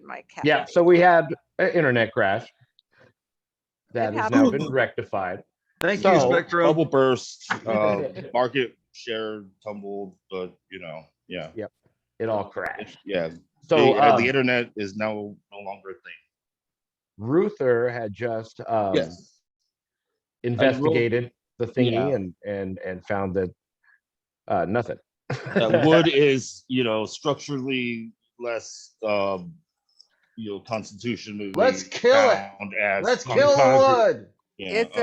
my cat. Yeah, so we had an internet crash that has now happens. been rectified. Thank So, you, Spectrum. Bubble burst, market share tumbled, but yeah. Yep, it all crashed. Yeah. So The internet is now no longer a thing. Ruther had just Yes. investigated the thingy Yeah. and found that nothing. Wood is, structurally less, constitutionally. Let's kill it. sound as Let's concrete. kill the wood. Yeah, It's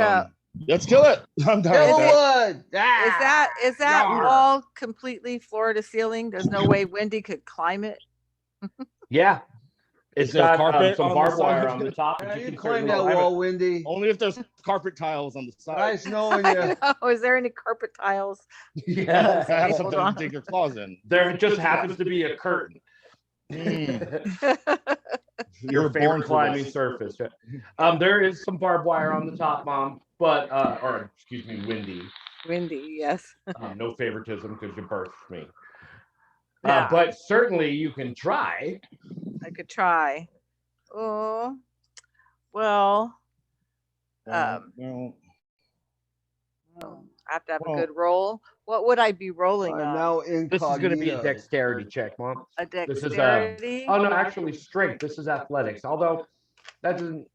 let's kill it. I'm down Kill with that. the wood. Ah, is that yar. wall completely floor to ceiling? There's no way Wendy could climb it. Yeah, Is it's there got carpet some on the barbed wire side? on the top. Yeah, but you can climb certainly that climb it. wall, Wendy. Only if there's carpet tiles on the side. Nice knowing you. Oh, is there any carpet tiles? Yeah, Have Hold something on. to dig your claws in. there just happens to be a curtain. Your You're favorite born for climbing this. surface. There is some barbed wire on the top, Mom, but or excuse me, Wendy. Windy, yes. No favoritism because you birthed me. Yeah. But certainly you can try. I could try. Oh, well, Well, I have to have a Well- good roll. What would I be rolling I'm on? now This is going to be a incognito. dexterity check, Mom. A This is dexterity? oh no, actually strength. This is athletics. Although that doesn't.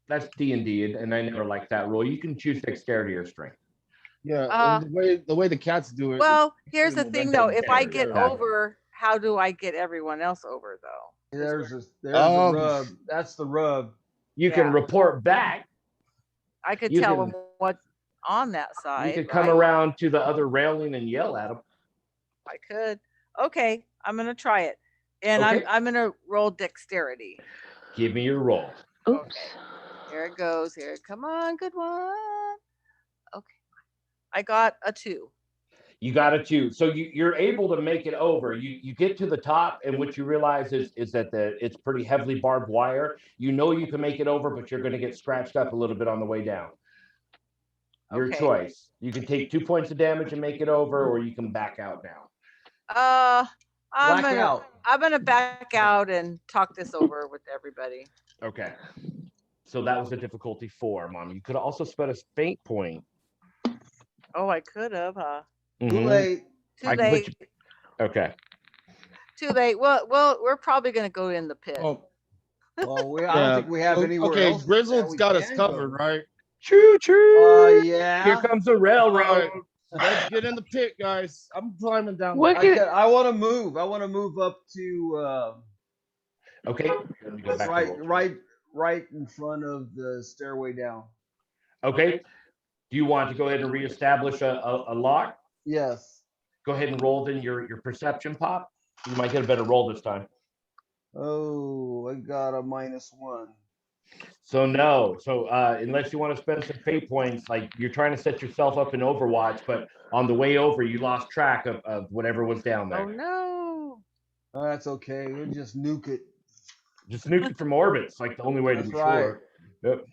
That's D&D, and I never liked that rule. You can choose dexterity or strength. yeah. and the way the cats do it. Well, here's the pretty thing though. If I momentum get carry. over, how do I get everyone else over though? There's the Um, rub. That's the rub. You can Yeah. report back. I could You tell can- them what's on that side. You could come right? around to the other railing and yell at them. I could. Okay, I'm gonna try it, and Okay. I'm gonna roll dexterity. Give me your roll. Oops. Here it goes. Here, come on, good one. Okay, I got a 2. You got a 2. So you're able to make it over. You get to the top, and what you realize is that it's pretty heavily barbed wire. You know you can make it over, but you're going to get scratched up a little bit on the way down. Your Okay. choice. You can take 2 points of damage and make it over, or you can back out now. I'm gonna back out and talk this over with everybody. Okay. So that was a difficulty 4, Mom. You could have also spent a fate point. Oh, I could have, huh? Too Mhm. late. Too I can put late. you- Okay. Too late. Well, we're probably gonna go in the pit. Oh, Well, I don't think we have anywhere okay, else. Grizzled's that got we us can covered, go. right? Choo choo. Yeah. Here comes the railroad. Let's get in the pit, guys. I'm climbing down. What there. could- I want to move. I want to move up to Okay. Let me go back to roll. right in front of the stairway down. Okay. Do you want to go ahead and reestablish a lock? Yes. Go ahead and roll then your perception pop. You might get a better roll this time. Oh, I got a -1. So no. So unless you want to spend some fate points, like you're trying to set yourself up in Overwatch, but on the way over you lost track of whatever was down Oh there. no. Oh, that's okay. We'll just nuke it. Just nuke it from orbit. It's like the only way to That's be right. sure. Yep.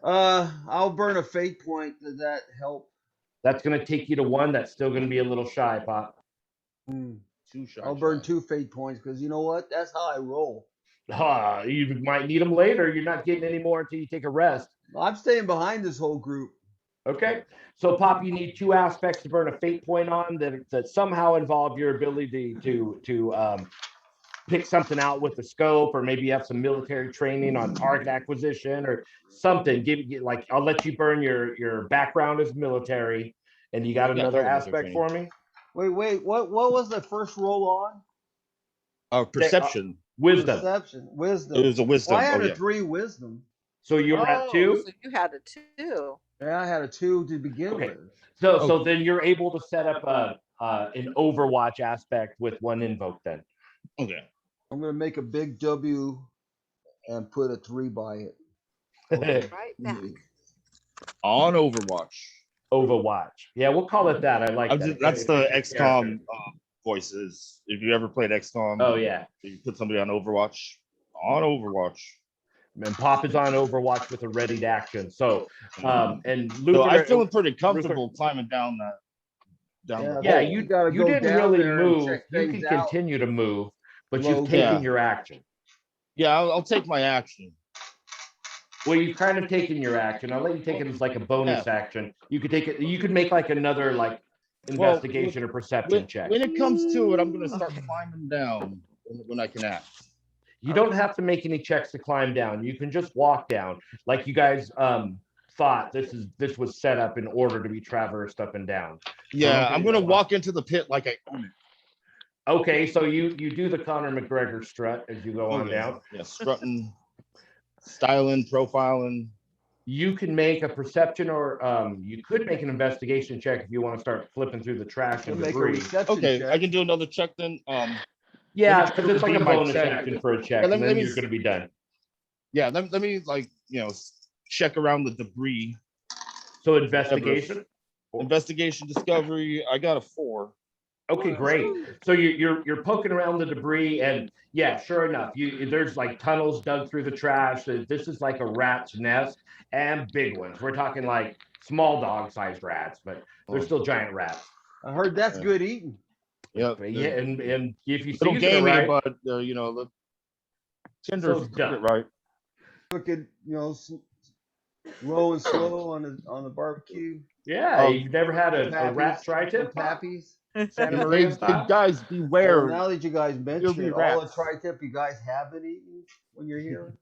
I'll burn a fate point. Does that help? That's gonna take you to 1. That's still gonna be a little shy, Pop. Hmm. 2 shots. I'll burn 2 fate points because you know what? That's how I roll. You might need them later. You're not getting any more until you take a rest. I'm staying behind this whole group. Okay. So, Pop, you need 2 aspects to burn a fate point on that somehow involve your ability to pick something out with the scope, or maybe you have some military training on target acquisition or something. Like I'll let you burn your background as military, and you got Yeah, another military aspect training. for me. Wait. What was the first roll on? Perception. Wisdom. Perception. Wisdom. It was a wisdom. Well, I had oh, a yeah. 3 wisdom. So you're at 2. So you had a 2. Yeah, I had a 2 to begin Okay. with. So then you're able to set up an Overwatch aspect with 1 invoke then. Okay. I'm gonna make a big W and put a 3 by it. Right back. On Overwatch. Overwatch. Yeah, we'll call it that. I like that. That's the XCOM voices. If you ever played XCOM, Oh yeah. you put somebody on Overwatch. On Overwatch. And Pop is on Overwatch with a ready to action. So and So Luther, I'm feeling pretty comfortable climbing down that. Down the yeah, hole. you gotta go didn't down really there and move. check You can things out. continue to move, but you've Logan. taken Yeah. your action. Yeah, I'll take my action. Well, you've kind of taken your action. I'll let you take it as like a bonus action. You could take it. You could make like another like investigation or perception check. When it comes to it, I'm gonna start climbing down when I can act. You don't have to make any checks to climb down. You can just walk down, like you guys thought this was set up in order to be traversed up and down. Yeah, I'm gonna walk into the pit like I own it. Okay, so you do the Conor McGregor strut as you go on down. Yeah, strutting, styling, profiling. You can make a perception, or you could make an investigation check if you want to start flipping through the trash and Make a debris. reception Okay, check. I can do another check then. Yeah, Let me because it's like a redeem my bonus check. action for a check, Yeah, and then let me- you're going to be done. Yeah, let me like check around the debris. So investigation. Investigation, discovery. I got a 4. Okay, great. So you're poking around the debris, and yeah, sure enough, there's like tunnels dug through the trash. This is like a rat's nest, and big ones. We're talking like small dog-sized rats, but they're still giant rats. I heard that's good eating. Yeah, Yeah, and if you little season it gamey, right, but the tender So if you it's cook done. it right. Cook it, low and slow on the barbecue. yeah, you've never had a rat tri-tip? Pappies. Santa Hey, Maria style? guys, beware. Well, now that you guys mentioned be it, all the rats. tri-tip you guys have been eating when you're here.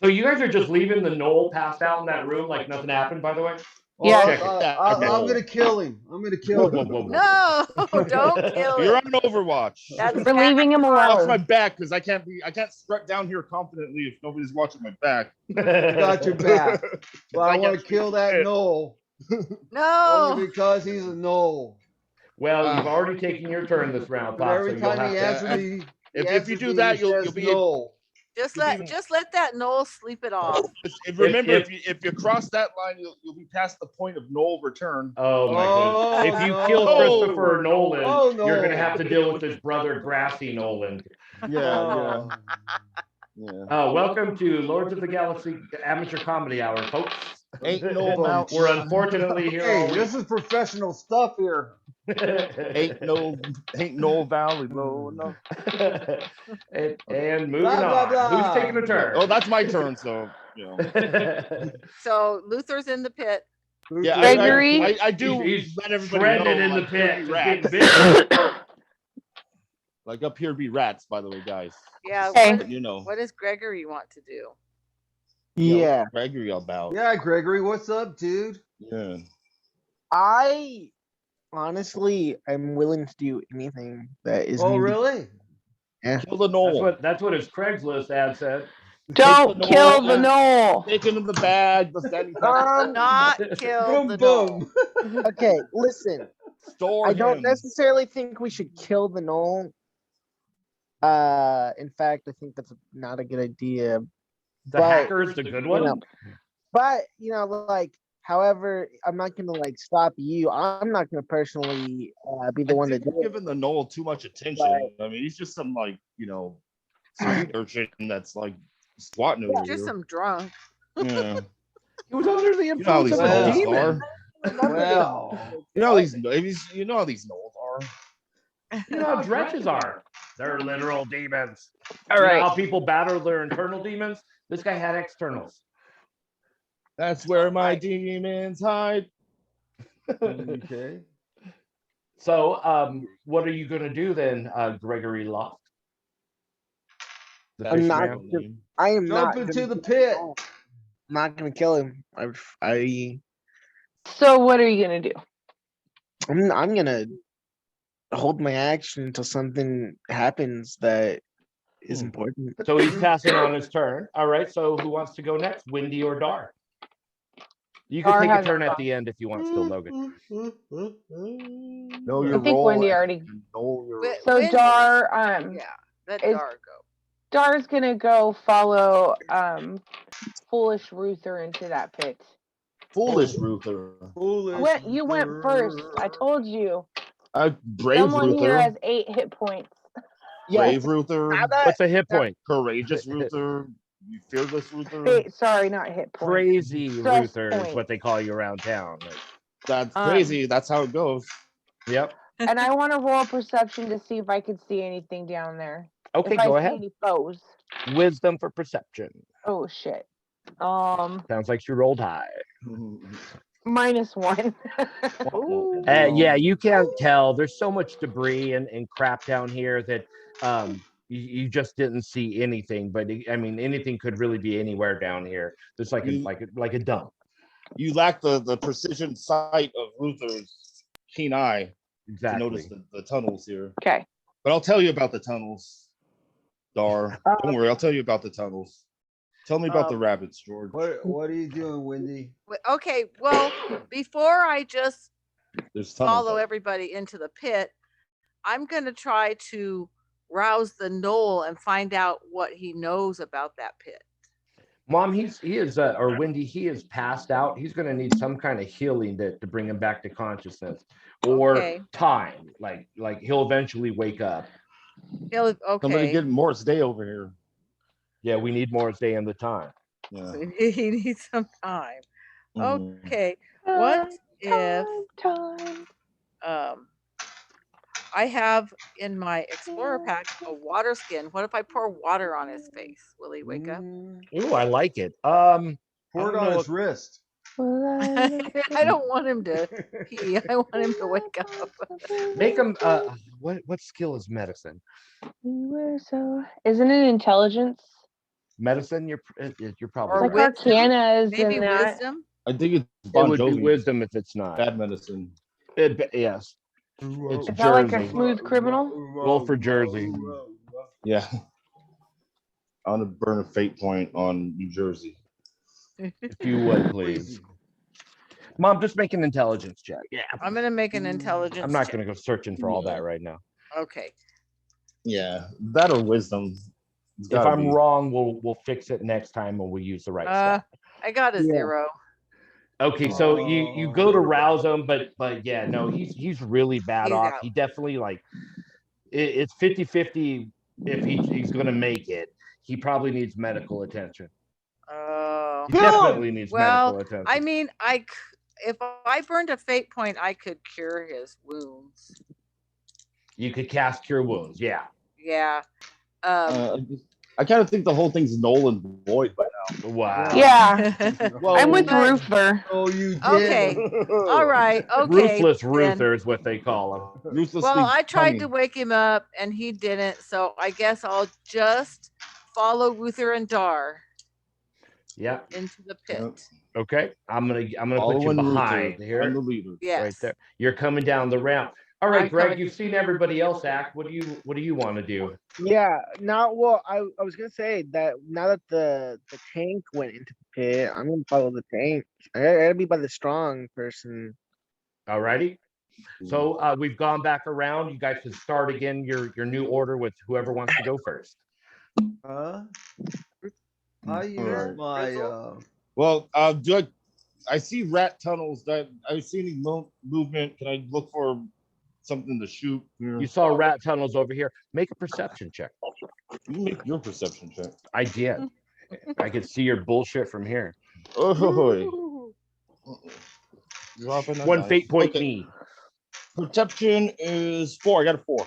So you guys are just leaving the knoll passed out in that room like nothing happened, by the way? Yeah. Check it. I'm Okay. gonna kill him. I'm gonna kill him. No, don't kill You're it. on Overwatch. That's We're leaving him Watch my alone. back because I can't strut down here confidently if nobody's watching my back. Got your back. But I I want to got kill that knoll No. only because he's a knoll. Well, you've already taken your turn this round, But Pop, so every you'll time have he to. answers me, If you do that, you'll be knoll. Just You'll let be- just let that knoll sleep it off. Remember, if- if you cross that line, you'll be past the point of null return. Oh my Oh, goodness. If you no. kill Christopher Nolan, Oh, no. you're going to have to deal with his brother, Grassy Nolan. Oh. Welcome to Lords of the Galaxy Amateur Comedy Hour, folks. Ain't no mountain. We're unfortunately here all Hey, week. this is professional stuff here. ain't no valley low enough. and moving Blah, blah, on. blah. Who's taking a turn? Oh, that's my turn. So So Luther's in the pit. yeah, Gregory? I do He's let everybody shredded know, in the like, pit. be Just rats. getting big. Like up here be rats, by the way, guys. Yeah. Hey. What does Gregory want to do? Yeah, Gregory about. Yeah, Gregory, what's up, dude? Yeah. I honestly am willing to do anything that is Oh, needed. really? Kill the knoll. That's what his Craigslist ad said. Don't the kill knoll the and- knoll. Take him in the bag. The standing Not kill the knoll. Okay, listen. store I don't him. necessarily think we should kill the knoll. In fact, I think that's not a good idea. The But, hacker's the good one. But however, I'm not gonna stop you. I'm not gonna personally be the I one to think do we're it. giving the knoll too much attention. I mean, he's just some street urchin that's like squatting over Just here. some drunk. Yeah. He was under the You know how influence these of a Well, knolls demon. are. Well, You know how these knolls are. You know how dretches are. They're literal demons. All You know right. how people battle their internal demons? This guy had externals. That's where my demons hide. okay. So, what are you going to do then, Gregory Loft? The I'm fish not man? gonna- I am Jump not into gonna the pit. I'm not gonna kill him. So what are you gonna do? I'm gonna hold my action until something happens that is important. So he's passing on his turn. All right. So who wants to go next, Windy or Dar? You can Dar take a hasn't turn at gone. the end if you want, still, Logan. Know your I think role Wendy and already- know your Wi- So Wendy- Dar, Yeah, let is- Dar go. Dar's gonna go follow foolish Ruther into that pit. foolish Ruther. Foolish. You went first. I told you. Brave Someone here Ruther. has 8 hit points. Brave Ruther. Now that- What's a hit point? Courageous Ruther. Fearless Ruther. Wait, sorry, not hit points. Crazy Stress Ruther is point. what they call you around town. That's crazy. That's how it goes. Yep. And I want to roll perception to see if I could see anything down there. Okay, if I go see ahead. any foes. Wisdom for perception. Oh shit. Sounds like you rolled high. -1. Ooh. Yeah, you can't tell. There's so much debris and crap down here that you just didn't see anything. But I mean, anything could really be anywhere down here. There's like a dump. You lack the precision sight of Luther's keen eye to notice Exactly. the tunnels here. Okay. But I'll tell you about the tunnels, Dar. Don't worry, I'll tell you about the tunnels. Tell me about the rabbits, George. What are you doing, Wendy? Okay, well, before I just There's tunnels. follow everybody into the pit, I'm going to try to rouse the knoll and find out what he knows about that pit. Mom, he is or Wendy, he is passed out. He's going to need some kind of healing to bring him back to consciousness, or Okay. time. Like he'll eventually wake up. Somebody Somebody get Morris Day over here. Yeah, we need Morris Day in the time. Yeah. He needs some time. Mhm. Okay. What if Time. I have in my explorer pack a water skin? What if I pour water on his face? Will he wake up? Ooh, I like it. Pour it don't on know his wrist. I don't want him to pee. I want him to wake up. Make him. What skill is medicine? Isn't it intelligence? Medicine. You're probably Or Like right. wisdom? Arcana is Maybe in that. wisdom? I think it's It Bon would be Jovi. wisdom if it's not. Bad medicine. Yes. It's Is that like a Jersey. smooth criminal? Roll for Jersey. Yeah. I want to burn a fate point on New Jersey. If you would, please. Mom, just make an intelligence check. Yeah. I'm going to make an intelligence I'm not check. going to go searching for all that right now. Okay. Yeah, that or wisdom. It's If gotta I'm be. wrong, we'll fix it next time when we use the right stuff. I got a 0. Okay, so you go to rouse him, but yeah, no, he's really bad He's off. out. He definitely it's 50-50 if he's gonna make it. He probably needs medical attention. Oh. He definitely needs medical Well, attention. I mean, if I burned a fate point, I could cure his wounds. You could cast Cure Wounds, yeah. Yeah. I kind of think the whole thing's null and void by now. Wow. Yeah. Well, I'm with but- Ruther. Oh, you did. Okay. All right. Okay. Ruthless then. Ruther is what they call him. Ruthlessly Well, I tried to cunning. wake him up and he didn't, so I guess I'll just follow Ruther and Dar Yeah. into the pit. Okay. I'm gonna put you Following behind Ruther. here. I'm the leader. Yes. Right there. You're coming down the ramp. All right, I'm Greg, coming. you've seen everybody else act. What do you want to do? Yeah. Now, well, I was gonna say that now that the tank went into the pit, I'm gonna follow the tank. I gotta be by the strong person. All righty. So we've gone back around. You guys can start again your new order with whoever wants to go first. I Alright. use my Well, do I see rat tunnels? That I see any movement? Can I look for something to shoot? Here? You saw rat tunnels over here. Make a perception check. You make your perception check. I did. I could see your bullshit from here. Oh, dropping a One dice. fate point Okay. me. Perception is 4. I got a 4.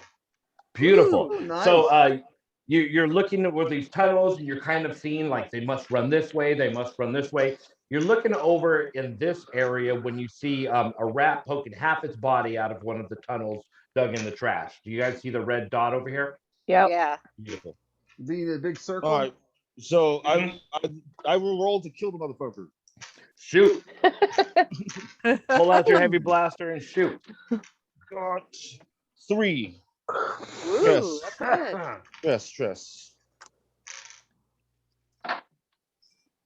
Beautiful. Ooh, nice. So you're looking at where these tunnels and you're kind of seeing like they must run this way, they must run this way. You're looking over in this area when you see a rat poking half its body out of one of the tunnels dug in the trash. Do you guys see the red dot over here? Yep. Yeah. Beautiful. being a big circle. All right. So I will roll to kill the motherfucker. Shoot. Pull out your heavy blaster and shoot. Got 3. Ooh, Yes. that's good. Yes, stress.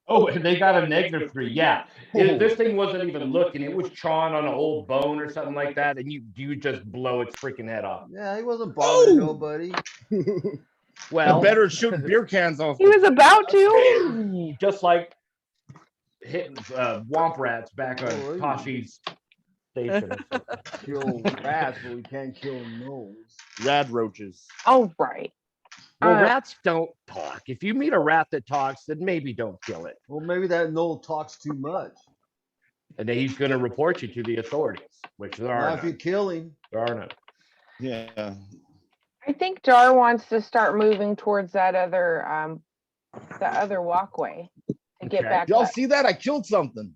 Oh, and they got a -3. Yeah. This thing wasn't even looking. It was chawing on an old bone or something like that, and you just blow its freaking head off. Yeah, he wasn't bothering Oh! nobody. Well, I better shoot beer cans off. He was about to. just like hitting womp rats back on Oh, yeah. Tashi's station. Kill rats, but we can't kill gnolls. Rad roaches. Oh, right. Well, Uh, rats don't talk. If you meet a rat that talks, then maybe don't kill it. Well, maybe that gnoll talks too much. And then he's going to report you to the authorities, which there are Not if you none. kill him. There are none. Yeah. I think Dar wants to start moving towards that other walkway to get Okay. back Y'all up. see that? I killed something.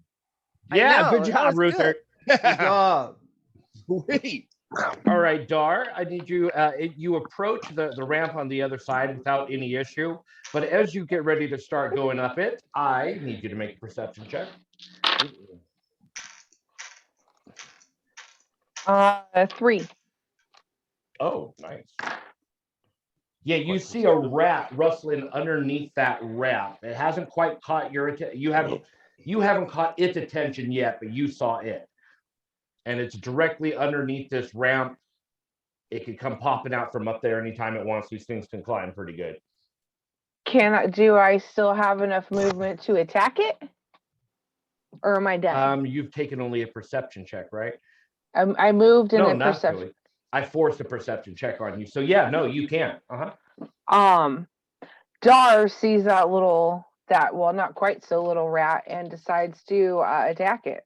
I Yeah, know, good that job, was Ruther. good. Good job. Wait. All right, Dar, I need you. You approach the ramp on the other side without any issue, but as you get ready to start going up it, I need you to make a perception check. 3. Oh, nice. Yeah, you see a rat rustling underneath that ramp. It hasn't quite caught your attention. You haven't caught its attention yet, but you saw it, and it's directly underneath this ramp. It could come popping out from up there anytime it wants. These things can climb pretty good. Do I still have enough movement to attack it? Or am I done? You've taken only a perception check, right? I moved in No, the not perception. really. I forced a perception check on you. So yeah, no, you can. Uh-huh. Dar sees that well, not quite so little rat and decides to attack it.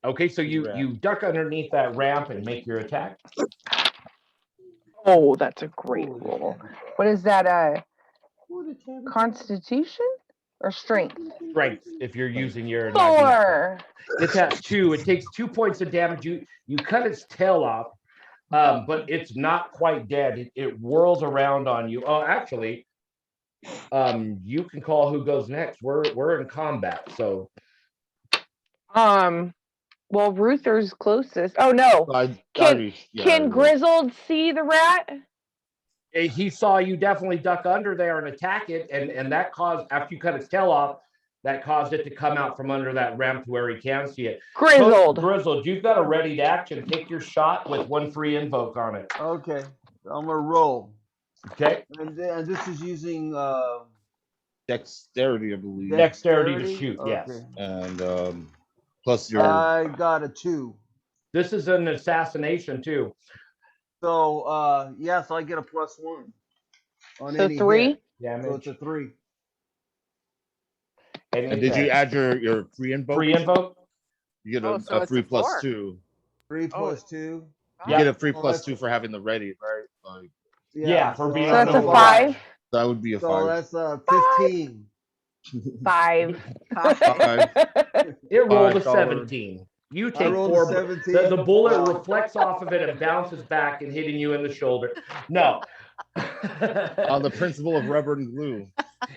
Okay, so you duck underneath that ramp and make your attack. Oh, that's a great roll. What is that? Constitution or strength? Strength, if you're using your 4. It's at 2. It takes 2 points of damage. You cut its tail off, but it's not quite dead. It whirls around on you. Oh, actually, you can call who goes next. We're in combat, so. Well, Ruther's closest. Oh no. Can Grizzled see the rat? He saw you definitely duck under there and attack it, and that caused, after you cut its tail off, that caused it to come out from under that ramp to where he can see it. Grizzled, you've got a ready to action. Take your shot with 1 free invoke on it. Okay, I'm gonna roll. Okay. And this is using Dexterity, I believe. Dexterity to shoot, okay. yes. And plus your. I got a 2. This is an assassination too. So yeah, so I get a +1 on so any 3 hit. Damage. So it's a 3. And did you add your free invoke? Free invoke? You get so a it's 3 a plus 4. 2. 3 plus 2. You Yeah. get a 3 plus 2 for having the ready, right? Like, Yeah, for being So on that's the a 5. that would be a 5. So that's 15. 5. It rolled a $5. 17. You take rolled 4. 17. The bullet reflects off of it and bounces back and hitting you in the shoulder. No. On the principle of rubber and glue.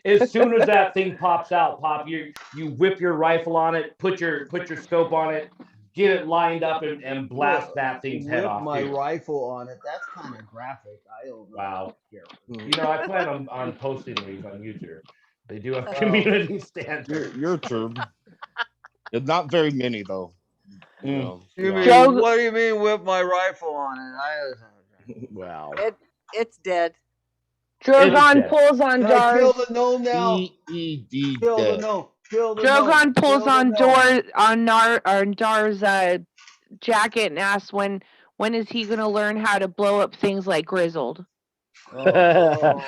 As soon as that thing pops out, you whip your rifle on it, put your scope on it, get it lined up, and blast that thing's head off. My too. rifle on it. That's kind of graphic. I don't know. Wow. Care. You know, I plan on posting these on YouTube. They do have community standards. Your turn. Not very many though. You know, what do you mean whip my rifle on it? Wow. It's dead. Drogon pulls on Dar's. Kill the gnome now. EED. Kill the gnome. Kill the Drogon pulls on Dar's Dar's jacket and asks when is he gonna learn how to blow up things like Grizzled? Oh.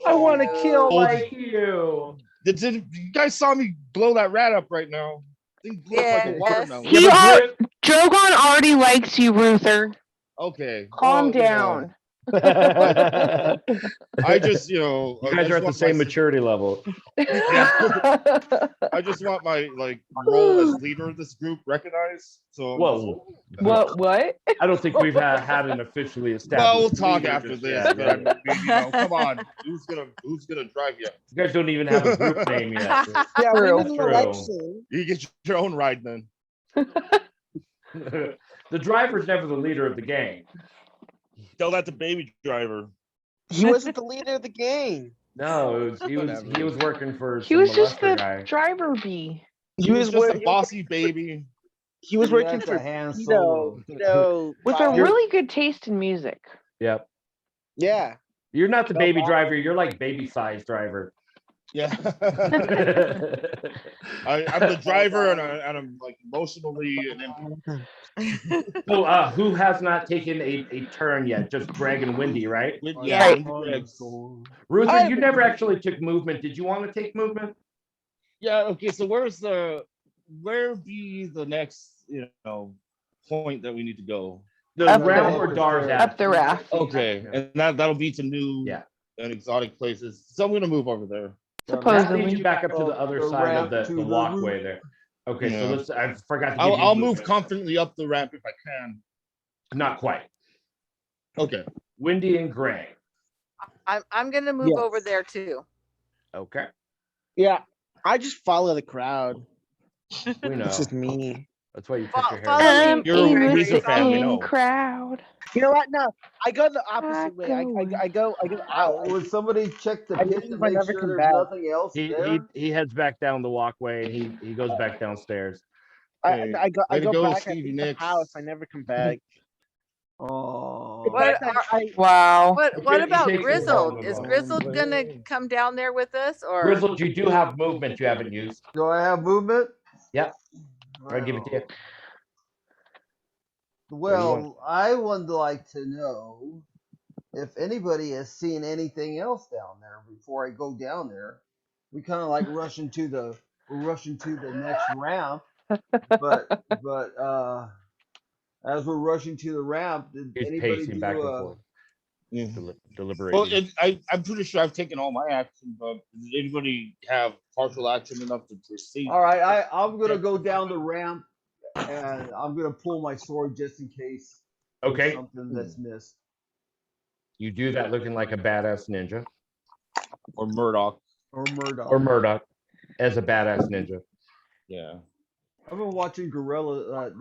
I want to kill like you. You guys saw me blow that rat up right now. Thing blew up like a watermelon. Drogon already likes you, Ruther. Okay. Calm down. I just, you guys are at the same maturity level. I just want my role as leader of this group recognized. So what? I don't think we've had an officially established. Well, we'll talk after this. But, come on, who's gonna drive you? You guys don't even have a group name yet. Yeah, True. You get your own ride then. The driver's never the leader of the gang. Tell that to Baby Driver. He wasn't the leader of the gang. No, he was working for. He was just the guy. driver bee. He was just a bossy baby. He was working for Han Solo. With a really good taste in music. Yep. Yeah. You're not the baby driver. You're like baby size driver. Yeah. I'm the driver, and I'm like emotionally and So, who has not taken a turn yet? Just Greg and Wendy, right? Yeah. Ruther, you never actually took movement. Did you want to take movement? Yeah. Okay. So where be the next point that we need to go? The Up ramp the- where Dar's at. Up the raft. Okay, and that'll be to new Yeah. and exotic places. So I'm gonna move over there. That Supposedly. leads you back up to the other The side of ramp to the the walkway roof. there. Okay, so Yeah. I forgot to give you I'll move movement. confidently up the ramp if I can. Not quite. Okay. Wendy and Greg. I'm gonna move over Yes. there too. Okay, Yeah, I just follow the crowd. we know. It's just me. That's why you cut your hair. Follow that way. me. You're a Greg, Weezer follow fan, we me. know. Crowd. You know what? No, I go the opposite I way. I go go out. Would somebody check the I pit to leave, I make never sure come there's back. nothing else there? He heads back down the walkway and he goes back downstairs. Okay. I Way to go go, back. I Stevie leave the Nicks. house. I never come back. Oh. In What fact, I Wow. what He about takes his Grizzled? long Is way. Grizzled gonna come down there with us or? Grizzled, you do have movement you haven't used. Do I have movement? Yep. I'll give it to you. Well, I would like to know if anybody has seen anything else down there before I go down there. We kind of like we're rushing to the next ramp, but as we're rushing to the ramp, did He's anybody pacing do back and forth, Yeah. deliberating. Well, I'm pretty sure I've taken all my action, but does anybody have partial action enough to proceed? All right, I'm gonna go down the ramp, and I'm gonna pull my sword just in case there's Okay. something that's missed. You do that looking like a badass ninja. Or Murdoch? Or Murdoch. Or Murdoch as a badass ninja. Yeah. I've been watching Gorilla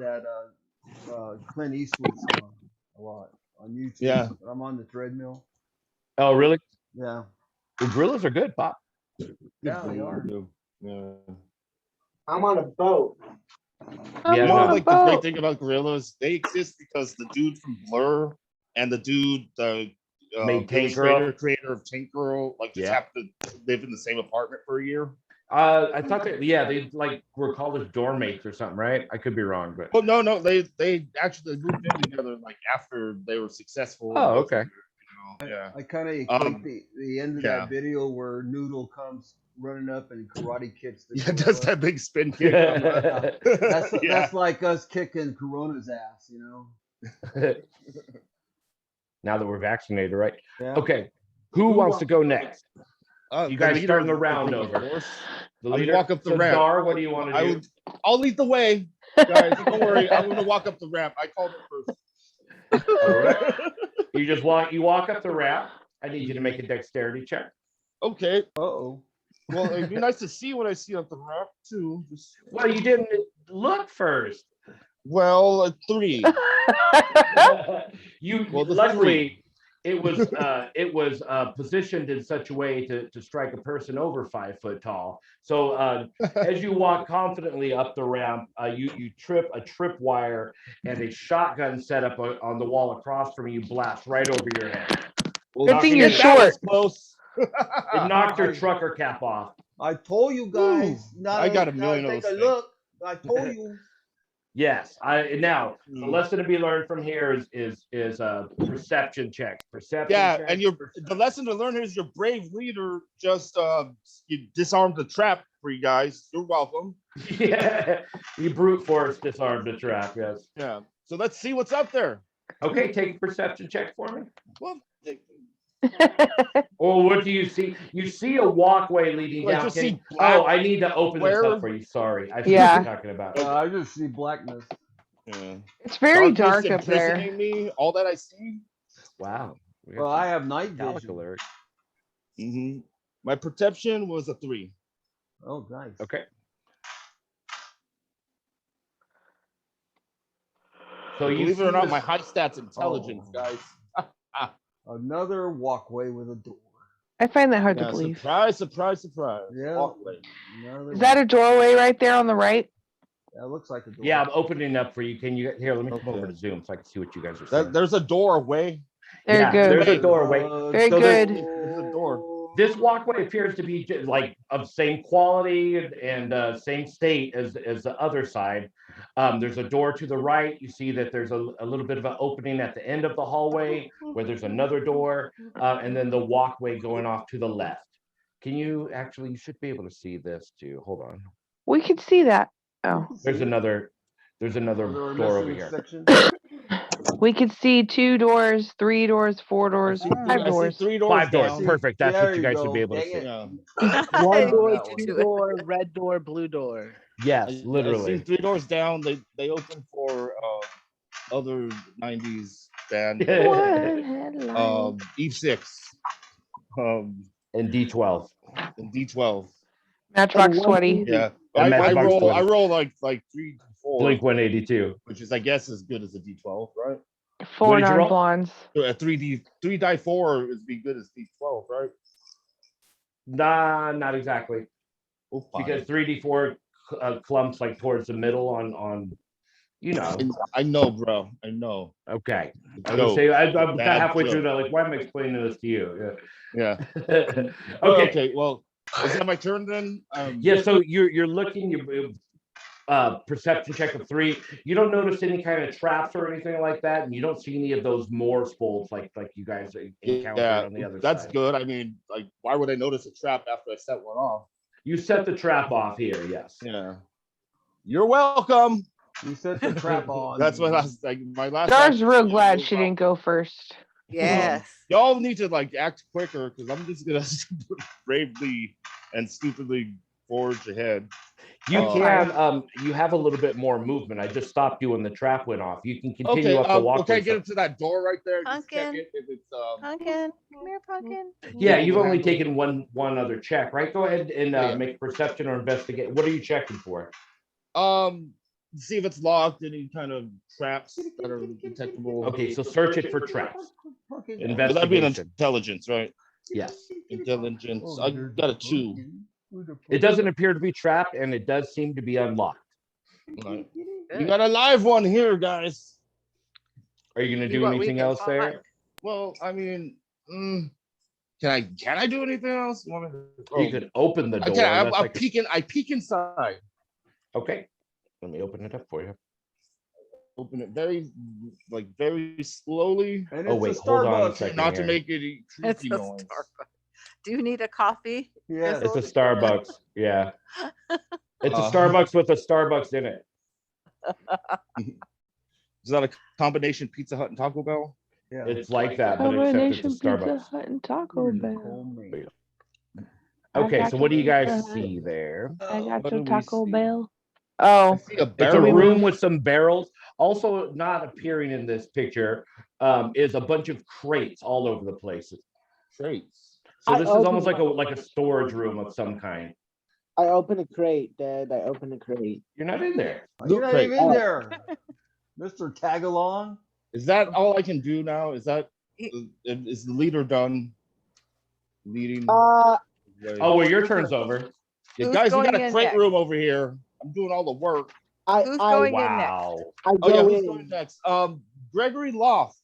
Clint Eastwood song a lot on YouTube. Yeah. I'm on the treadmill. Oh, really? Yeah. The gorillas are good, Pop. Yeah, they are. Yeah. I'm on a boat. Yeah, You know, no. like the great thing about gorillas, they exist because the dude from Blur and the dude, the Made Tank illustrator, Girl. creator of Tank Girl, like just Yeah. happened to live in the same apartment for a year. I thought that they like were called as dorm mates or something, right? I could be wrong, but Well, no, they actually moved in together like after they were successful. Oh, okay. You know, yeah. I kind of equate the end of yeah. that video where Noodle comes running up and karate kicks the Yeah, gorilla. does that big spin kick. That's like us kicking Corona's ass, you know? Now that we're vaccinated, right? Yeah. Okay. Who wants to go next? You guys leader starting the of round the over. force. The I'll leader. walk up the So, ramp. Dar, what do you want to do? I'll lead the way, guys. Don't worry, I'm gonna walk up the ramp. I called it first. All right. You walk up the ramp. I need you to make a dexterity check. Okay. Uh-oh. Well, it'd be nice to see what I see up the ramp too. Well, you didn't look first. Well, a 3. Well, the luckily it was positioned in such a way to strike a person over 5 foot tall. So as you walk confidently up the ramp, you trip a tripwire, and a shotgun set up on the wall across from you blasts right over your head. Good thing you're That was short. close. It knocked your trucker cap off. I told you guys. I got a million of take those a things. look. I told you. Yes. Now the lesson to be learned from here is perception check. Perception. Yeah, check. and the lesson to learn here is your brave leader just you disarmed the trap for you guys. You're welcome. Yeah, you brute force disarmed the trap. Yes. Yeah. So let's see what's up there. Okay, take a perception check for me. Well, Or what do you see? You see a walkway leading I down. just Can- see black oh, I need to open this square. up for you. Sorry, I see Yeah. what you're talking about. I just see blackness. yeah. It's very Darkness dark up there. imprisoning me, all that I see. Wow. Well, I have night Metallica vision. lyrics. My perception was a 3. Oh, nice. Okay. So you Believe it or see not, this- my high stats intelligence, Oh. guys. Another walkway with a door. I find that hard to Yeah, believe. surprise, surprise, surprise. Yeah. Walkway. Another Is that a doorway right there on the right? That looks like a door. Yeah, I'm opening up for you. Can you here? Let me come over Okay. to Zoom so I can see what you guys are saying. There's a doorway. Very Yeah, good. there's a doorway. Very So there's- good. There's a door. This walkway appears to be like of same quality and same state as the other side. There's a door to the right. You see that there's a little bit of an opening at the end of the hallway where there's another door, and then the walkway going off to the left. Can you actually? You should be able to see this too. Hold on. We could see that. Oh, There's another We're door missing over a here. section. We could see 2 doors, 3 doors, 4 doors, 5 I see doors. 3 doors 5 doors. down. Perfect. That's There what you you guys should go. be able to Dang see. it. Yeah. One I door, beat you two to it. door, red door, blue door. Yes, I see literally. 3 doors down. They open for other 90s band One headline. Eve 6 And D12. and D12. Matchbox one Sweaty. thing- Yeah. And I Matchbox roll 20. like 3 to 4, Blink 182. which is I guess as good as a D12, right? 4 did you roll? non-blondes. So a 3 die 4 is be good as D12, right? Nah, not exactly. Oh, fine. Because 3D4 clumps like towards the middle on you know. I know, bro. I know. Okay. I No, would say I'm kind of bad halfway through joke. that. Like, why am I explaining this to you? Yeah. Yeah. Oh, Okay. okay. Well, is that my turn then? Yeah. So you're looking. You perception check of 3. You don't notice any kind of traps or anything like that, and you don't see any of those Morse bolts like you guys encountered yeah, on the other that's side. good. I mean, like, why would I notice a trap after I set one off? You set the trap off here. Yes. Yeah. You're welcome. You set the trap on. That's my last Dar's action, real yeah, glad you're she didn't go first. Yes. Y'all need to like act quicker because I'm just gonna bravely and stupidly forge ahead. You Yeah. can you have a little bit more movement. I just stopped you when the trap went off. You can continue Okay, up the walkway. okay, get up to that door right there. Just check Pumpkin. it if it's Pumpkin, come here, Pumpkin. Yeah, you've only taken one other check, right? Go ahead and Yeah. make a perception or investigate. What are you checking for? see if it's locked, any kind of traps that are detectable. Okay, so search it for traps. Well, that'd be an Investigation. intelligence, right? Yes. Intelligence. I got a 2. It doesn't appear to be trapped, and it does seem to be unlocked. Right. You got a live one here, guys. Are you going to See do what we anything can else find. there? Well, I mean, can I do anything else? You could open the door. I That's like I peek inside. okay. Let me open it up for you. Open it very slowly, And Oh, it's wait, a hold on a Starbucks. second. not to here. make any It's creaky a noise. Starbucks. Do you need a coffee? Yes. It's a Starbucks. Yeah. It's a Uh, Starbucks with a Starbucks in it. Is that a combination Pizza Hut and Taco Bell? Yeah. It's like that, but except Combination it's a Pizza Starbucks. Hut and Taco Bell. Homemade. Okay, so what do you guys Taco Bell. see there? I got What your do we Taco see? Bell. I Oh, see a It's a barrel. room with some barrels. Also, not appearing in this picture is a bunch of crates all over the place. Crates. So I this is almost opened like a storage room of some kind. I opened a crate, Dad. I opened a crate. You're not in there. You're not Crate. even in there, Mr. Tagalong. Is that all I can do now? Is that He- is the leader done leading? Uh, Oh, well, your turn's over. Yeah, Who's guys, we got going a in crate next? room over here. I'm doing all the work. Who's going in next? Wow. I Oh yeah, go who's in. going next? Gregory Loft.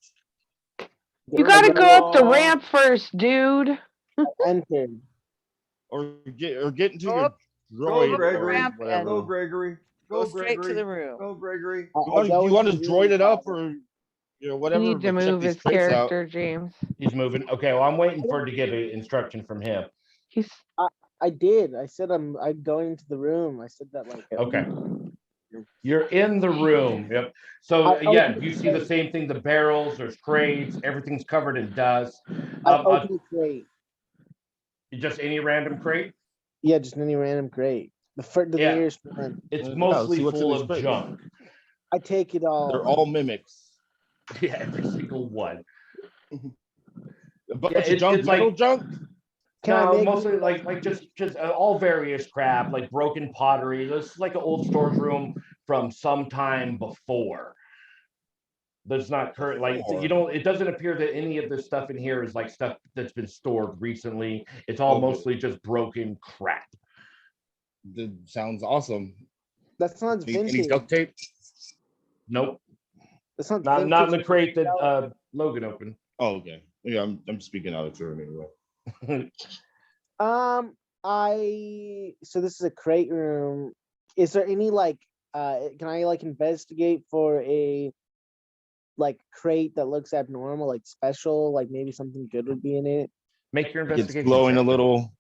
you gotta go up the ramp first, dude. Entered. Or get into Go your up- droid or Gregory. ramp whatever. Go, Gregory. Go Go, straight to Gregory. the room. Go, Gregory. You want to droid it up or whatever? You need to but check move these his crates out. character, James. He's moving. Okay, well, I'm waiting for it to get an instruction from him. He's I did. I said I'm going into the room. I said that like Okay. You're in the room. Yep. So yeah, you see the same thing. The barrels, there's crates, everything's covered in dust. I opened a crate. Just any random crate. Yeah, just any random crate. The Yeah. nearest one. It's Yeah, mostly see what's in full these of crates. junk. I take it all. They're all mimics. Yeah, every single one. A bunch Yeah, of junk, it's metal like- junk. Can I No, make mostly like just all various crap, like broken pottery. This is like an old storage room from some time before. That's not current. Like you don't. It doesn't appear that any of this stuff in here is like stuff that's been stored recently. It's all Okay. mostly just broken crap. That sounds awesome. That sounds Any vintage. duct tape? Nope, That sounds not in the vintage. crate that Logan opened. Oh, okay. Yeah, I'm speaking out of turn anyway. So this is a crate room. Is there any like can I like investigate for a like crate that looks abnormal, like special, like maybe something good would be in it? Make your It's investigation. glowing a check. little.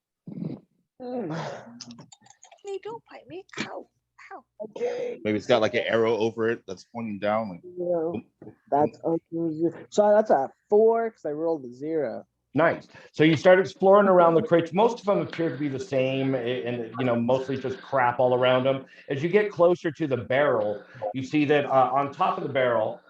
Hey, don't bite me. Ow. Okay. Maybe it's got like an arrow over it that's pointing down. Like, Zero. That's okay. So that's a 4 because I rolled a 0. Nice. So you start exploring around the crates. Most of them appear to be the same, and mostly just crap all around them. As you get closer to the barrel, you see that on top of the barrel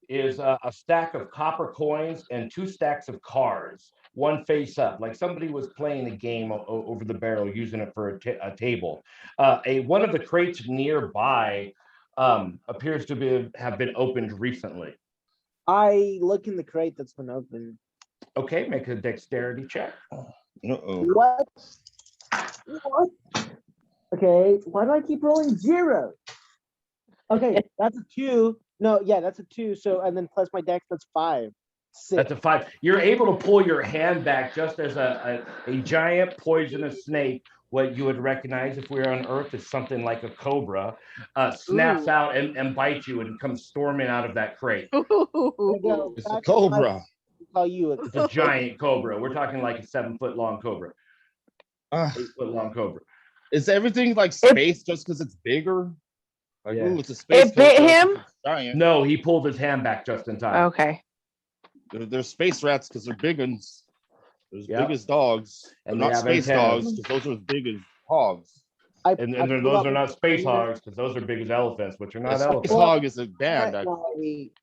is a stack of copper coins and 2 stacks of cards, one face up, like somebody was playing a game over the barrel, using it for a table. One of the crates nearby appears to have been opened recently. I look in the crate that's been open. Okay, make a dexterity check. uh-oh. What? What? Okay, why do I keep rolling 0? Okay, that's a 2. No, yeah, that's a 2. So, and then plus my dex, that's 5. 6. That's a 5. You're able to pull your hand back just as a giant poisonous snake, what you would recognize if we were on Earth is something like a cobra, snaps out and bites you and comes storming out of that crate. I go It's a back to my- cobra. Tell you It's a giant cobra. We're talking like a 7-foot long cobra, Uh, 8-foot long cobra. is everything like space just because it's bigger? Like, Yeah. ooh, it's a space It bit cobra, him? it's giant. No, he pulled his hand back just in time. Okay. They're space rats because they're big ones. They're as Yep. big as dogs. And They're they not have space antennas. dogs because those are as big as hogs. And those are not space hogs because those are big as elephants, which are A not space elephants. hog is a band. Actually.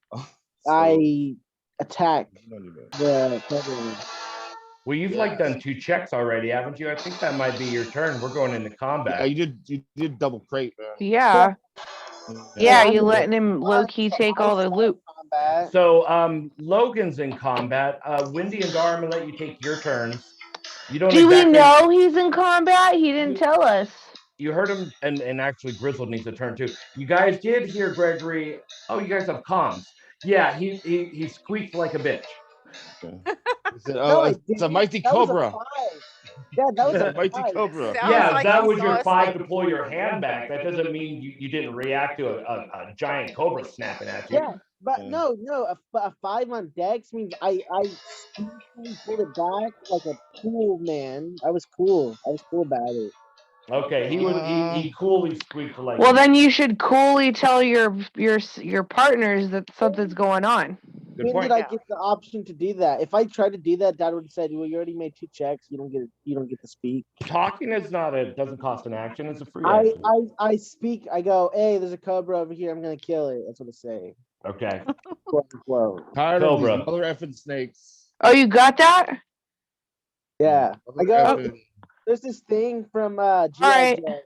I attack So, the predator. Well, you've like done 2 checks already, haven't you? I think that might be your turn. We're going into yeah, combat. you did double crate, man. Yeah. Yeah, you letting him low key take all the loot. Combat. So Logan's in combat. Wendy and Dar, I'm gonna let you take your turns. You don't Do we exactly know he's in combat? He didn't tell us. You heard him, and actually Grizzled needs a turn too. You guys did hear Gregory. Oh, you guys have comms. Yeah, he squeaked like a bitch. He said, No, "Oh, I it's a didn't. mighty That was a cobra." 5. Yeah, that was It's a a mighty 5. cobra. Sounds Yeah, like that you was saw your a 5 snake. to pull your hand back. That doesn't mean you didn't react to a giant cobra snapping at you. Yeah, but Yeah. no, a 5 on Dex means I sneakily pulled it back like a cool man. I was cool about it. Okay, he coolly squeaked like. Well, then you should coolly tell your partners that something's going on. Good When point. did I get the option to do that? If I tried to do that, Dad would have said, "Well, you already made 2 checks. You don't get to speak." Talking is not doesn't cost an action. It's a free action. I speak. I go, "Hey, there's a cobra over here. I'm gonna kill it." That's what I say. Okay. Quote unquote. Tired of Cobra. these mother effing snakes. Oh, you got that? Yeah. I Mother go. effing- There's this thing from G.I. right. Joe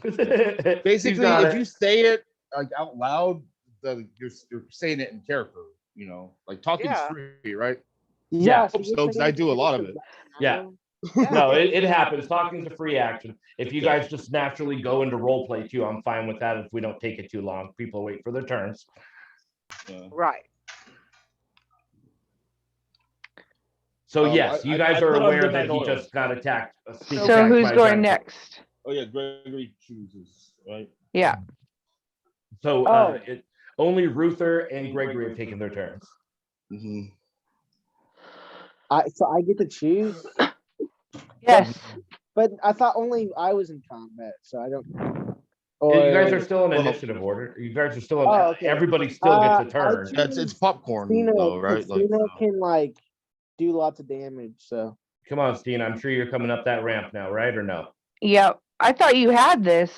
here. Basically, got if it. you say it like out loud, you're saying it in character. You know, like talking's Yeah. free, right? Yeah. So you're So, 'cause saying I do a lot of it. Yeah. No, it happens. Talking's a free action. If you guys just naturally go into role play too, I'm fine with that if we don't take it too long. People wait for their turns. Yeah. Right. So yes, you guys are put on aware that midnight he oil. just got attacked. sneak So attacked who's by a going giant- next? Oh yeah, Gregory chooses, right? Yeah. So Oh. only Ruther and Gregory have taken their turns. Mm-hmm. So I get to choose, Yes. but I thought only I was in combat, so I don't. You guys Or are still in Well- initiative order. You guys are still in. Oh, okay. Everybody still gets a I turn. choose- It's popcorn Cena, though, right? Like, Cena can like do lots of damage. So Come on, Steen. I'm sure you're coming up that ramp now, right or no? Yep. I thought you had this.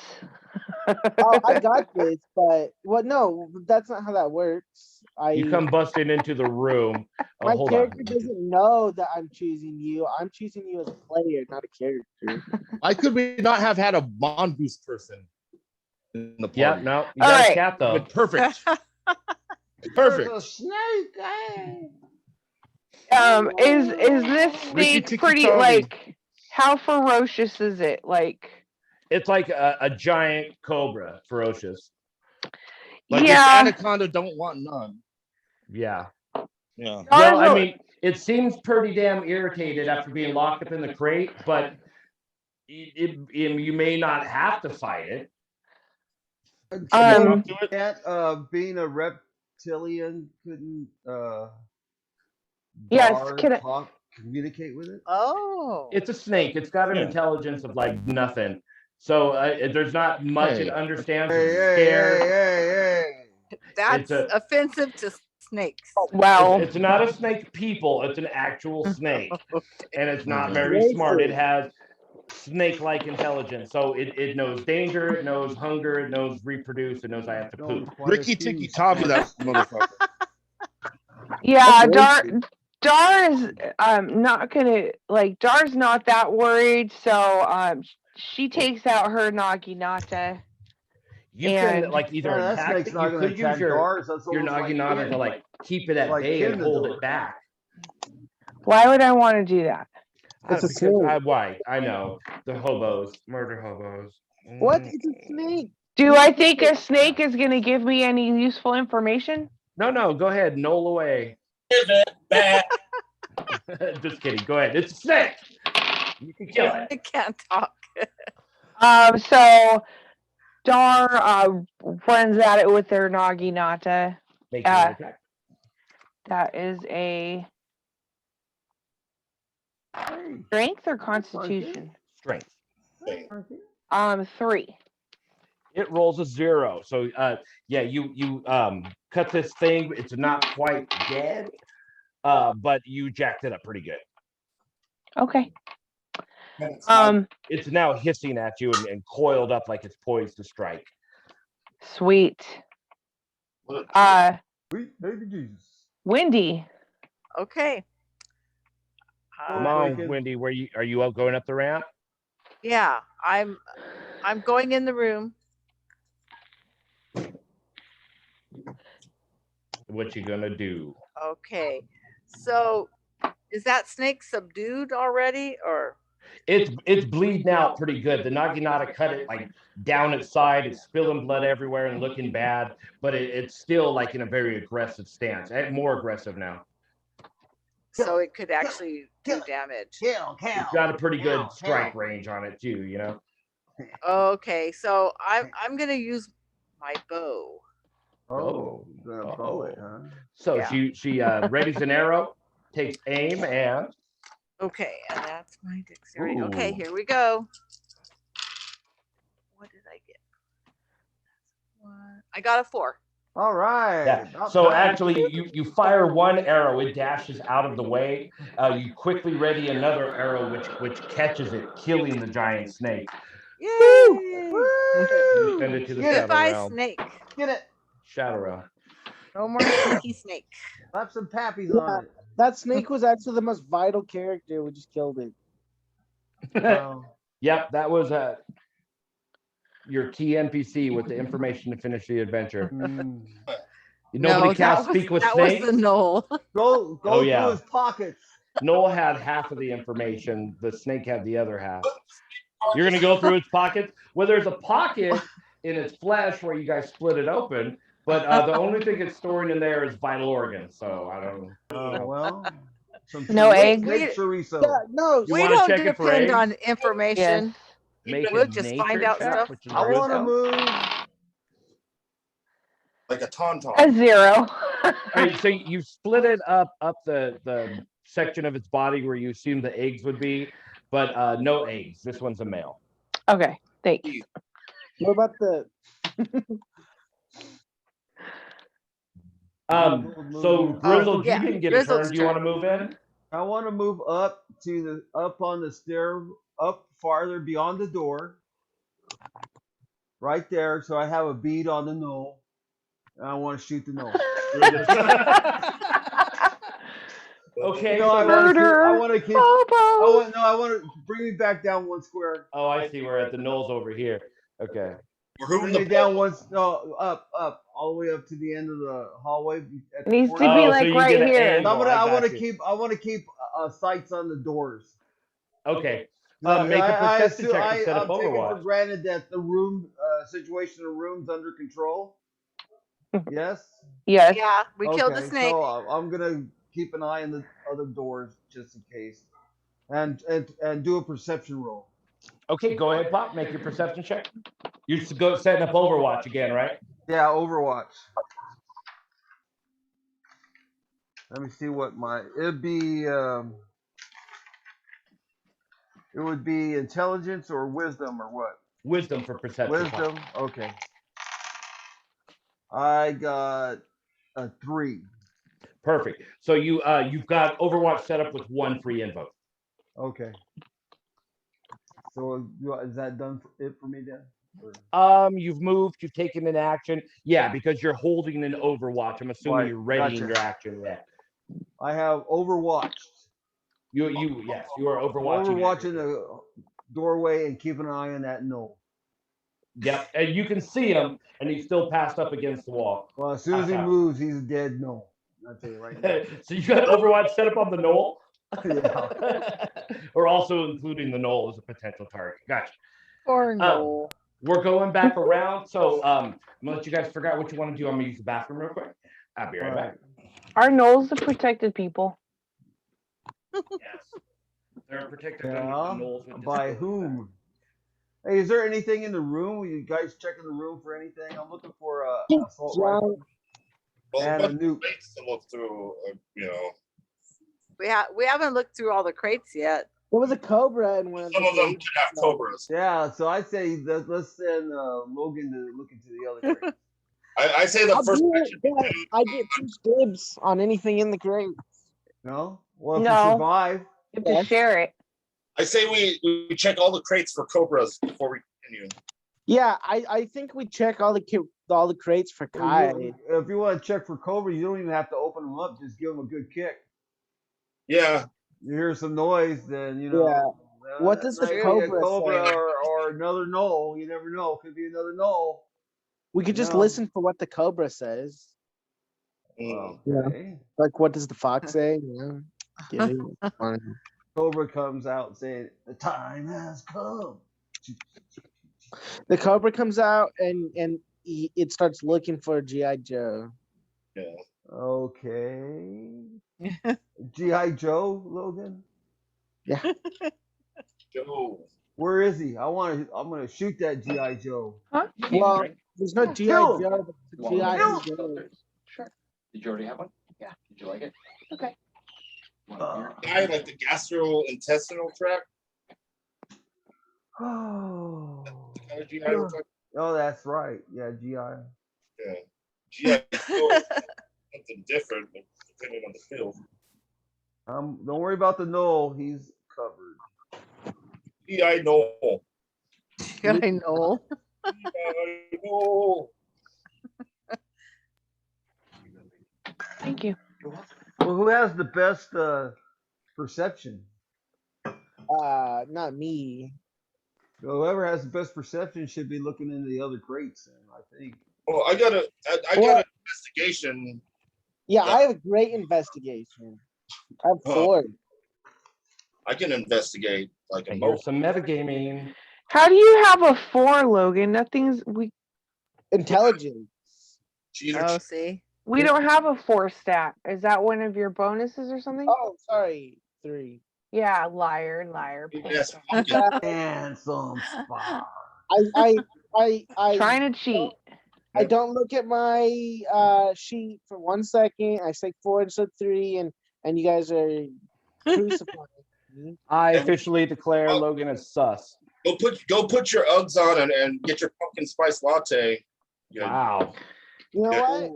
oh, I got this, but no, that's not how that works. You come busting into the room. Oh, My hold character on. doesn't know that I'm choosing you. I'm choosing you as a player, not a character. why could we not have had a mongoose person in the party? Yeah, no, you All got a right. cat though. But perfect. There's Perfect. a snake. Hey. Is this Ricky snake Tikki pretty Tavi. like how ferocious is it? Like It's like a giant cobra, ferocious. Like yeah. this anaconda don't want none. Yeah. Yeah. Well, I Darla- mean, it seems pretty damn irritated after being locked up in the crate, but you may not have to fight it. Um, Do it. Can't being a reptilian couldn't Yes, Dar can I- talk communicate with it? Oh. It's a snake. It's got an Yeah. intelligence of like nothing. So there's not much it Hey. understands. Hey, It's hey, scared. hey. That's a- offensive to snakes. Well, It's not a snake people. It's an actual snake, and it's not Okay. very smart. It Racist. has snake-like intelligence. So it knows danger. It knows hunger. It knows reproduce. It knows I have to Shown poop. quite a Ricky few Tikki Tavi, smart that snakes. motherfucker. yeah, That's Dar is not gonna like Dar's not that worried, so she takes out her naginata. You can And like either Man, that attack snake's it. not You gonna could use attack Dars. That's your almost like naginata kin. to like keep it at Like bay kin and to hold Dar. it back. why would I want to do that? It's a Because snake. why? I know the hobos, murder hobos. What? It's a snake. Do I think a snake is gonna give me any useful information? No. Go ahead, knoll away. Just kidding. Go ahead. It's a snake. You can kill it. I can't talk. So Dar runs at it with their naginata. Make your attack. That is a strength or constitution? Strength. 3. It rolls a 0. So yeah, you cut this thing. It's not quite dead, but you jacked it up pretty good. Okay. It's now hissing at you and coiled up like it's poised to strike. Sweet. Sweet baby Jesus. Wendy. Okay. Come on, Wendy. Where are you out going up the ramp? Yeah, I'm going in the room. What you gonna do? Okay. So is that snake subdued already or It's bleeding out pretty good. The naginata cut it like down its side. It's spilling blood everywhere and looking bad, but it's still like in a very aggressive stance. More aggressive now. so it could actually do damage? It's got a pretty good strike range on it too, you know. Okay, so I'm gonna use my bow. Oh, you're gonna bow it, huh? So Yeah. she readies an arrow, takes aim, and Okay, and that's my dexterity. Okay, Ooh. here we go. What did I get? I got a 4. All right. yeah. So actually, you fire one arrow, it dashes out of the way. You quickly ready another arrow, which catches it, killing the giant snake. Yay! Woo! Send it to the Get it. shadow Goodbye, realm. snake. Get it. Shadow realm. No more sneaky snake. Slap some pappies on it. That snake was actually the most vital character. We just killed it. Wow. Yep, that was your key NPC with the information to finish the adventure. Mm. Nobody No, cast that was, speak with that snakes. was the knoll. Go Oh, yeah. through his pockets. Noel had half of the information. The snake had the other half. You're gonna go through its pockets. Well, there's a pocket in its flesh where you guys split it open, but the only thing it's storing in there is vital organs. So I don't. Well, some No chorizo- eggs? Snake chorizo. Yeah, no. You We wanna don't check it for depend eggs? on information. Make We'll a just nature find out check, stuff. which is I want to wisdom. move. Like a tauntaun. A 0. All right, so you split it up the section of its body where you assume the eggs would be, but no eggs. This one's a male. Okay, thanks. What about the? So Grizzled, yeah, you didn't get a Grizzled's turn. Do you want to turn. move in? I want to move up on the stair, up farther beyond the door. Right there, so I have a bead on the knoll. And I want to shoot the knoll. Okay. No, I So want to. Murder. I want to keep. Bobo. I want to bring me back down one square. oh, I see. We're at the nose over here. Okay. We're Bring hooting me the down once. No, up, all the way up to the end of the hallway. At the Needs to corner. be Oh, like so you right get an here. angle. I want got to you. keep. I want to keep sights on the doors. Okay. No, Make a perception assume- check to set up I'm taking for Overwatch. granted that the room situation of the room's under control. Yes. Yes. Yeah, we killed the Okay, snake. So I'm gonna keep an eye on the other doors just in case, and do a perception roll. Okay, go ahead, Pop. Make your perception check. You're setting up Overwatch again, right? Yeah, Overwatch. Let me see what it'd be. It would be intelligence or wisdom or what? Wisdom for perception. Wisdom. Okay. I got a 3. Perfect. So you've got Overwatch set up with 1 free invoke. Okay. So is that done for me then? You've moved, you've taken an action. Yeah, because you're holding an Overwatch. I'm assuming Right, you're readying gotcha. your action. Yeah. I have overwatched. Yes, you are overwatching. Overwatching the doorway and keeping an eye on that knoll. Yep, and you can see him, and he's still passed up against the wall. Well, as soon as he moves, he's a dead knoll. I'll tell you right now. So you got Overwatch set up on the knoll? Yeah. Or also including the knoll as a potential target. Gotcha. Or no. We're going back around, so I'm gonna let you guys figure out what you want to do. I'm gonna use the bathroom real quick. I'll be right back. Are gnolls the protected people? Yes, they're protected Yeah. under the knolls. By whom? Hey, is there anything in the room? Will you guys checking the room for anything? I'm looking for a assault rifle and a nuke. To look through, you know. We haven't looked through all the crates yet. There was a cobra in one of Some the of them crates. could have cobras. Yeah, so I'd say let's send Logan to look into the other crate. I say the first I get first dibs on anything in the crate. No? Well, if No. you survive. You have to share it. I say we check all the crates for cobras before we continue. Yeah, I think we check all the crates for Kai. If you want to check for Cobra, you don't even have to open them up. Just give them a good kick. Yeah. You hear some noise, then you know. Yeah. What does the Cobra say? or another knoll? You never know. Could be another knoll. We could just listen for what the Cobra says. Okay. Yeah. Like, what does the fox say? Yeah. Cobra comes out saying, "The time has come." The Cobra comes out and it starts looking for G.I. Joe. Yeah. Okay. G.I. Joe, Logan? Yeah. Joe. Where is he? I'm gonna shoot that G.I. Joe. Huh? Well, there's no G.I. Joe, but G.I. Joe. Sure. Did you already have one? Yeah. Did you like it? Okay. I like the gastrointestinal tract. Oh. Oh, that's right. Yeah, GI. Yeah. GI something different, but depending on the field. Don't worry about the knoll. He's covered. GI Knoll. I know. GI Knoll. Thank you. Well, who has the best perception? Not me. Whoever has the best perception should be looking into the other crates, I think. Well, I got an investigation. Yeah, I have a great investigation. I have 4. I can investigate like a Here's some metagaming. How do you have a 4, Logan? Nothing's Intelligence. Oh, see. We don't have a 4 stat. Is that one of your bonuses or something? Oh, sorry. 3. Yeah, liar. Yes. Handsome spy. I Trying to cheat. I don't look at my sheet for 1 second. I say 4 instead of 3, and you guys are crucifying me. I officially declare Logan as sus. Go put your Uggs on and get your pumpkin spice latte. Wow. You know Yeah. what?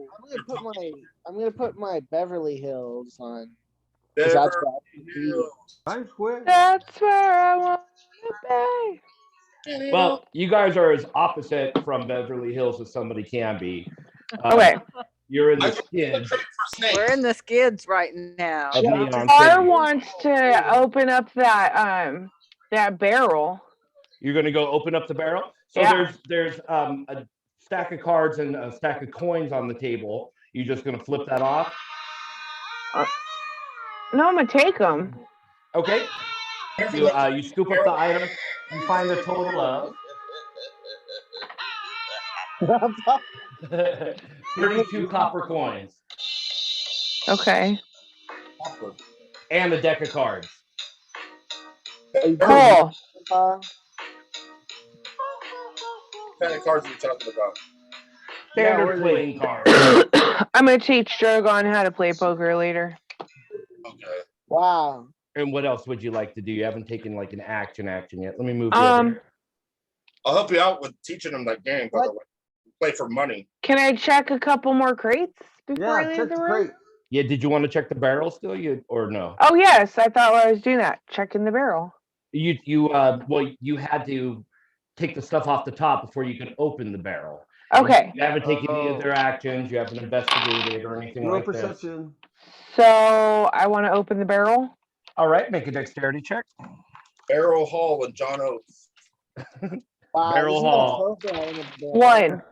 I'm gonna put my Beverly Hills on. Beverly Hills. Times Square. That's where I want to be. Well, you guys are as opposite from Beverly Hills as somebody can be. Okay. You're in the skids. We're in the skids right now. Of Neon R City. wants to open up that barrel. You're gonna go open up the barrel. So Yeah. there's a stack of cards and a stack of coins on the table. You're just gonna flip that off. No, I'm gonna take them. Okay. You scoop up the item. You find the total of 32 copper coins. Okay. And a deck of cards. Cool. What kind of cards are you talking about? Standard playing cards. I'm gonna teach Drogon how to play poker later. Okay. Wow. And what else would you like to do? You haven't taken like an action yet. Let me move you over. I'll help you out with teaching them that game. By What? the way, play for money. Can I check a couple more crates before I Yeah, leave check the the room? crate. Yeah, did you want to check the barrel still, or no? Oh yes, I thought I was doing that, checking the barrel. Well, you had to take the stuff off the top before you could open the barrel. Okay, You haven't taken any of their Oh. actions. You haven't investigated or anything Roll like this. perception. so I want to open the barrel. All right, make a dexterity check. Barrel Hall and John Oates. Wow, Barrel this is Hall. a trophy item at the barrel. 1.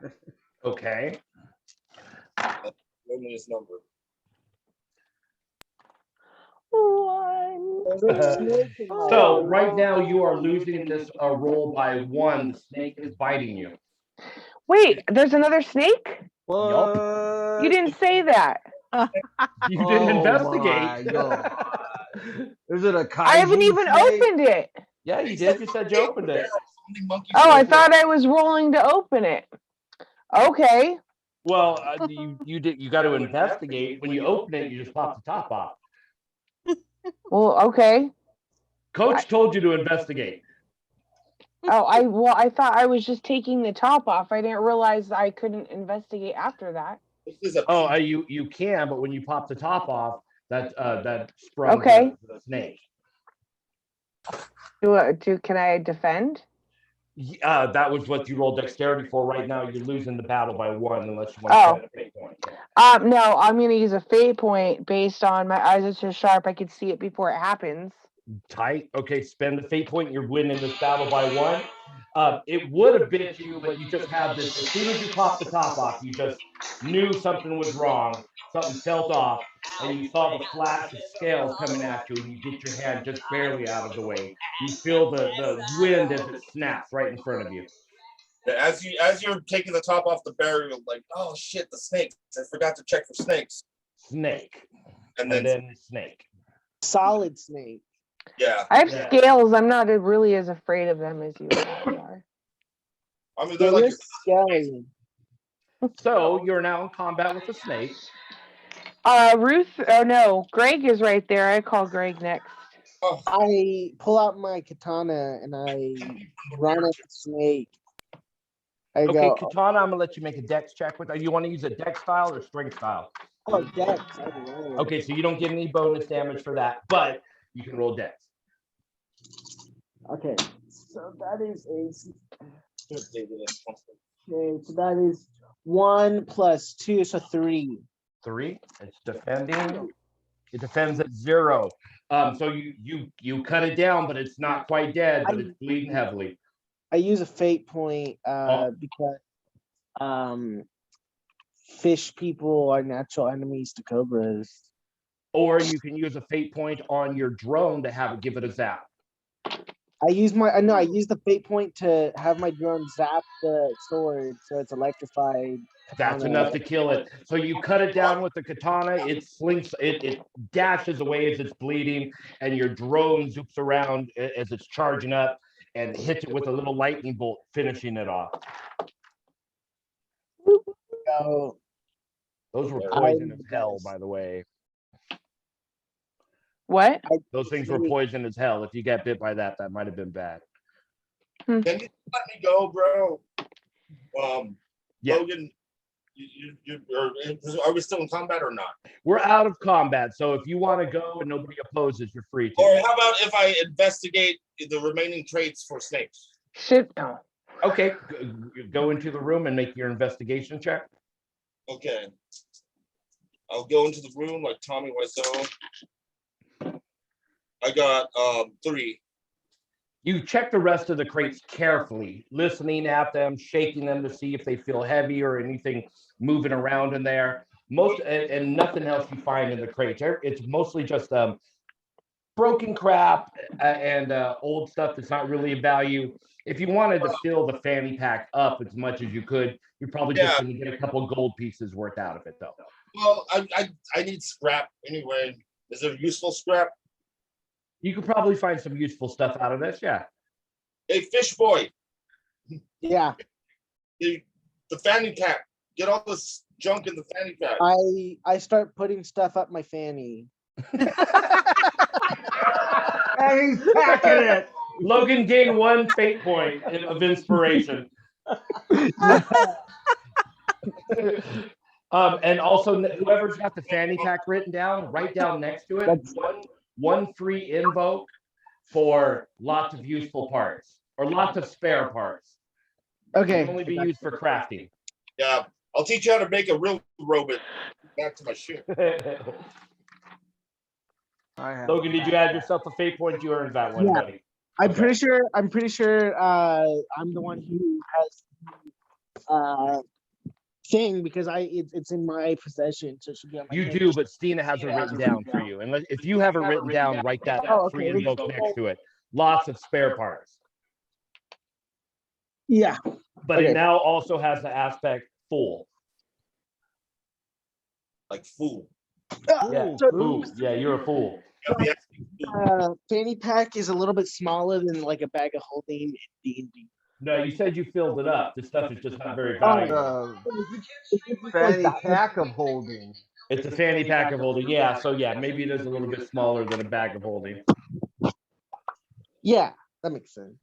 Okay. Loneliest number. 1. There's a snake in my So room. right now you are losing this roll by 1. The snake is biting you. Wait, there's another snake? What? You didn't say that. You didn't Oh investigate. my God. Is it a kaiju I haven't even snake? opened it. Yeah, you did. You said you opened it. Only monkeys Oh, I live thought I was rolling to open it. Okay. Well, you got to investigate. When you open it, you just pop the top off. Well, okay. Coach told you to investigate. Oh, I thought I was just taking the top off. I didn't realize I couldn't investigate after that. This is a Oh, you can, but when you pop the top off, that sprung Okay. the snake. Can I defend? That was what you rolled dexterity for. Right now, you're losing the battle by 1 unless you want Oh. to spend a fate point. No, I'm gonna use a fate point based on my eyes are so sharp I could see it before it happens. Tight. Okay, spend the fate point. You're winning this battle by 1. It would have bit you, but you just had this. As soon as you popped the top off, you just knew something was wrong. Something felt off, and you saw the flash of scales coming at you, and you get your hand just barely out of the way. You feel the wind as it snaps right in front of you. as you're taking the top off the barrel, you're like, oh shit, the snakes. I forgot to check for snakes. Snake. And And then then snake. Solid snake. yeah. I have Yeah. scales. I'm not really as afraid of them as you are. I mean They're they're like scary. So you're now in combat with the snake. Ruth, oh no, Greg is right there. I call Greg next. oh, I pull out my katana and I run at the snake. I Okay, go, Katana, I'm gonna let you make a dex check with. You want to use a dex style or strength style? oh, dex. I don't know. Okay, so you don't get any bonus damage for that, but you can roll dex. Okay, so that is okay. So that is 1 + 2, so 3. 3. It's defending. It defends at 0. So you cut it down, but it's not quite dead, but it's bleeding heavily. I use a fate point Oh. because fish people are natural enemies to cobras. Or you can use a fate point on your drone to have it give it a zap. I use the fate point to have my drone zap the sword so it's electrified. That's Katana. enough to kill it. So you cut it down with the katana, it slinks, it dashes away as it's bleeding, and your drone zoops around as it's charging up and hits it with a little lightning bolt, finishing it off. So Those were poison as hell, by the way. What? Those things were poison as hell. If you got bit by that, that might have been bad. can you let me go, bro? Yeah. Logan, are we still in combat or not? We're out of combat, so if you want to go and nobody opposes, you're free Or to. how about if I investigate the remaining traits for snakes? Shit, no. Okay, go into the room and make your investigation check. Okay. I'll go into the room like Tommy Wiseau. I got 3. You check the rest of the crates carefully, listening at them, shaking them to see if they feel heavy or anything moving around in there. And nothing else you find in the crates. It's mostly just broken crap and old stuff that's not really of value. If you wanted to fill the fanny pack up as much as you could, you're probably just going to get a couple gold pieces worth out of it, though. Well, I need scrap anyway. Is there useful scrap? You could probably find some useful stuff out of this, yeah. Hey, fish boy, yeah, the fanny pack. Get all this junk in the fanny pack. I start putting stuff up my fanny. And he's packing it Logan gained 1 fate point of inspiration. And also, whoever's got the fanny pack written down, write down next to it one free invoke for lots of useful parts or lots of spare parts. Okay. Can only be used for crafting. Yeah, I'll teach you how to make a real robot. Back to my ship. Logan, did you add yourself a fate point? You earned that one, Yeah. buddy. I'm pretty sure I'm the one who has thing because it's in my possession, so it should be on my You do, but Stina has it written down for you. And if you have it written down, write that free invoke next to it. Lots of spare parts. Yeah. But it now also has the aspect full. Like fool. Yeah, fool. Yeah, you're a fool. Fanny pack is a little bit smaller than like a bag of holding in D&D. No, you said you filled it up. This stuff is just not very valuable. Fanny pack of holding. It's a fanny pack of holding. Yeah, so yeah, maybe it is a little bit smaller than a bag of holding. Yeah, that makes sense.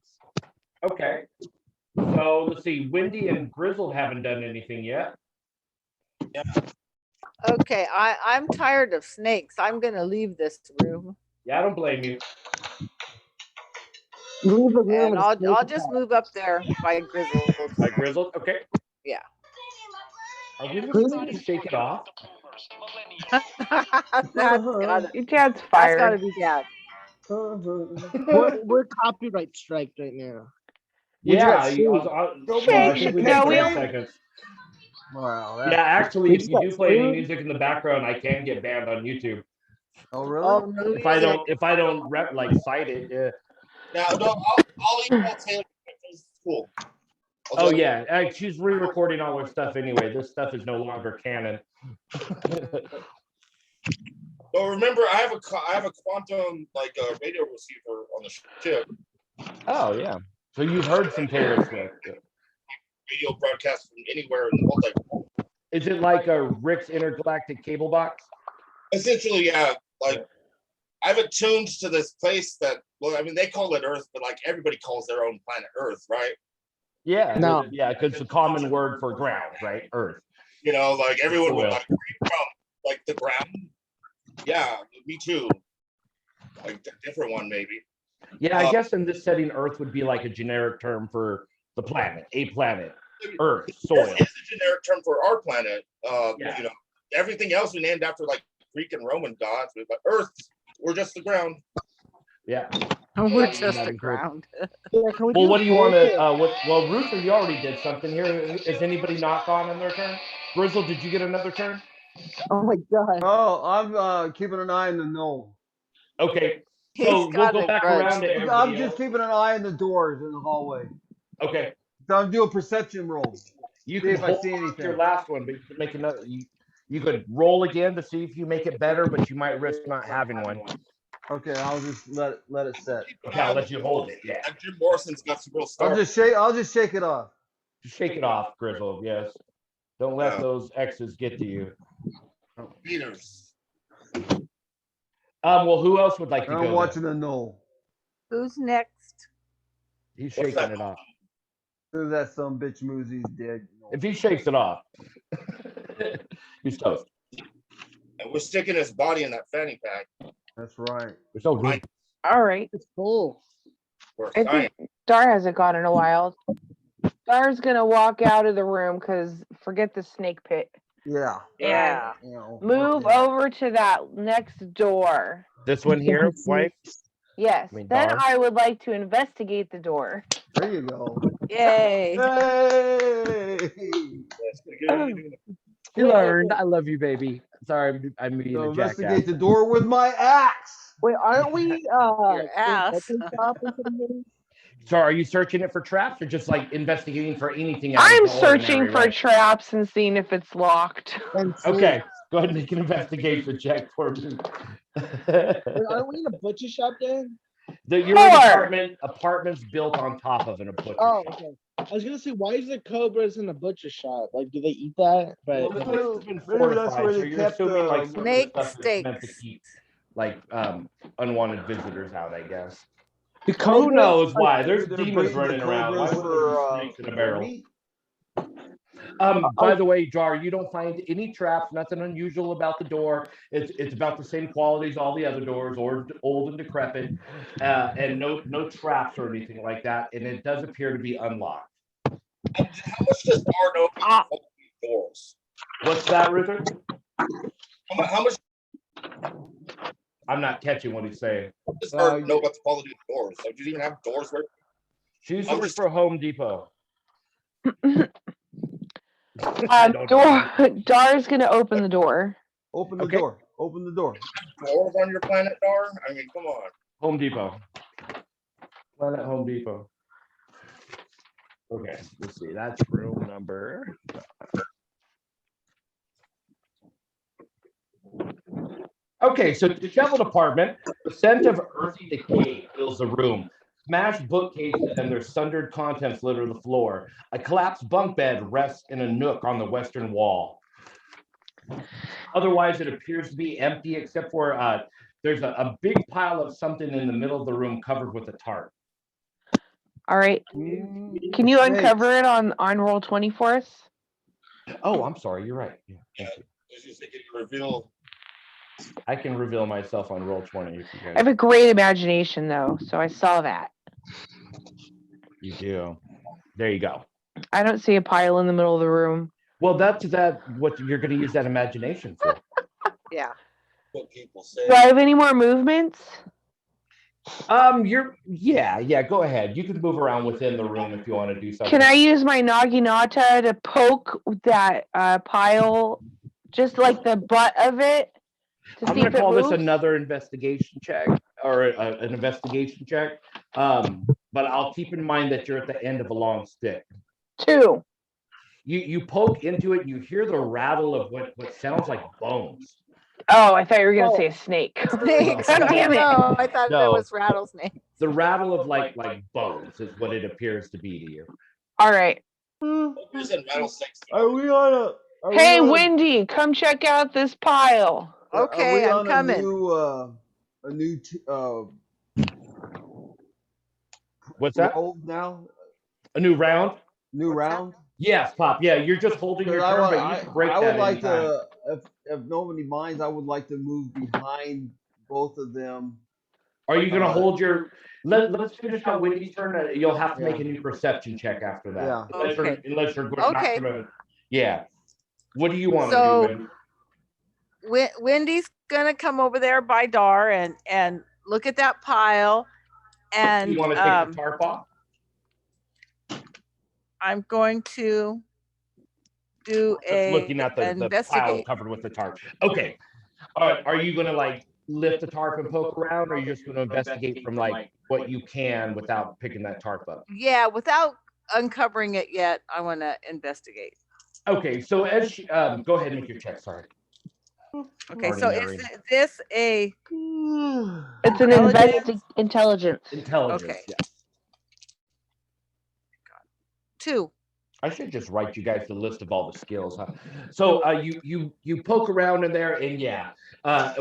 Okay. So let's see. Wendy and Grizzle haven't done anything yet. Yeah. Okay, I'm tired of snakes. I'm gonna leave this room. Yeah, I don't blame you. Leave the room And I'll just move up there by Grizzled. By Grizzle? Okay. Yeah. Are we listening to Shake It Off? That's gotta be Dad. We're copyright striked right now. Yeah. I think we No, have we 10 don't- seconds. Wow. Yeah, actually, if you do play any music in the background, I can get banned on YouTube. Oh really? No, If I don't cite it. Now, no, I'll email Taylor. It's cool. Oh yeah, she's re-recording all her stuff anyway. This stuff is no longer canon. Well, remember, I have a quantum radio receiver on the ship. Oh yeah. So you've heard some Taylor Swift. Radio broadcast from anywhere in the multiverse. Is it like a Rick's intergalactic cable box? Essentially, yeah. Like I've attuned to this place that, well, I mean, they call it Earth, but like everybody calls their own planet Earth, right? Yeah. No. Yeah, because it's a common word for ground, right? Earth. You know, like everyone would Soil. like, where you from? Like the ground. Yeah, me too. Like a different one, maybe. Yeah, I guess in this setting, Earth would be like a generic term for the planet, a planet, Earth, soil. Earth is a generic term for our planet. Yeah. You know, everything else we named after like Greek and Roman gods, but Earth, we're just the ground. Yeah. We're just the ground. Well, what do you want to? Well, Ruther, you already did something here. Is anybody not gone on their turn? Grizzle, did you get another turn? Oh my god. Oh, I'm keeping an eye on the knoll. Okay. He's So we'll got go a back grudge. around to everybody I'm else. just keeping an eye on the doors in the hallway. Okay. So I'm doing perception rolls. You See can if I hold see on to anything. your last one, but you can make another. You could roll again to see if you make it better, but you might risk not having one. Okay, I'll just let it set. Okay, I'll let you hold it. Yeah. Jim Morrison's got some real stuff. I'll just shake it off. Just shake it off, Grizzle. Yes. Don't let those X's get to you. Peters. Well, who else would like to I'm go? watching the knoll. Who's next? He's shaking it off. As soon as that some bitch moves, he's dead. If he shakes it off, he's toast. And we're sticking his body in that fanny pack. That's right. We're so good. All right. It's full. We're I science. think Dar hasn't gone in a while. Dar's gonna walk out of the room because forget the snake pit. Yeah. Yeah. You know, Move yeah. over to that next door. This one here, wife. Yes. I mean, Then Dar. I would like to investigate the door. There you go. Yay. Hey! You learned. I love you, baby. Sorry, I'm being So a jackass. investigate the door with my axe. Wait, aren't we Your ass. So are you searching it for traps or just like investigating for anything else? I'm searching for traps and seeing if it's locked. Okay, go ahead and make an investigation check for me. Aren't we in a butcher shop then? You're in apartments built on top of a butcher Oh, shop. okay. I was gonna say, why is there cobras in a butcher shop? Like, do they eat that? Well, But the place has been Maybe that's fortified, where so they you're kept, assuming like some of the Snake stuff is meant to steaks. keep like unwanted visitors out, I guess. Who knows why? Maybe There's they're demons breeding the running around. Why cobras would there be for snakes in a barrel? meat. By the way, Jar, you don't find any traps, nothing unusual about the door. It's about the same quality as all the other doors, or old and decrepit, and no traps or anything like that. And it does appear to be unlocked. How much does Bard know about doors? What's that, Ruther? How much I'm not catching what he's saying. does Bard know about the quality of doors? So do you even have doors where? She used to work for Home Depot. Dar's gonna open the door. Open the door. Open the door. Doors on your planet, Dar? I mean, come on. Home Depot. Planet Home Depot. Okay, let's see. That's room number. Okay, so disheveled apartment. The scent of earthy decay fills the room. Smashed bookcases and their sundered contents litter the floor. A collapsed bunk bed rests in a nook on the western wall. Otherwise, it appears to be empty except for there's a big pile of something in the middle of the room covered with a tarp. All right. Can you uncover it on roll 20 for us? Oh, I'm sorry. You're right. Yeah, thank you. Reveal. I can reveal myself on roll 20 if you guys. I have a great imagination though, so I saw that. You do. There you go. I don't see a pile in the middle of the room. Well, that's what you're going to use that imagination for. Yeah. What people say. Do I have any more movements? Yeah, go ahead. You can move around within the room if you want to do something. Can I use my naginata to poke that pile, just like the butt of it? I'm going to call this another investigation check, or an investigation check. But I'll keep in mind that you're at the end of a long stick. 2. You poke into it, you hear the rattle of what sounds like bones. Oh, I thought you were going to say a snake. Snakes. Damn it. No, I thought there was rattlesnakes. The rattle of like bones is what it appears to be to you. All right. Are we on a? Hey, Wendy, come check out this pile. Okay, I'm coming. What's that? Now? A new round? New round? Yes, Pop. Yeah, you're just holding your turn, but you can break that. I would like to, if nobody minds, I would like to move behind both of them. Are you going to hold your? Let's finish out Wendy's turn. You'll have to make a new perception check after that. Yeah. Unless you're not going to. Yeah. What do you want to do, Wendy? Wendy's gonna come over there by Dar and look at that pile. And you want to take the tarp off? I'm going to do looking at the pile covered with the tarp. Okay. All right. Are you going to like lift the tarp and poke around, or are you just going to investigate from like what you can without picking that tarp up? Yeah, without uncovering it yet, I want to investigate. Okay. So as go ahead and make your check. Sorry. Okay. So is this a? It's an intelligence. Intelligence. Okay. Yeah. 2. I should just write you guys the list of all the skills, huh? So you poke around in there, and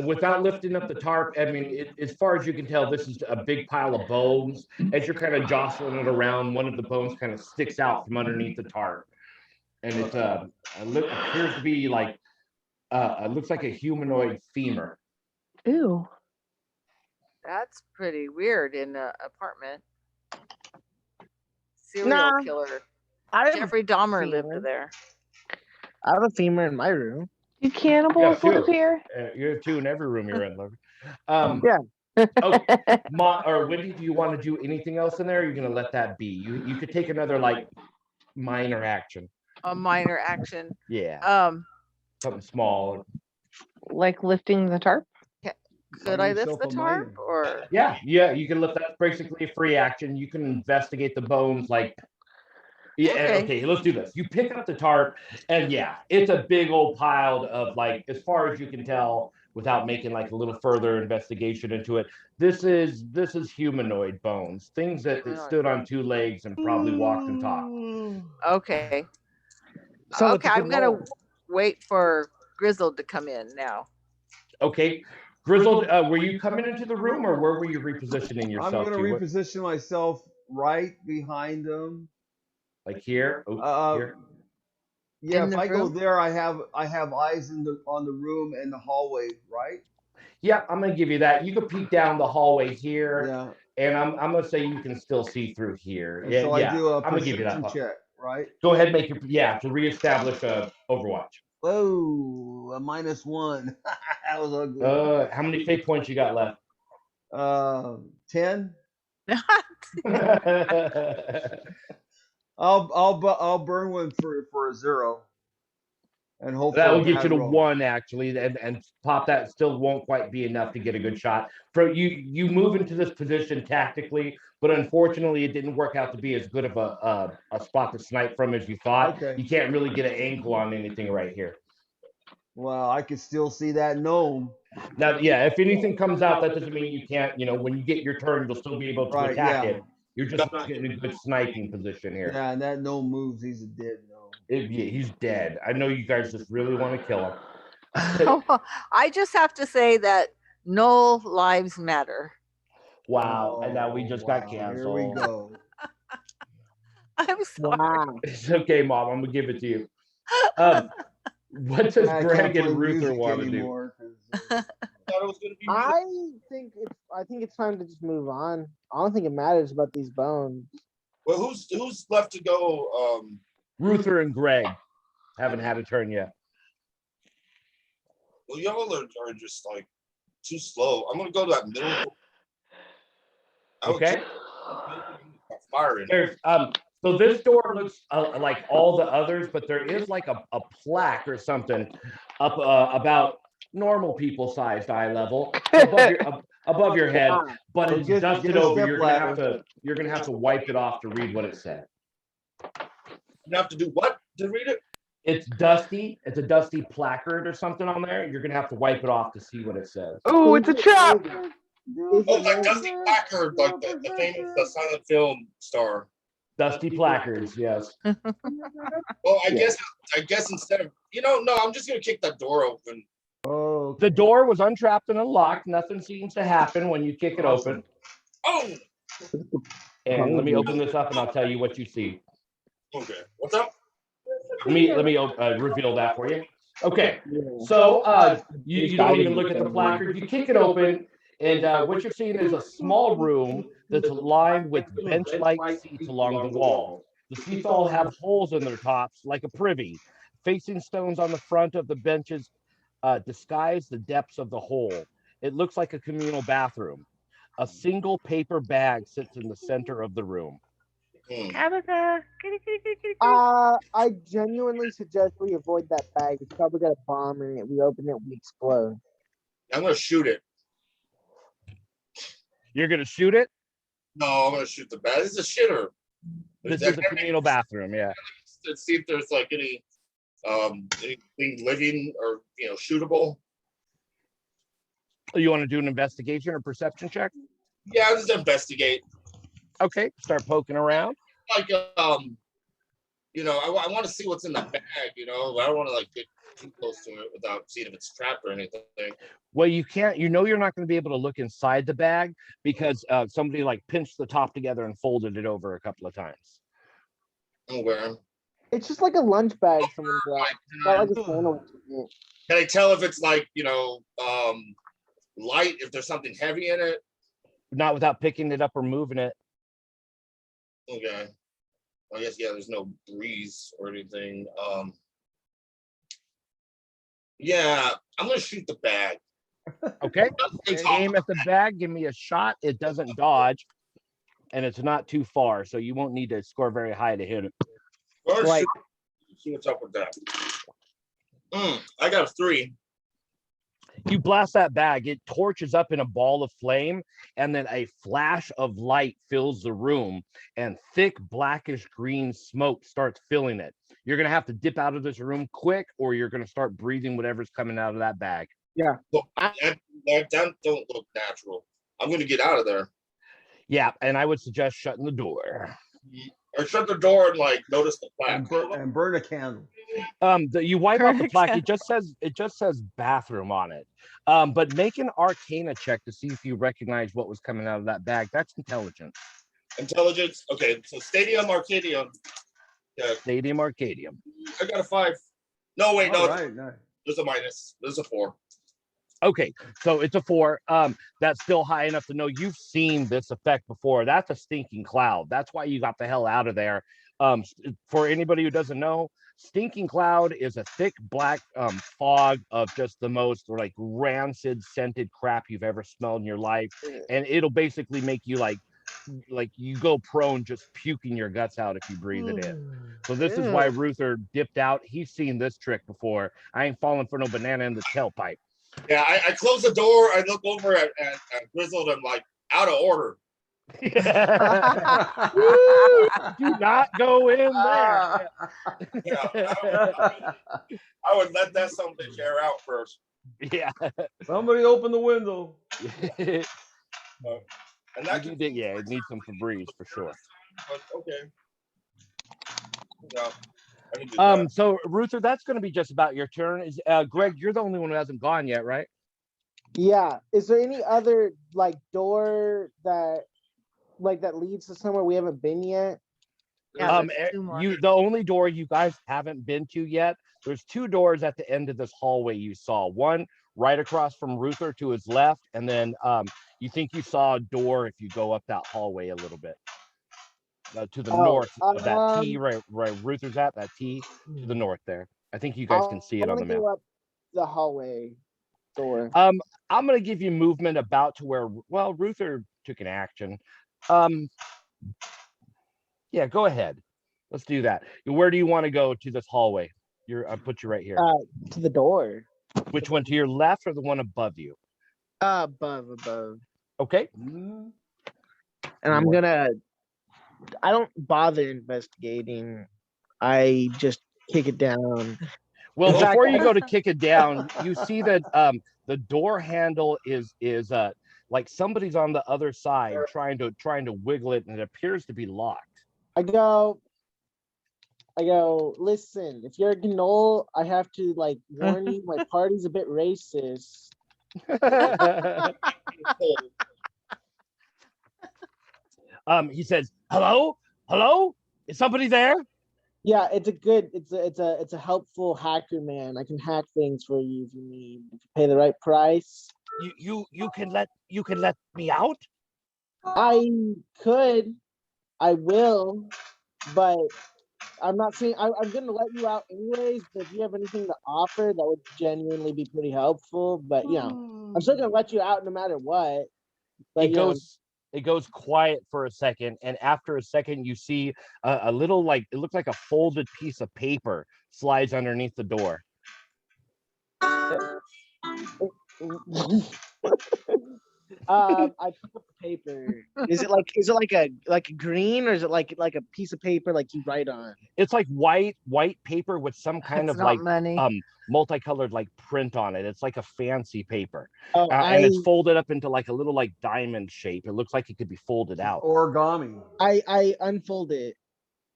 without lifting up the tarp, I mean, as far as you can tell, this is a big pile of bones. As you're kind of jostling it around, one of the bones kind of sticks out from underneath the tarp, and it appears to be like it looks like a humanoid femur. Ew. That's pretty weird in an apartment. Serial killer. Jeffrey Dahmer lived there. I have a femur in my room. You cannibals live here? You have 2 in every room you're in, Logan. Yeah. Or Wendy, do you want to do anything else in there? Or are you going to let that be? You could take another like minor action. A minor action. Yeah. Something small. Like lifting the tarp? Could I lift the tarp or? Yeah, you can lift that. Basically a free action. You can investigate the bones like. Yeah, okay, let's do this. You pick up the tarp, and it's a big old pile of like, as far as you can tell, without making like a little further investigation into it, this is humanoid bones, things that stood on 2 legs and probably walked and talked. Okay. So I'm gonna wait for Grizzled to come in now. Okay. Grizzled, were you coming into the room, or where were you repositioning yourself? I'm gonna to? What- reposition myself right behind them. Like here? Oops, here. Yeah, In if the I go room? there, I have eyes on the room and the hallway, right? Yeah, I'm gonna give you that. You can peek down the hallway here, Yeah. and I'm gonna say you can still see through here. And Yeah, so I yeah. do a I'm gonna give you that. perception check, right? Go ahead, and make your to reestablish Overwatch. Whoa, a -1. That was ugly. How many fate points you got left? 10. That'll I'll burn one for a 0, and hope for a get you bad to roll. 1 actually, and pop that. Still won't quite be enough to get a good shot. For you move into this position tactically, but unfortunately, it didn't work out to be as good of a spot to snipe from as you thought. Okay. You can't really get an angle on anything right here. Well, I can still see that gnome. Now, yeah, if anything comes out, that doesn't mean you can't. When you get your turn, you'll still be able to Right, attack yeah. it. You're just not getting a good sniping position here. Yeah, and that gnome moves. He's a dead gnome. Yeah, he's dead. I know you guys just really want to kill him. I just have to say that no lives matter. Wow, and now we just got Here we canceled. go. I'm sorry. Wow. It's okay, Mom. I'm gonna give it to you. What does I Greg can't play and Ruther music want to do? anymore 'cause, Thought it was gonna be. I think it's time to just move on. I don't think it matters about these bones. Well, who's left to go? Ruther and Greg haven't had a turn yet. Well, y'all are just like too slow. I'm gonna go to that middle. I would Okay. Fire in. There's so this door looks like all the others, but there is like a plaque or something up about normal people sized eye level above your head, but it's Get dusted a over. step You're gonna have to wipe it off to read what it said. You have to do what to read it? It's dusty. It's a dusty placard or something on there. You're gonna have to wipe it off to see what it says. Oh, it's a trap. Oh, like Dusty Placard, like the famous silent film star. Dusty placards, yes. Well, I guess instead of no, I'm just gonna kick that door open. Oh, The door was untrapped and unlocked. Nothing seems to happen when you kick it open. Oh, And let me open this up and I'll tell you what you see. okay. What's up? Let me reveal that for you. Okay, so you don't even look at the placard. You kick it open, and what you're seeing is a small room that's lined with bench-like seats along the wall. The seats all have holes in their tops, like a privy. Facing stones on the front of the benches disguise the depths of the hole. It looks like a communal bathroom. A single paper bag sits in the center of the room. Tabitha, kitty, kitty, kitty, kitty. I genuinely suggest we avoid that bag. It's probably got a bomb in it. We open it, we explode. I'm gonna shoot it. You're gonna shoot it? No, I'm gonna shoot the bag. This is a shitter. This is a communal bathroom, yeah. Let's see if there's like anything living or shootable. You want to do an investigation or perception check? Yeah, I'll just investigate. Okay, start poking around. Like I want to see what's in the bag. I don't want to like get too close to it without seeing if it's trapped or anything. Well, you can't. You're not going to be able to look inside the bag because somebody like pinched the top together and folded it over a couple of times. Okay. It's just like a lunch bag someone dropped. Not like a sandwich. Can I tell if it's like light? If there's something heavy in it? Not without picking it up or moving it. Okay. I guess there's no breeze or anything. Yeah, I'm gonna shoot the bag. Okay. Aim at the bag. Give me a shot. It doesn't dodge, and it's not too far, so you won't need to score very high to hit it. Right. See what's up with that. I got a 3. You blast that bag, it torches up in a ball of flame, and then a flash of light fills the room, and thick blackish green smoke starts filling it. You're gonna have to dip out of this room quick, or you're gonna start breathing whatever's coming out of that bag. Yeah. That don't look natural. I'm gonna get out of there. Yeah, and I would suggest shutting the door. Or shut the door and like notice the plaque. and burn a candle. You wipe out the plaque. Correct. It just says bathroom on it. But make an Arcana check to see if you recognize what was coming out of that bag. That's intelligence. Intelligence. Okay, so Stadium Arcadium. Yeah, Stadium Arcadium. I got a 5. No, wait, no. All right, nice. There's a minus. There's a 4. Okay, so it's a 4. That's still high enough to know you've seen this effect before. That's a stinking cloud. That's why you got the hell out of there. For anybody who doesn't know, stinking cloud is a thick black fog of just the most like rancid scented crap you've ever smelled in your life, and it'll basically make you like you go prone just puking your guts out if you breathe it in. So this is why Ruther dipped out. He's seen this trick before. I ain't falling for no banana in the tailpipe. Yeah, I close the door. I look over at Grizzled. I'm like, out of order. Do not go in there. Yeah, I would let that some bitch air out first. Yeah. Somebody open the window. And that Yeah, it needs some Febreze for sure. But okay. Yeah, I can do that. So Ruther, that's going to be just about your turn. Is Greg? You're the only one who hasn't gone yet, right? Yeah. Is there any other like door that leads to somewhere we haven't been yet? Yeah, there's 2 more. The only door you guys haven't been to yet. There's 2 doors at the end of this hallway you saw. One right across from Ruther to his left, and then you think you saw a door if you go up that hallway a little bit to the north of that T right Ruther's at, that T to the north there. I think you guys can see it on the map. Go up the hallway door. I'm gonna give you movement about to where Ruther took an action. Yeah, go ahead. Let's do that. Where do you want to go to this hallway? I put you right here. To the door. Which one, to your left or the one above you? Above. Okay. And I don't bother investigating. I just kick it down. Well, before you go to kick it down, you see that the door handle is like somebody's on the other side trying to wiggle it, and it appears to be locked. I go, listen, if you're a gnoll, I have to like warn you, my party's a bit racist. He says, hello, is somebody there? Yeah, it's a helpful hacker, man. I can hack things for you if you need. If you pay the right price. You can let me out? I could, I will, but I'm not saying I'm gonna let you out anyways. But if you have anything to offer, that would genuinely be pretty helpful. But I'm still gonna let you out no matter what. But it goes quiet for a second, and after a second, you see a little it looks like a folded piece of paper slides underneath the door. I pick up the paper. Is it like a green, or is it like a piece of paper like you write on? It's like white paper with some kind of like money. Multicolored like print on it. It's like a fancy paper, Oh, and it's folded up into like a little like diamond shape. It looks like it could be folded out. Origami. I unfold it.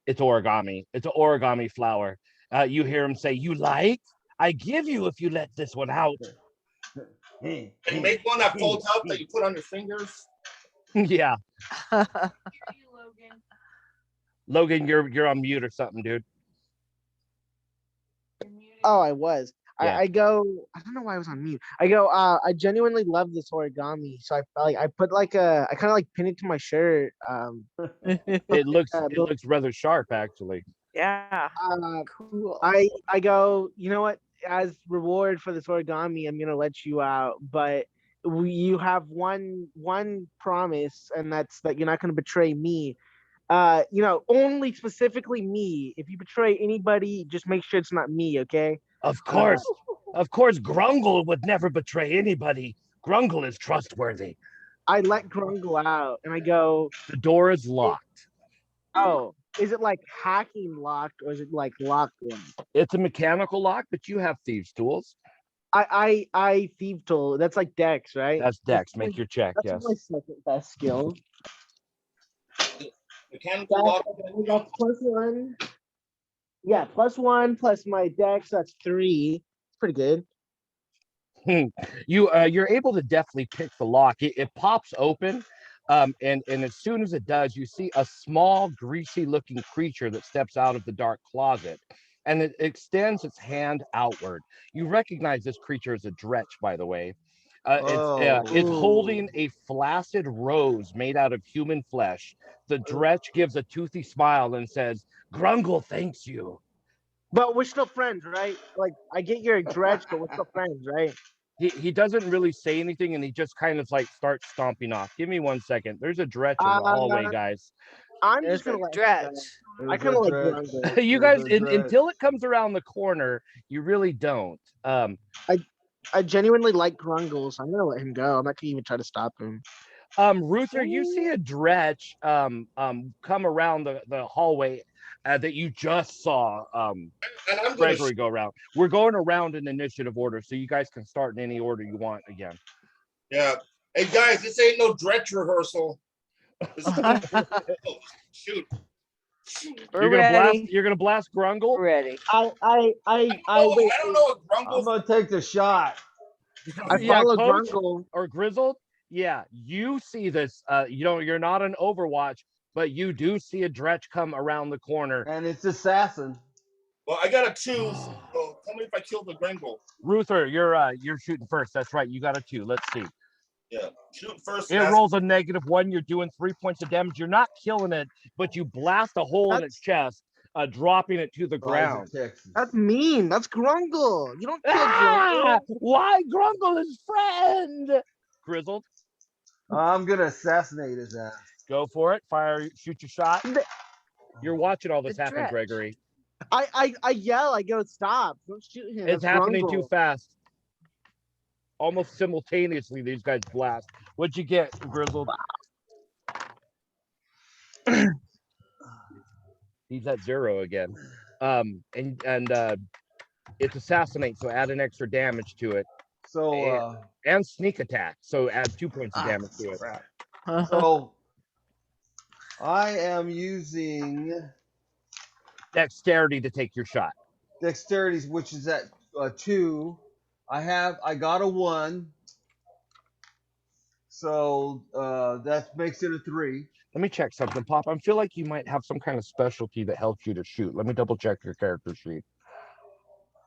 It's origami. It's an origami flower. You hear him say, "You like? I give you if you let this one out." And you make one that folds up that you put on your fingers. Yeah. Logan, you're on mute or something, dude. Oh, I was. Yeah. I go. I don't know why I was on mute. I go. I genuinely love this origami, so I felt like I put like I kind of like pin it to my shirt. It looks rather sharp, actually. Yeah. Cool. I go. You know what? As reward for this origami, I'm gonna let you out, but you have one promise, and that's that you're not gonna betray me. Only specifically me. If you betray anybody, just make sure it's not me, okay? Of course, Grungle would never betray anybody. Grungle is trustworthy. I let Grungle out, and I go, the door is locked. Oh, is it like hacking locked, or is it like locked in? It's a mechanical lock, but you have thieves' tools. I thief tool. That's like Dex, right? That's Dex. Make your check. That's yes. my second best skill. Mechanical lock. That's +1. Yeah, +1 plus my dex, that's 3. It's pretty good. You're able to definitely pick the lock. It pops open, and as soon as it does, you see a small, greasy-looking creature that steps out of the dark closet, and it extends its hand outward. You recognize this creature as a dretch, by the way. It's holding a flaccid rose made out of human flesh. The dretch gives a toothy smile and says, "Grungle thanks you." But we're still friends, right? Like, I get you're a dredge, but we're still friends, right? He doesn't really say anything, and he just kind of like starts stomping off. Give me 1 second. There's a dretch in the hallway, guys. I'm There's just gonna a let dredge. I kind of like Grungle. You guys, until it comes around the corner, you really don't. I genuinely like Grungle, so I'm gonna let him go. I'm not gonna even try to stop him. Ruther, you see a dretch come around the hallway that you just saw And I'm gonna Gregory go around. We're going around in initiative order, so you guys can start in any order you want again. yeah. Hey guys, this ain't no dretch rehearsal. Shoot. We're ready. You're gonna blast Grungle. We're ready. I I don't know what I'm Grungle's. gonna take the shot. I Yeah, follow Coach Grungle. or Grizzled. Yeah, you see this. You're not an Overwatch, but you do see a dretch come around the corner. And it's assassin. Well, I got a 2. So tell me if I kill the Grungle. Ruther, you're shooting first. That's right. You got a 2. Let's see. Yeah, shoot first. It rolls a -1. You're doing 3 points of damage. You're not killing it, but you blast a hole in its chest, dropping it to the ground. That's mean. That's Grungle. You don't kill Ah! Grungle. Why Grungle is friend? Grizzled, I'm gonna assassinate his ass. go for it. Fire, shoot your shot. You're watching all this The happen, dretch. Gregory. I yell. I go, stop! Don't shoot him. It's That's happening Grungle. too fast. Almost simultaneously, these guys blast. What'd you get, Grizzled? He's at 0 again. And it's assassinate, so add an extra damage to it. So and sneak attack, so add 2 points of damage to it. crap. So I am using Dexterity to take your shot. dexterity, which is at 2. I got a 1. So that makes it a 3. Let me check something, Pop. I feel like you might have some kind of specialty that helps you to shoot. Let me double check your character sheet.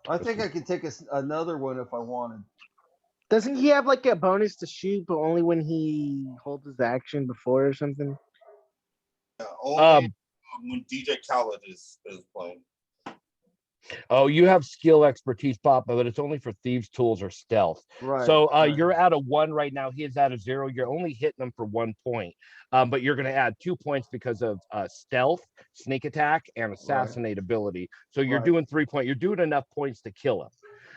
I think I could take another one if I wanted. Doesn't he have like a bonus to shoot, but only when he holds his action before or something? Yeah, only when DJ Khaled is playing. Oh, you have skill expertise, Pop, but it's only for thieves' tools or stealth. Right. So right. you're at a 1 right now. He is at a 0. You're only hitting him for 1 point. But you're going to add 2 points because of stealth, sneak attack, and assassinate ability. So you're doing 3 points. You're doing enough points to kill him.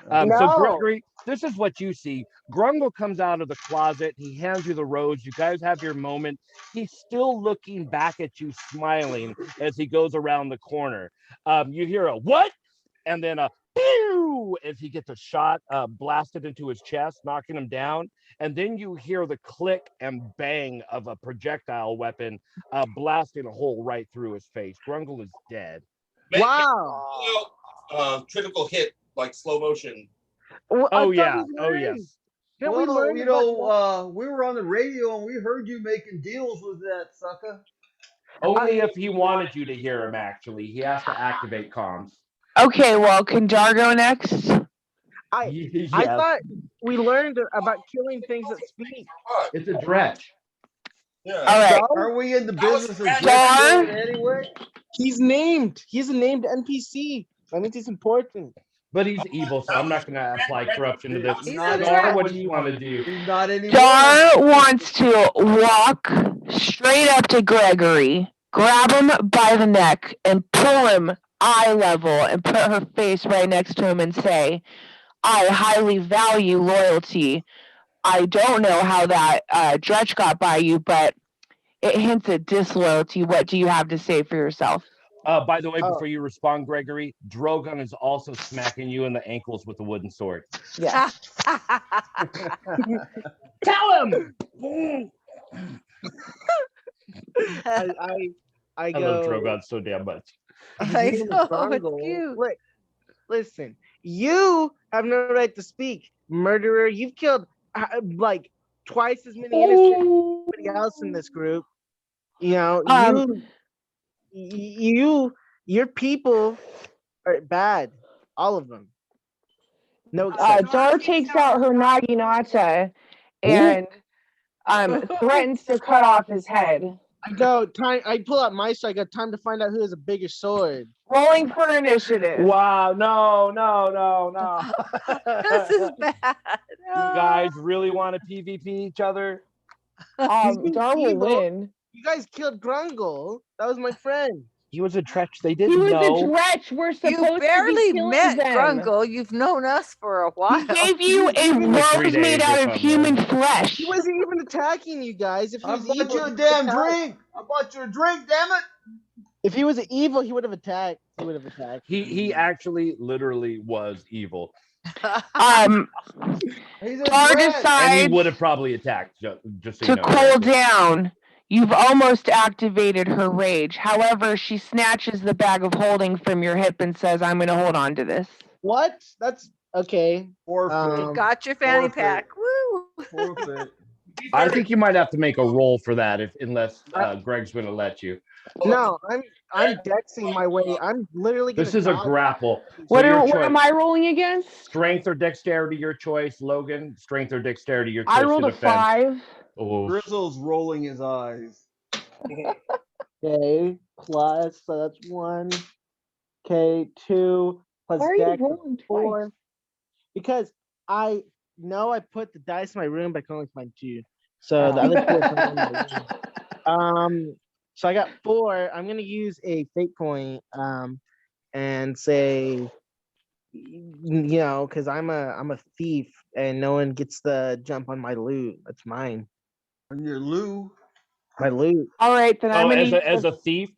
So Gregory, this is what you see. Grungle comes out of the closet. He hands you the rose. You guys have your moment. He's still looking back at you, smiling as he goes around the corner. You hear a what? And then a pew as he gets a shot blasted into his chest, knocking him down. And then you hear the click and bang of a projectile weapon blasting a hole right through his face. Grungle is dead. Wow. Critical hit, like slow motion. Well, Oh, yeah. Oh, yes. Can Well, we learn you about know, we were on the radio and we heard you making deals with that sucker. Only if he wanted you to hear him, actually. He has to activate comms. Okay, well, can Jar go next? Yes. I thought we learned about killing things that speak. It's a dretch. Yeah. All right. Are we in the business of Jar? drinking anyway? He's named. He's a named NPC. That means he's important. But he's evil, so I'm not going to apply corruption to this. He's Not a Jar, dretch. what do you want to do? He's not anymore. Jar wants to walk straight up to Gregory, grab him by the neck, and pull him eye level and put her face right next to him and say, I highly value loyalty. I don't know how that dretch got by you, but it hints at disloyalty. What do you have to say for yourself? By the way, before you respond, Gregory, Drogon is also smacking you in the ankles with a wooden sword. Yeah. Tell him! I I love go. Drogon so damn much. His I name is know, it's Grungle. cute. Listen, you have no right to speak, murderer. You've killed like twice as many innocent as anybody else in this group. You know, your people are bad, all of them. No exception. Dar takes out her naginata and threatens to cut off his head. I go time. I pull out my sword. I got time to find out who has a bigger sword. Rolling for initiative. Wow, no. This is bad. You guys really want to PvP each other? He's being Dar will evil. win. You guys killed Grungle. That was my friend. He was a Tretch. They He didn't was a know. Dretch. We're supposed You to barely be killing met them. Grungle. You've known us for a while. He gave you a Even like 3 rose made days or out of something. human flesh. He wasn't even attacking you guys. If he I was bought evil, you a he would damn attack. drink. I bought you a drink, damn it. If he was evil, he would have attacked. He would have attacked. He actually literally was evil. He's a Dar dread. And he decides would have probably attacked, just so to you know. cool down. You've almost activated her rage. However, she snatches the bag of holding from your hip and says, I'm going to hold on to this. What? That's okay. Forfeit. Got your fanny Forfeit. pack. Woo! Forfeit. I think you might have to make a roll for that unless Greg's going to let you. No, I'm dexing my way. I'm literally gonna This is a dodge. grapple. So What your am choice. I rolling against? Strength or dexterity, your choice. Logan, strength or dexterity, your choice. I rolled to a defend. 5. Oh, Grizzle's rolling his eyes. Okay, plus so that's 1. Okay, 2 plus Why are you dex rolling 4. twice? Because I know I put the dice in my room, but I can only find 2. So the other 2 are from my room. So I got 4. I'm gonna use a fate point. And say, you know, because I'm a thief and no one gets the jump on my loot. That's mine. On your Lou. My loot. All right, then I'm oh, going to as a thief.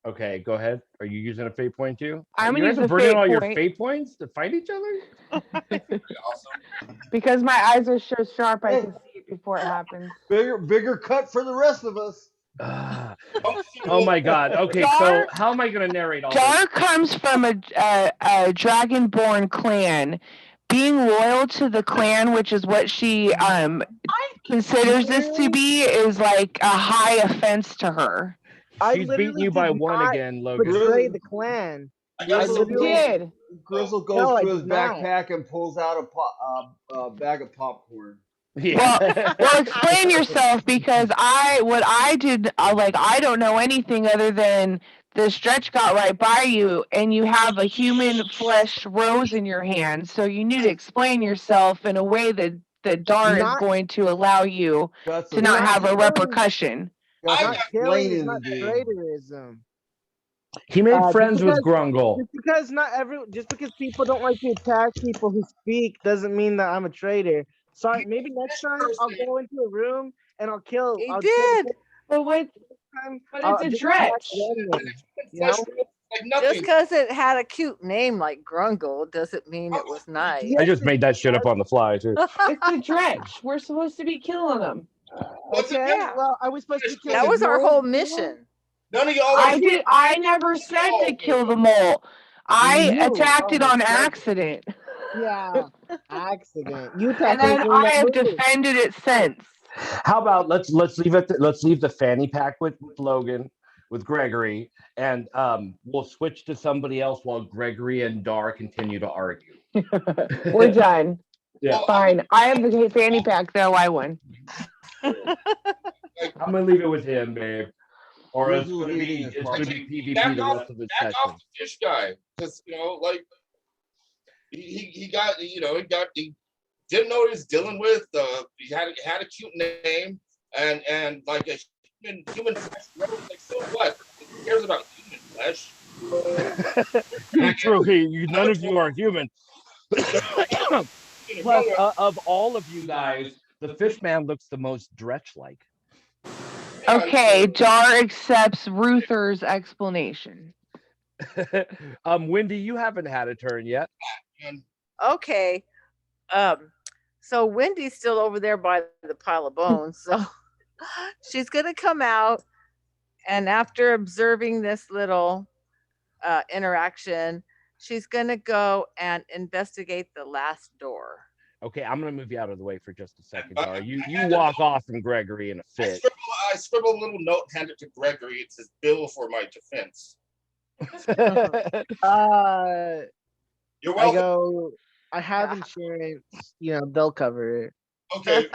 Okay, go ahead. Are you using a fate point too? I'm you gonna guys use are a burning fate all your point. fate points to fight each other. Awesome. because my eyes are so sharp I Hey. can see it before it happens. Bigger cut for the rest of us. Oh my god. Okay, so Dar- how am I going to narrate all this? Dar comes from a dragonborn clan. Being loyal to the clan, which is what she considers this to be, is like a high offense to her. She's beating you by 1 again, Logan. Betray the clan. I got Grizzle some You did. Grizzle goes No, I to his did not. backpack and pulls out a bag of popcorn. Yeah. Well, explain yourself because I don't know anything other than the stretch got right by you and you have a human flesh rose in your hand. So you need to explain yourself in a way that Dar is Not- going to allow you Got to some, not Not have a killing. repercussion. got some Not killing is explaining not to do. traitorism. He made just friends with because- Grungle. Just because people don't like to attack people who speak doesn't mean that I'm a traitor. Sorry, maybe next time I'll go into a room and I'll kill. He I'll kill did. But what? time, But I'll it's a just dretch. attack randomly, you Flesh know? rose like Just nothing. because it had a cute name like Grungle doesn't mean it was nice. I just made that shit up on the fly too. It's a dretch. We're supposed to be killing them. What's it Okay, mean? well, I was supposed to kill That the was our mole, whole you know? mission. None of y'all I never said to kill the mole. I You. attacked it Oh, on okay. accident. Yeah, accident. You And attacked then me I have that moved. defended it since. How about let's leave the fanny pack with Logan, with Gregory, and we'll switch to somebody else while Gregory and Dar continue to argue. We're done. Yeah. Fine. I have the fanny pack though. I won. I'm gonna leave it with him, babe. Or it's Grizzle's gonna be eating his PvP back the off, rest of the back session. off the fish guy, because like he got he didn't know what he was dealing with. He had a cute name and like a human flesh. Like so what? Who cares about human flesh? True. None of you are human. Plus, of all of you guys, the fish man looks the most Dretch-like. Okay, Dar accepts Ruther's explanation. Wendy, you haven't had a turn yet. Okay. So Wendy's still over there by the pile of bones. So she's gonna come out And after observing this little interaction, she's going to go and investigate the last door. Okay, I'm gonna move you out of the way for just a second, I, Tara. You I you hand the walk note- off from Gregory in a fit. I scribble a little note, hand it to Gregory. It says bill for my defense. Uh, You're I welcome. go. I have insurance. You know, they'll cover it. Okay.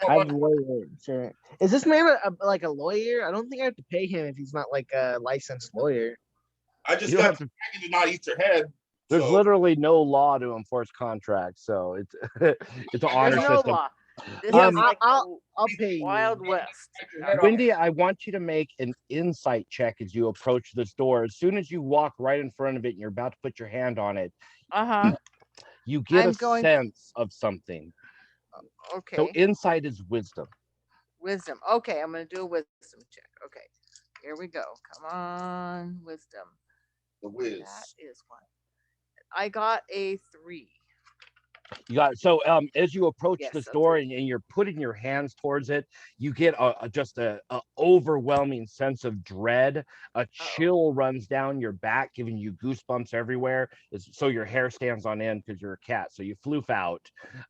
I have lawyer insurance. Is this man like a lawyer? I don't think I have to pay him if he's not like a licensed lawyer. I just You don't got have to. to not eat your head. There's So, literally no law to enforce contracts, so it's it's an honor There's no system. law. This Yeah, is like I'll pay you. Wild West. your head off. Wendy, I want you to make an insight check as you approach this door. As soon as you walk right in front of it and you're about to put your hand on it, Uh-huh. you get I'm a going- sense of something. Okay. So insight is wisdom. Wisdom. Okay, I'm going to do a wisdom check. Okay. Here we go. Come on, wisdom. The whiz. That is one. I got a 3. You got so as you approach Yes, this that's door right. and you're putting your hands towards it, you get just a overwhelming sense of dread. A chill runs down your back, giving you goosebumps everywhere. So your hair stands on end because you're a cat. So you floof out.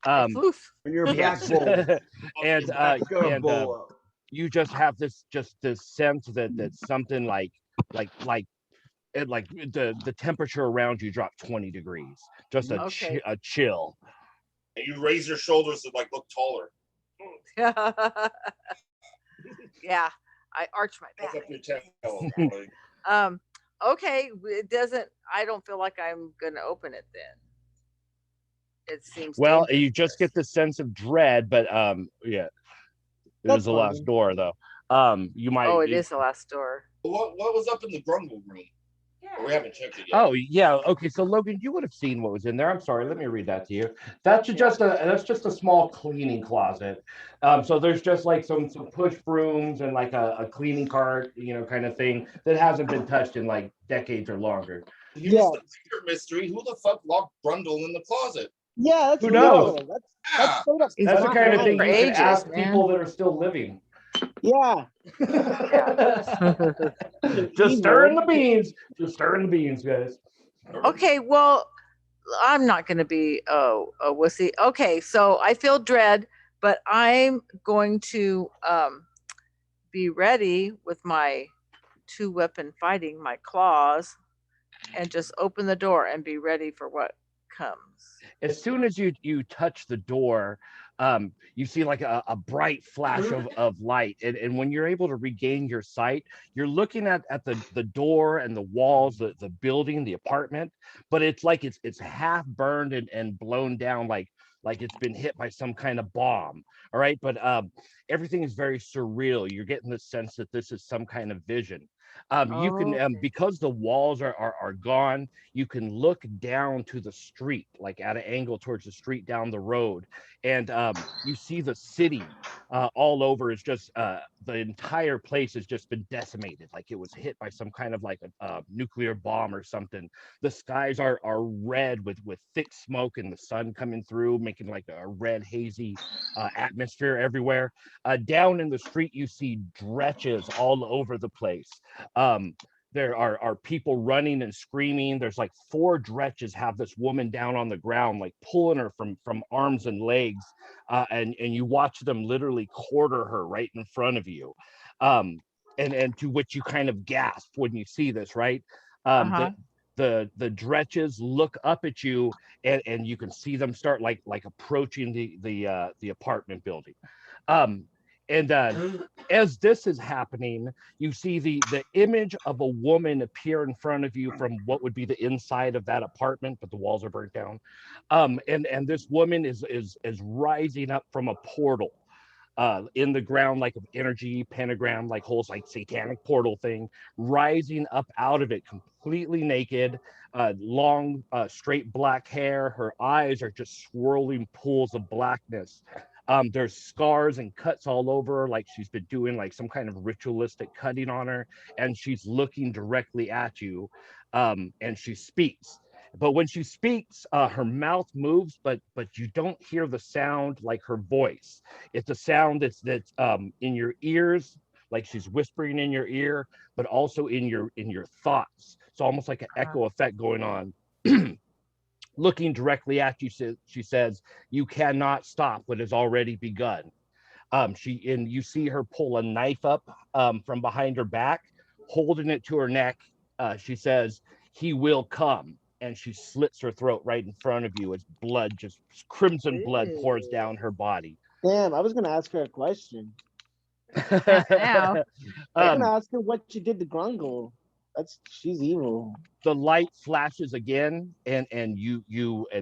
Floof. When your back Yes. bowl, and back's gonna bowl up. you just have this sense that something like the temperature around you dropped 20 degrees. Just a Okay. a chill. And you raise your shoulders to like look taller. Yeah, I arch my Look back. up your tail. Like, Okay, it doesn't. I don't feel like I'm gonna open it then. It seems. Well, dangerous you to just us. get the sense of dread, but yeah, it That's was the last fine. door though. You might. Oh, it is the last door. what was up in the grumble room? Or we haven't checked it yet. Oh yeah, okay. So Logan, you would have seen what was in there. I'm sorry. Let me read that to you. That's just a small cleaning closet. So there's just like some push brooms and like a cleaning cart, kind of thing that hasn't been touched in like decades or longer. Here's the bigger mystery. Who the fuck locked Brundle in the closet? Yeah, that's Who knows? real. That's Yeah. straight up. He's That's the locked kind of away thing for you can ages, ask man. people that are still living. Yeah. Just stirring the beans. Just stirring the beans, guys. Okay, well, I'm not going to be a wussy. Okay, so I feel dread, but I'm going to be ready with my 2-weapon fighting, my claws, and just open the door and be ready for what comes. As soon as you touch the door, you see like a bright flash of light. And when you're able to regain your sight, you're looking at the door and the walls, the building, the apartment, but it's like it's half burned and blown down like it's been hit by some kind of bomb. All right. But everything is very surreal. You're getting the sense that this is some kind of vision. You can Okay. because the walls are gone, you can look down to the street, like at an angle towards the street down the road, and you see the city all over. Is just the entire place has just been decimated, like it was hit by some kind of like a nuclear bomb or something. The skies are red with thick smoke and the sun coming through, making like a red hazy atmosphere everywhere. Down in the street, you see dretches all over the place. There are people running and screaming. There's like 4 dretches have this woman down on the ground, like pulling her from arms and legs, and you watch them literally quarter her right in front of you, and to which you kind of gasp when you see this, right? Uh-huh. The dretches look up at you, and you can see them start like approaching the apartment building. And as this is happening, you see the image of a woman appear in front of you from what would be the inside of that apartment, but the walls are burnt down. And this woman is rising up from a portal in the ground, like an energy pentagram, like holes, like satanic portal thing, rising up out of it completely naked, long, straight black hair. Her eyes are just swirling pools of blackness. There's scars and cuts all over her, like she's been doing like some kind of ritualistic cutting on her, and she's looking directly at you, and she speaks. But when she speaks, her mouth moves, but you don't hear the sound like her voice. It's a sound that's in your ears, like she's whispering in your ear, but also in your thoughts. So almost like an echo effect going on. Looking directly at you, she says, "You cannot stop what has already begun." You see her pull a knife up from behind her back, holding it to her neck. She says, "He will come," and she slits her throat right in front of you as blood, just crimson blood, pours down her body. Damn, I was gonna ask her a question. Now. I was gonna ask her what she did to Grungle. She's evil. The light flashes again, and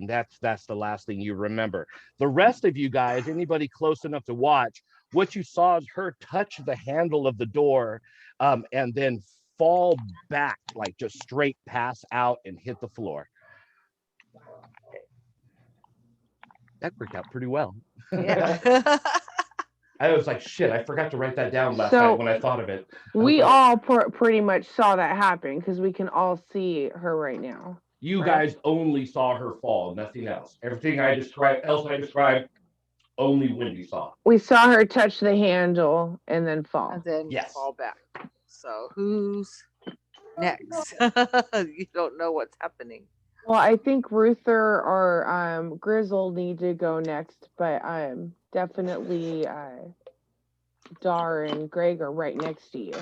that's the last thing you remember. The rest of you guys, anybody close enough to watch, what you saw is her touch the handle of the door, and then fall back, like just straight pass out and hit the floor. That worked out pretty well. Yeah. I was like, shit, I forgot to write that down last So, night when I thought of it. We like, all pretty much saw that happen because we can all see her right now. You right? guys only saw her fall, nothing else. Everything I described, only Wendy saw. We saw her touch the handle and then fall. And then Yes. fall back. So who's next? You don't know what's happening. Well, I think Ruther or Grizzle need to go next, but definitely Dar and Greg are right next to you.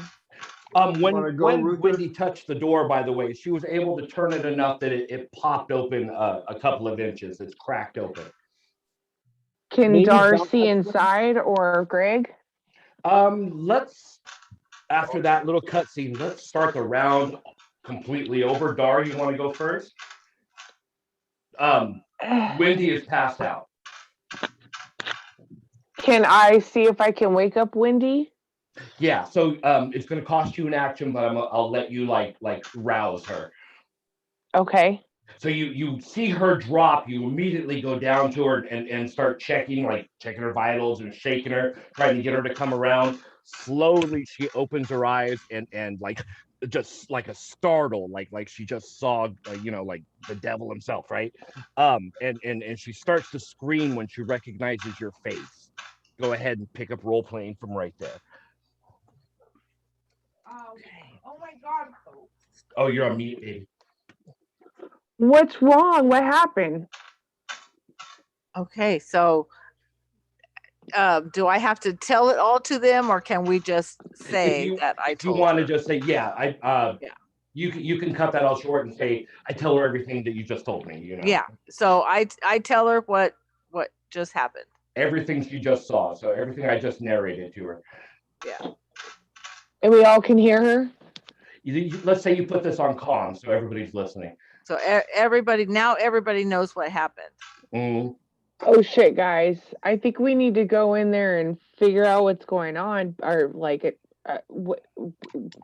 When Wendy touched the door, by the way, she was able to turn it enough that it popped open a couple of inches. It's cracked open. Can Maybe Dar Dar- see inside or Greg? Let's, after that little cutscene, let's start the round completely over. Dar, you want to go first? Wendy is passed out. Can I see if I can wake up Wendy? Yeah, so it's going to cost you an action, but I'll let you like rouse her. Okay. So you see her drop, you immediately go down to her and start checking her vitals and shaking her, trying to get her to come around. Slowly she opens her eyes and like just like a startle, like she just saw like the devil himself, right? And she starts to scream when she recognizes your face. Go ahead and pick up role playing from right there. Okay. Oh my God. Oh, you're on mute, baby. What's wrong? What happened? Okay, so do I have to tell it all to them, or can we just say that I If you told want her? to just say, yeah, you can cut that all short and say, I tell her everything that you just told me. Yeah. So I tell her what just happened. Everything she just saw. So everything I just narrated to her. Yeah. And we all can hear her? Let's say you put this on comm so everybody's listening. So everybody knows what happened. Mm. Oh shit, guys! I think we need to go in there and figure out what's going on, or like,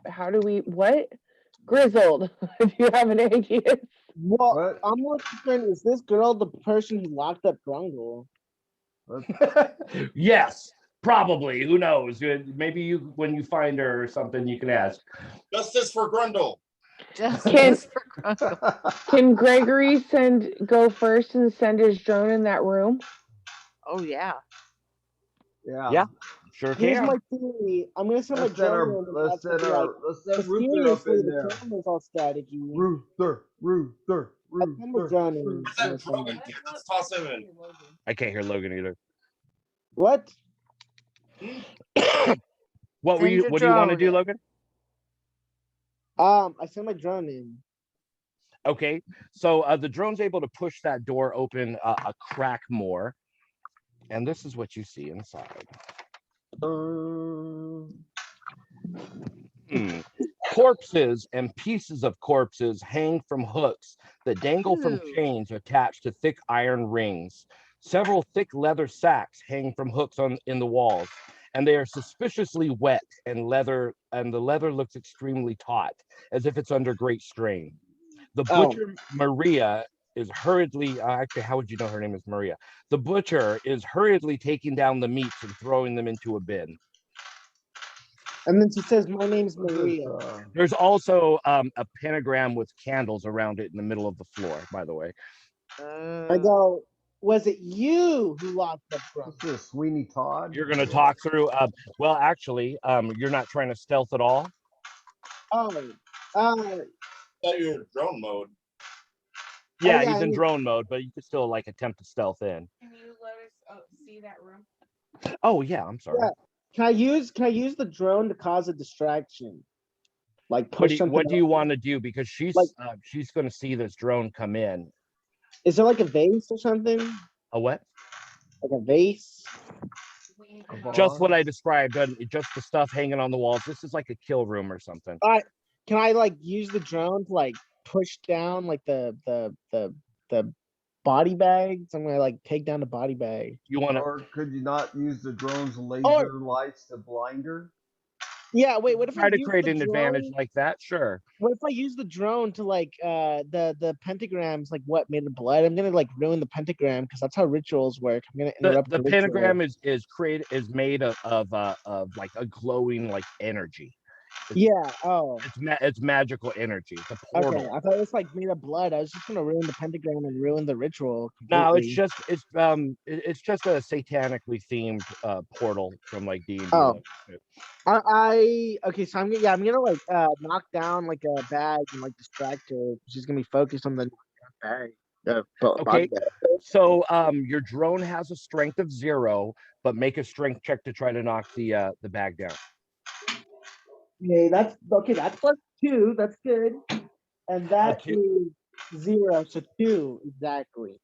how do we? What? Grizzled, if you have an idea. Well, What? I'm more concerned. Is this girl the person who locked up Grungle? Yes, probably. Who knows? Maybe when you find her or something, you can ask. Justice for Grundle. Can Gregory go first and send his drone in that room? Oh yeah. Yeah, sure Here's can. my theory. I'm gonna send my drone. Let's set Ruther up in there. The camera's all staticky. Ruther. Let's toss him in. I can't hear Logan either. What? What do you want to do, Logan? I sent my drone in. Okay, so the drone's able to push that door open a crack more, and this is what you see inside. Corpses and pieces of corpses hang from hooks that dangle from chains attached to thick iron rings. Several thick leather sacks hang from hooks in the walls, and they are suspiciously wet, and the leather looks extremely taut, as if it's under great strain. The butcher, Maria, is hurriedly, actually, how would you know her name is Maria? The butcher is hurriedly taking down the meats and throwing them into a bin. And then she says, my name's Maria. There's also a pentagram with candles around it in the middle of the floor, by the way. I go, was it you who lost the drone? What's this, Sweeney Todd? You're gonna talk through. Well, actually, you're not trying to stealth at all. Oh, Thought you were in drone mode. Yeah, yeah, he's in I- drone mode, but you could still like attempt to stealth in. Can you let us see that room? Oh yeah, I'm sorry. yeah. Can I use the drone to cause a distraction? Like What push do something. you want to do? Because Like- she's going to see this drone come in. Is there like a vase or something? A what? Like a vase? Just what I described. Just the stuff hanging on the walls. This is like a kill room or something. Can I like use the drone to like push down like the body bags? I'm gonna like take down the body bag. You want to? Or could you not use the drone's laser lights to blind her? Yeah, wait, what if I Try to use create the an advantage drone? like that? Sure. What if I use the drone to like the pentagrams like what made of blood? I'm gonna like ruin the pentagram because that's how rituals work. I'm gonna interrupt The the pentagram ritual. is made of like a glowing like energy. Yeah. Oh. It's magical energy. It's a portal. Okay. I thought it was like made of blood. I was just gonna ruin the pentagram and ruin the ritual No, completely. it's just a satanically themed portal from like D&D. Oh. Okay, so I'm gonna like knock down like a bag and like distract her. She's gonna be focused on the bag. Okay, so your drone has a strength of 0, but make a strength check to try to knock the bag down. Okay, that's +2. That's good, and that is 0, so 2 exactly.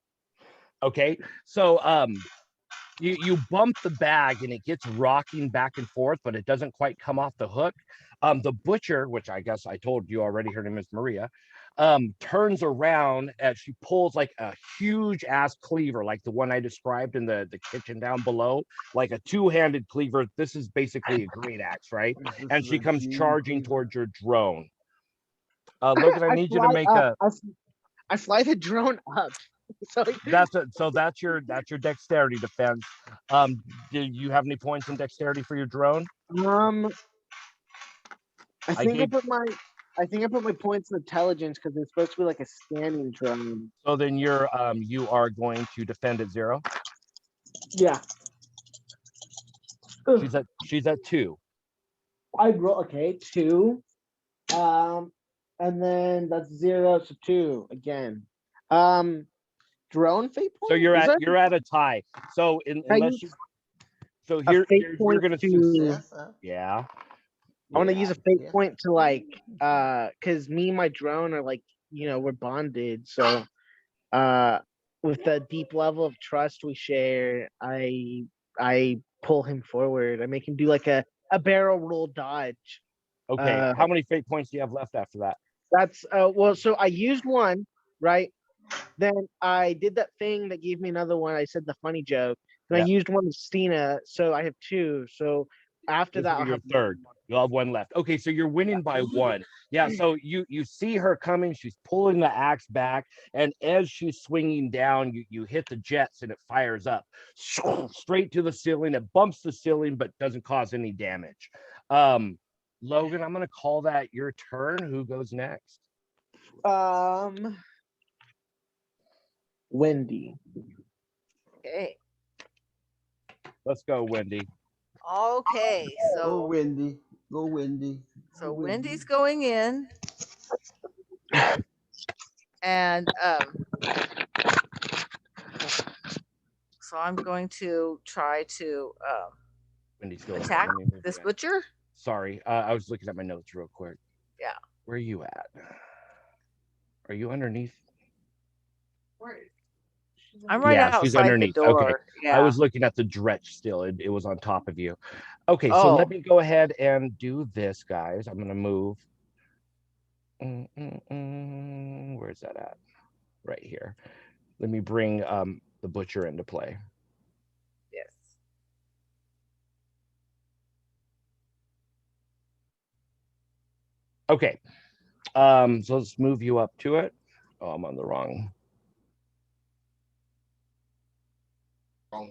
Okay, so you bump the bag and it gets rocking back and forth, but it doesn't quite come off the hook. The butcher, which I guess I told you already, her name is Maria, turns around and she pulls like a huge ass cleaver, like the one I described in the kitchen down below, like a 2-handed cleaver. This is basically a great axe, right? And she comes charging towards your drone. Logan, I need you to make I fly the drone up. So that's your dexterity defense. Do you have any points in dexterity for your drone? I think I put my points in intelligence because it's supposed to be like a scanning drone. So then you are going to defend at 0. Yeah. She's at 2. I roll 2. And then that's 0, so 2 again. Drone fate point. So you're at a tie. So unless you, so here you're gonna yeah. I want to use a fate point to like because me and my drone are like we're bonded. So with the deep level of trust we share, I pull him forward. I make him do like a barrel roll dodge. Okay. How many fate points do you have left after that? That's well, so I used one, right? Then I did that thing that gave me another one. I said the funny joke. And I used one with Stina, so I have 2. So after that, I'll your have third. You'll have 1 left. Okay, so you're winning by 1. Yeah. So you see her coming. She's pulling the axe back, and as she's swinging down, you hit the jets, and it fires up straight to the ceiling. It bumps the ceiling, but doesn't cause any damage. Logan, I'm gonna call that your turn. Who goes next? Wendy. Okay. Let's go, Wendy. Okay. So Go Wendy. Go Wendy. So Wendy's going in, and so I'm going to try to Wendy's going. attack this butcher. Sorry, I was looking at my notes real quick. Yeah. Where are you at? Are you underneath? I'm right outside she's underneath. the door. Okay. Yeah. I was looking at the dretch still. It was on top of you. Okay, so let me go ahead and do this, guys. I'm gonna move. Where's that at? Right here. Let me bring the butcher into play. Yes. Okay. So let's move you up to it. Oh, I'm on the wrong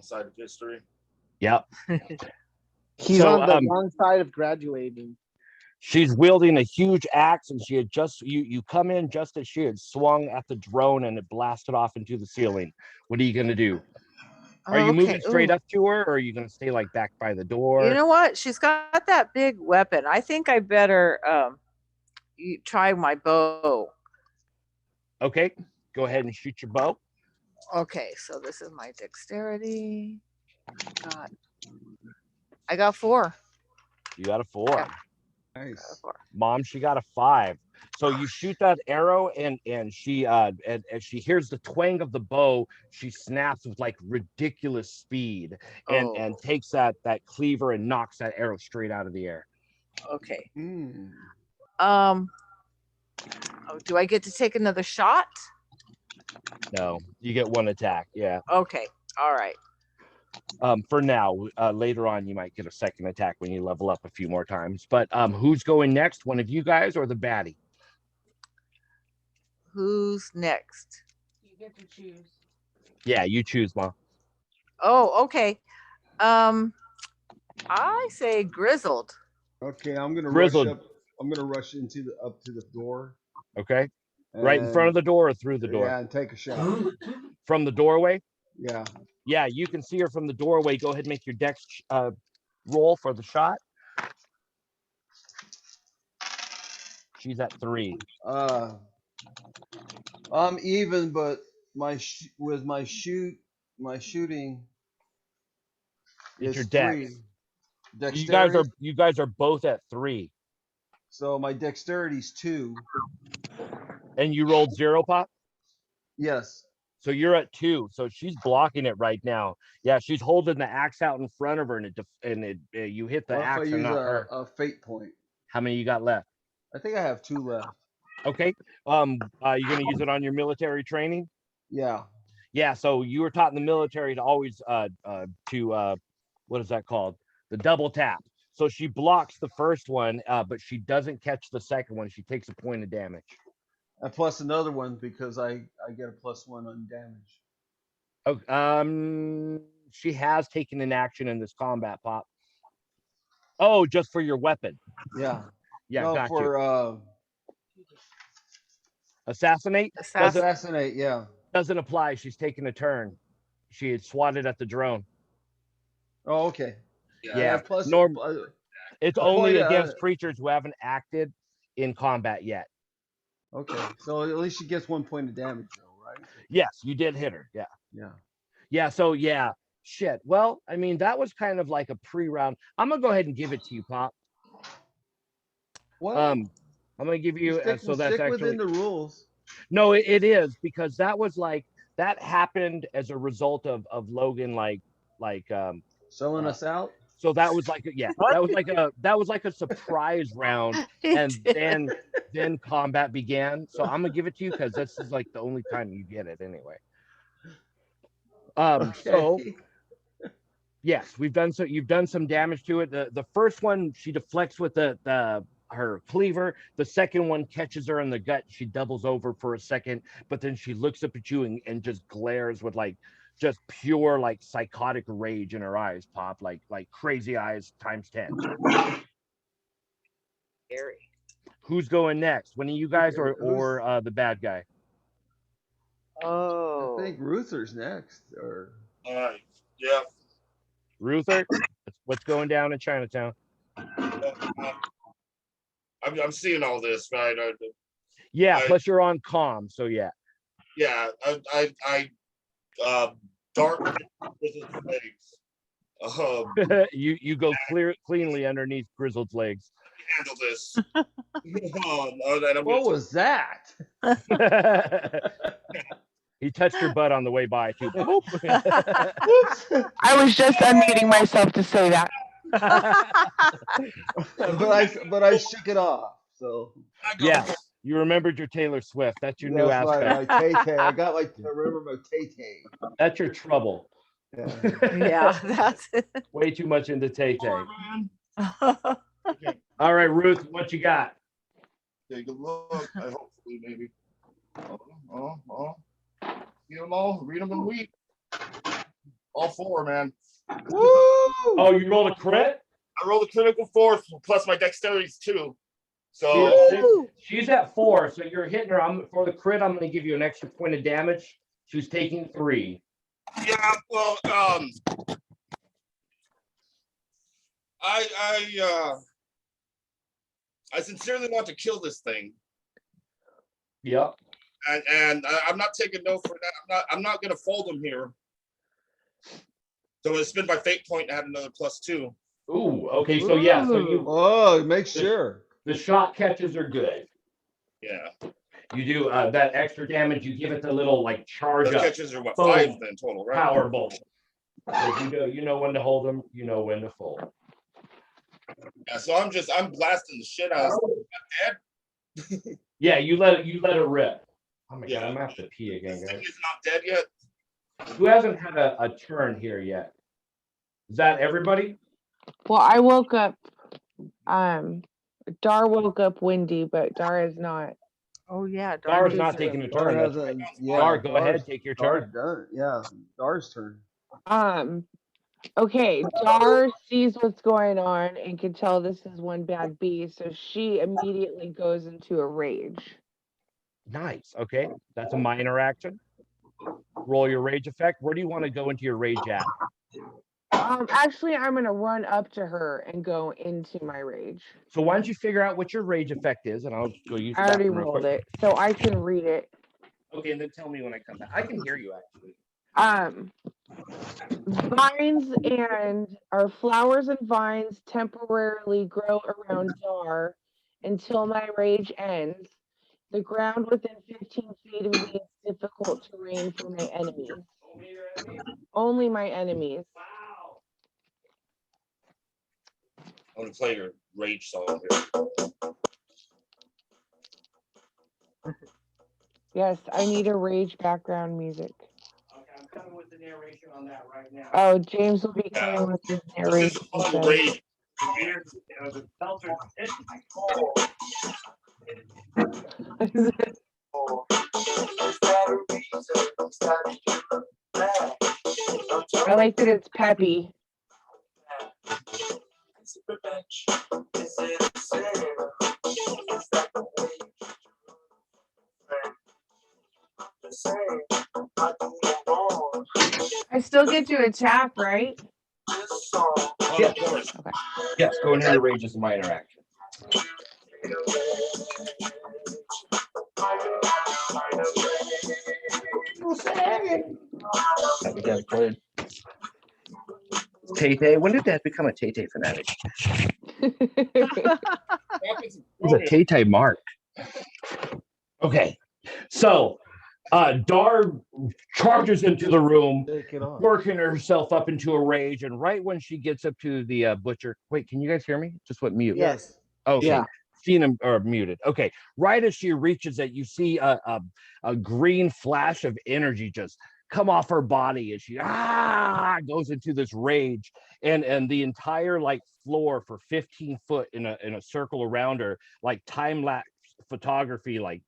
side of history. Yep. He's on the wrong side of graduating. She's wielding a huge axe, and she had just you come in just as she had swung at the drone, and it blasted off into the ceiling. What are you gonna do? Are you moving straight Ooh. up to her, or are you gonna stay like back by the door? You know what? She's got that big weapon. I think I better try my bow. Okay, go ahead and shoot your bow. Okay, so this is my dexterity. I got 4. You got a 4. Yeah. Nice. 4. Mom, she got a 5. So you shoot that arrow, and she and as she hears the twang of the bow, she snaps with like ridiculous speed, and takes that cleaver and knocks that arrow straight out of the air. Okay. Mm. Do I get to take another shot? No, you get 1 attack. Yeah. Okay. All right. For now, later on, you might get a second attack when you level up a few more times. But who's going next? One of you guys or the baddie? Who's next? You get to choose. Yeah, you choose, Mom. Oh, okay. I say grizzled. Okay, I'm gonna Grizzled. rush up. I'm gonna rush up to the door. Okay. Right in front of the door or through the door? Yeah, and take a shot. From the doorway? Yeah. Yeah, you can see her from the doorway. Go ahead and make your dex roll for the shot. She's at 3. I'm even, but with my shooting It's is your 3. dex. Dexterity. You guys are both at 3. So my dexterity's 2. And you rolled 0, Pop? Yes. So you're at 2. So she's blocking it right now. Yeah, she's holding the axe out in front of her, and you hit the What if I axe and use not her. a fate point? How many you got left? I think I have 2 left. Okay. You're gonna use it on your military training? Yeah. Yeah. So you were taught in the military to always what is that called? The double tap. So she blocks the first one, but she doesn't catch the second one. She takes a point of damage. And plus another one because I get a +1 on damage. Oh, she has taken an action in this combat, Pop. Oh, just for your weapon. Yeah. Yeah, No, got for you. Assassinate? assassinate, yeah. Doesn't apply. She's taking a turn. She had swatted at the drone. Oh, okay. Yeah. Plus, It's a only point, against creatures who haven't acted in combat yet. okay. So at least she gets 1 point of damage, though, right? Yes, you did hit her. Yeah. Yeah. Yeah. So yeah. Shit. Well, I mean, that was kind of like a pre-round. I'm gonna go ahead and give it to you, Pop. What? I'm gonna give you. So that's stick actually within the rules. no. It is because that was like that happened as a result of Logan Selling us out. So that was like that was like a surprise round, and then combat began. So I'm gonna give it to you because this is like the only time you get it anyway. Okay. So yes, you've done some damage to it. The first one she deflects with her cleaver. The second one catches her in the gut. She doubles over for a second, but then she looks up at you and just glares with like just pure like psychotic rage in her eyes, Pop, like crazy eyes times 10. Scary. Who's going next? One of you guys or the bad guy? Oh. I think Ruther's next. Or Yeah. Ruther? What's going down in Chinatown? I'm seeing all this, right? Yeah, plus you're on comm, so yeah. Yeah, I dart with his legs. You go cleanly underneath Grizzled's legs. Handle this. what was that? He touched her butt on the way by too. I was just unmuting myself to say that. but I shook it off. So yes, you remembered your Taylor Swift. That's your new aspect. My Tay-Tay. I remember my Tay-Tay. That's your trouble. Yeah, that's it. Way too much into Tay-Tay. All right, Ruth, what you got? Take a look. Hopefully, maybe. See them all. Read them and weep. All 4, man. Woo! Oh, you rolled a crit? I rolled a critical 4 plus my dexterity's 2. So She's at 4, so you're hitting her. For the crit, I'm going to give you an extra point of damage. She's taking 3. yeah, well, I sincerely want to kill this thing. Yep. And I'm not taking no for that. I'm not gonna fold him here. So it's been my fate point and add another +2. Ooh, okay, so yeah, so you Oh, make sure. the shot catches are good. Yeah. You do that extra damage, you give it the little like charge Those up catches are what, Boom. 5 then total, right? power bolt. So you know when to hold them, you know when to fold. Yeah, so I'm blasting the shit out of dead. Yeah, you let it rip. Oh my god, Yeah. I'm gonna have to pee again, This thing guys. is not dead yet. Who hasn't had a turn here yet? Is that everybody? Well, I woke up. Dar woke up windy, but Dar is not. Oh yeah, Dar's Darn not is taking a Dar turn. That's hasn't. right. Yeah, Dar, go ahead, take your Dar turn. done. Yeah, Dar's turn. Okay, Dar sees what's going on and can tell this is one bad bee, so she immediately goes into a rage. Nice. Okay, that's a minor action. Roll your rage effect. Where do you want to go into your rage at? Actually, I'm gonna run up to her and go into my rage. So why don't you figure out what your rage effect is, and I'll go use I that already real rolled quick. it, so I can read it. Okay, and then tell me when I come back. I can hear you actually. Vines flowers and vines temporarily grow around Dar until my rage ends. The ground within 15 feet of me is difficult terrain for my enemies. Only my enemies. Wow. I'm gonna play your rage song here. Yes, I need a rage background music. Okay, I'm coming with the narration on that right now. Oh, James will be Yeah. coming with his This narration. is on the rage. The seltzer hit my I like that it's peppy. I still get to attack, right? Oh, of course. Okay. Yes, go into your rage as a minor action. Tay-Tay, when did that become a Tay-Tay fanatic? It's a Tay-Tay mark. Okay, so Dar charges into the room, Take it off. working herself up into a rage, and right when she gets up to the butcher, wait, can you guys hear me? Just went mute. Yes. Okay. Yeah. Seen him or muted. Okay. Right as she reaches it, you see a green flash of energy just come off her body as she goes into this rage, and the entire like floor for 15 foot in a circle around her, like time-lapse photography, like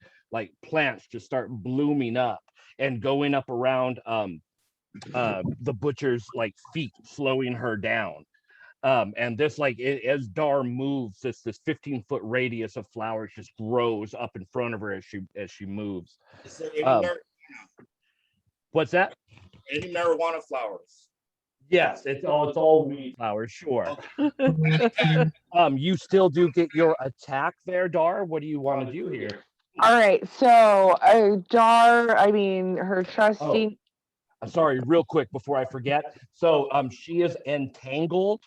plants just start blooming up and going up around the butcher's like feet, slowing her down. And this as Dar moves, this 15-foot radius of flowers just grows up in front of her as she moves. Is there any What's that? any marijuana flowers? Yes, it's all weed flowers, sure. You still do get your attack there, Dar. What do you want to do here? All right, so Dar, her trusty. Sorry, real quick before I forget. So she is entangled.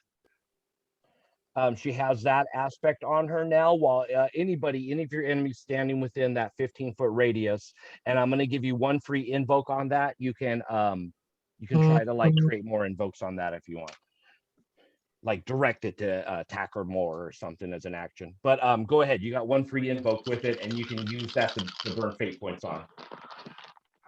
She has that aspect on her now, while any of your enemies standing within that 15-foot radius, and I'm going to give you one free invoke on that. You can try to create more invokes on that if you want, like direct it to attack her more or something as an action. But go ahead, you got one free invoke with it, and you can use that to burn fate points on.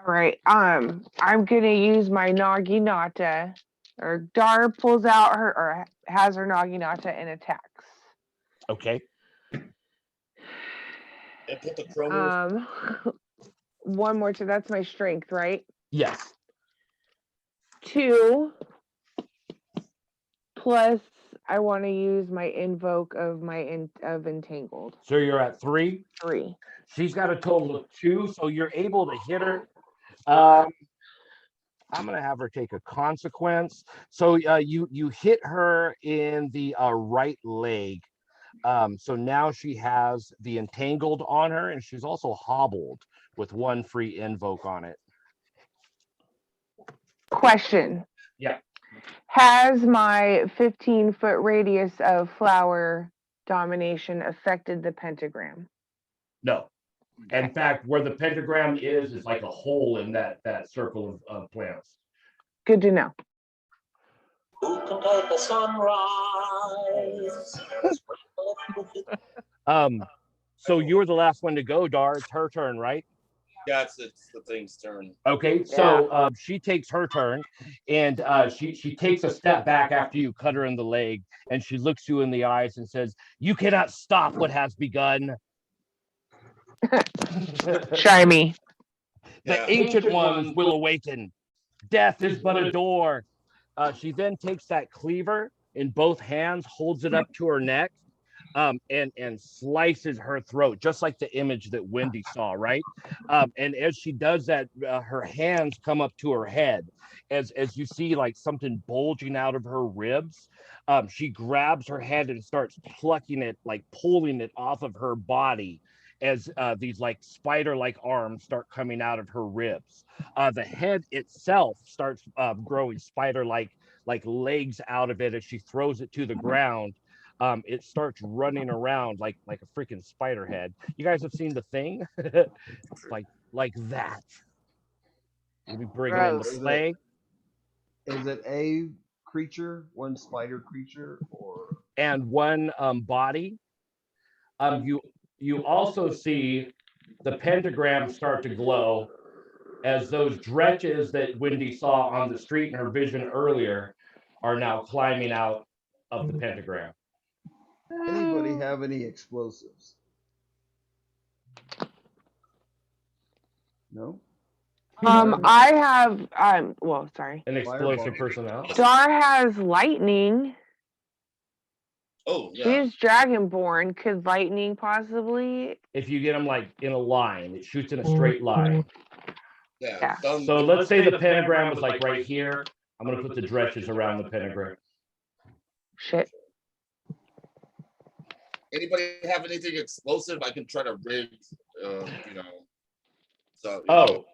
All right, I'm gonna use my Naginata. Or Dar pulls out or has her Naginata and attacks. Okay. And put the chrome. One more, so that's my strength, right? Yes. 2 plus I want to use my invoke of of entangled. So you're at 3. 3. She's got a total of 2, so you're able to hit her. I'm gonna have her take a consequence. So you hit her in the right leg. So now she has the entangled on her, and she's also hobbled with 1 free invoke on it. Question. Yeah. Has my 15-foot radius of flower domination affected the pentagram? No. In fact, where the pentagram is like a hole in that circle of plants. Good to know. Who can take the sunrise? So you're the last one to go, Dar. It's her turn, right? Yeah, it's the thing's turn. Okay, so she takes her turn, and she takes a step back after you cut her in the leg, and she looks you in the eyes and says, "You cannot stop what has begun." Try me. The ancient ones will awaken. Death is but a door. She then takes that cleaver in both hands, holds it up to her neck, and slices her throat, just like the image that Wendy saw, right? And as she does that, her hands come up to her head. As you see, like something bulging out of her ribs, she grabs her head and starts plucking it, like pulling it off of her body, as these like spider-like arms start coming out of her ribs. The head itself starts growing spider-like legs out of it as she throws it to the ground. It starts running around like a freaking spider head. You guys have seen The Thing? like that. We'll be bringing in the Gross. play. Is it a creature, one spider creature, or And 1 body. You also see the pentagram start to glow as those dretches that Wendy saw on the street in her vision earlier are now climbing out of the pentagram. anybody have any explosives? No. I have well, sorry. An explosive Fireball. personality. Dar has lightning. Oh, yeah. She's dragonborn. Could lightning possibly? If you get them like in a line, it shoots in a straight line. Yeah. So let's say the pentagram was like right here. I'm gonna put the dretches around the pentagram. Shit. Anybody have anything explosive? I can try to rig, So.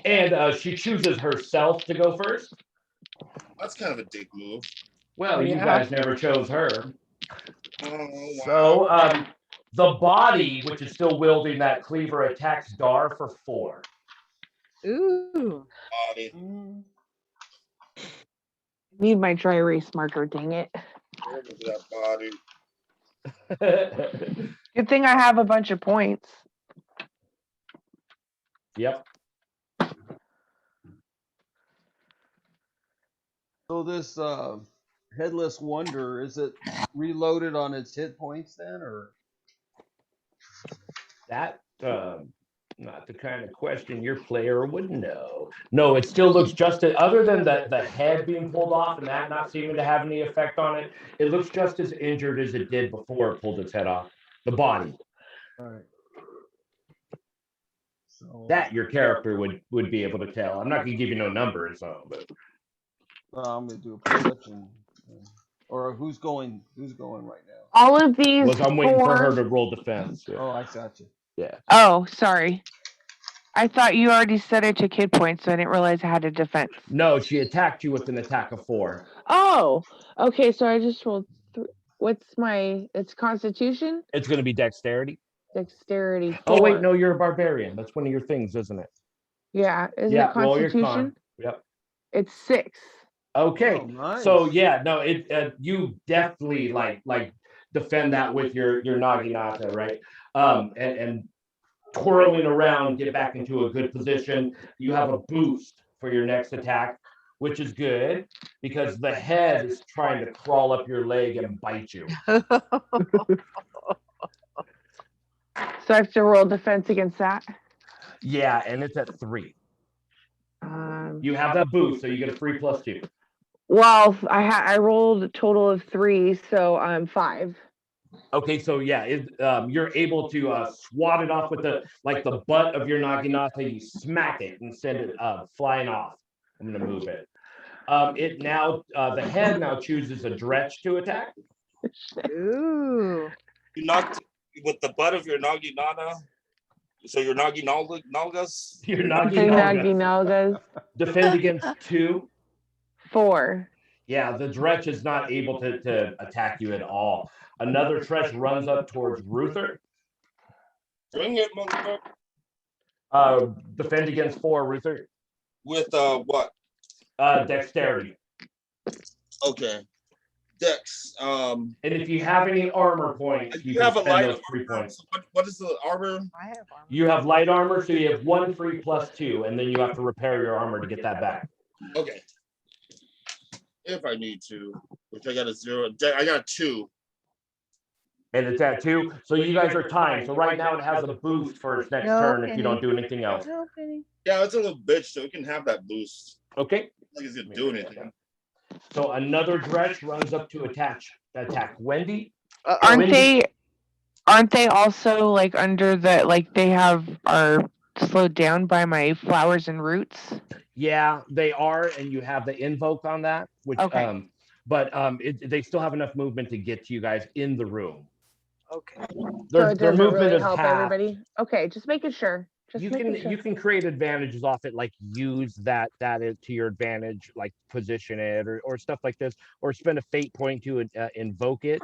And she chooses herself to go first. That's kind of a dick move. Well, you guys never chose her. Oh, wow. So the body, which is still wielding that cleaver, attacks Dar for 4. Ooh. Body. Need my dry erase marker, dang it. Look at that body. Good thing I have a bunch of points. Yep. So this headless wonder, is it reloaded on its hit points then, or? That not the kind of question your player would know. No, it still looks just other than the head being pulled off and that not seeming to have any effect on it. It looks just as injured as it did before it pulled its head off. The body. All right. So That your character would be able to tell. I'm not gonna give you no numbers, but I'm gonna do a perception. Or who's going right now? All of these was I'm waiting for her 4 to roll defense. Yeah. Oh, I got you. Yeah. Oh, sorry. I thought you already said I took hit points, so I didn't realize I had a defense. No, she attacked you with an attack of 4. Oh, okay. So I just rolled. What's it's Constitution? It's gonna be dexterity. Dexterity. 4. Oh wait, no, you're a barbarian. That's one of your things, isn't it? Yeah, isn't Yeah, it roll your Constitution? con. Yep. It's 6. Okay. Oh, nice. So yeah, no, you definitely like defend that with your naginata, right? And twirling around, get back into a good position. You have a boost for your next attack, which is good because the head is trying to crawl up your leg and bite you. So I have to roll defense against that. Yeah, and it's at 3. You have that boost, so you get a 3 + 2. Well, I rolled a total of 3, so I'm 5. Okay, so yeah, you're able to swat it off with the butt of your naginata. You smack it and send it flying off. I'm gonna move it. It now the head now chooses a dretch to attack. Ooh. You knocked with the butt of your naginata. So your naginalgas. Your Hey, naginata. Naginalgas. Defend against 2. 4. Yeah, the dretch is not able to attack you at all. Another dretch runs up towards Ruther. Bring it, motherfucker. Defend against 4, Ruther. With what? Dexterity. Okay. Dex. And if you have any armor points, you have can a spend light those 3 armor. points. So what is the armor? I have armor. You have light armor, so you have 1 free plus 2, and then you have to repair your armor to get that back. Okay. If I need to, which I got a 0. I got a 2. And it's at 2, so you guys are timed. So right now it has a boost for its next turn if you don't do anything else. No, Penny. Yeah, it's a little bitch, so it can have that boost. Okay. Like it's gonna do anything. So another dretch runs up to attack Wendy. Aren't they also like under the like they are slowed down by my flowers and roots? Yeah, they are, and you have the invoke on that, which Okay. but they still have enough movement to get to you guys in the room. Okay. Their doesn't movement really is help half. everybody. Okay, just making sure. You can create advantages off it, like use that to your advantage, like position it or stuff like this, or spend a fate point to invoke it.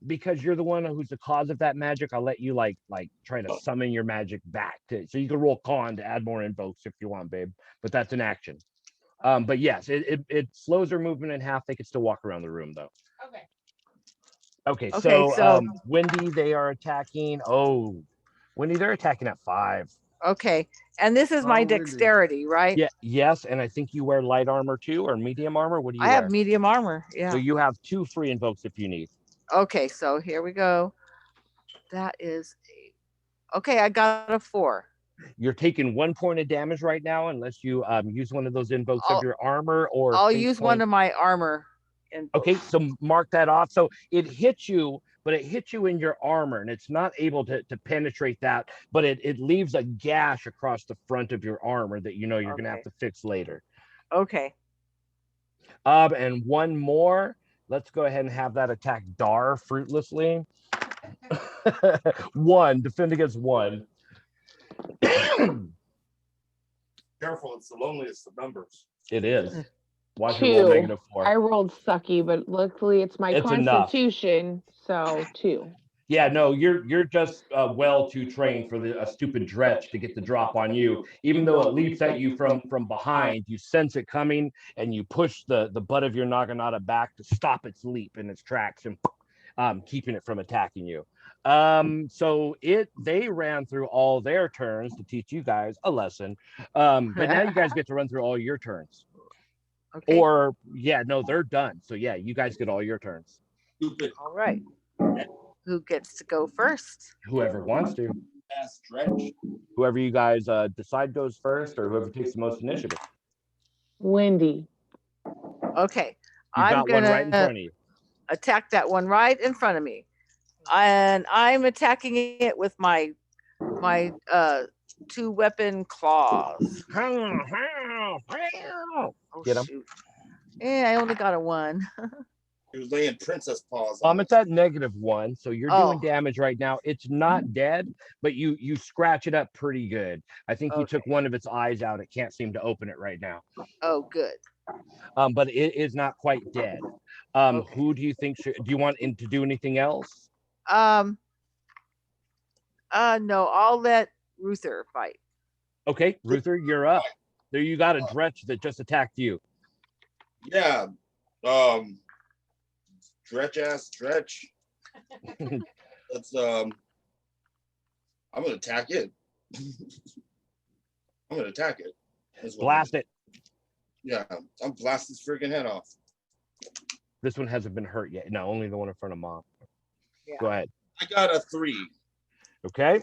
Because you're the one who's the cause of that magic, I'll let you like try to summon your magic back so you can roll con to add more invokes if you want, babe. But that's an action. But yes, it slows their movement in half. They can still walk around the room though. Okay, so Wendy, they are attacking. Oh, Wendy, they're attacking at 5. Okay. And this is my Wendy. dexterity, right? Yeah, yes, and I think you wear light armor too, or medium armor. What do you I wear? have medium armor. Yeah. So you have 2 free invokes if you need. Okay, so here we go. That is okay. I got a 4. You're taking 1 point of damage right now, unless you use one of those invokes of your armor or. I'll use one of my armor. Okay, so mark that off. So it hits you, but it hits you in your armor, and it's not able to penetrate that, but it leaves a gash across the front of your armor that you're gonna have to fix later. Okay. And one more. Let's go ahead and have that attack Dar fruitlessly. 1, defend against 1. Careful, it's the loneliest of numbers. It is. Watch 2. it roll -4. I rolled sucky, but luckily it's my constitution, so 2. Yeah, no, you're just well too trained for a stupid dretch to get the drop on you. Even though it leaps at you from behind, you sense it coming, and you push the butt of your naginata back to stop its leap in its tracks and keeping it from attacking you. So they ran through all their turns to teach you guys a lesson. But now you guys get to run through all your turns. Okay. Or yeah, no, they're done. So yeah, you guys get all your turns. All right. Who gets to go first? Whoever wants to. Stretch. Whoever you guys decide goes first, or whoever takes the most initiative. Wendy. Okay. You've got one right in front of you. Attack that one right in front of me. And I'm attacking it with my 2-weapon claws. Oh, Get him. shoot. Yeah, I only got a 1. He was laying princess paws. It's at -1, so you're doing damage right now. It's not dead, but you scratch it up pretty good. I think you took one of its eyes out. It can't seem to open it right now. Oh, good. But it is not quite dead. Who do you think do you want to do anything else? No, I'll let Ruther fight. Okay, Ruther, you're up. There you got a dretch that just attacked you. Yeah. Stretch. Let's I'm gonna attack it. I'm gonna attack it. Blast it. Yeah, I'm blasting this freaking head off. This one hasn't been hurt yet. No, only the one in front of Mom. Yeah. Go ahead. I got a 3. Okay.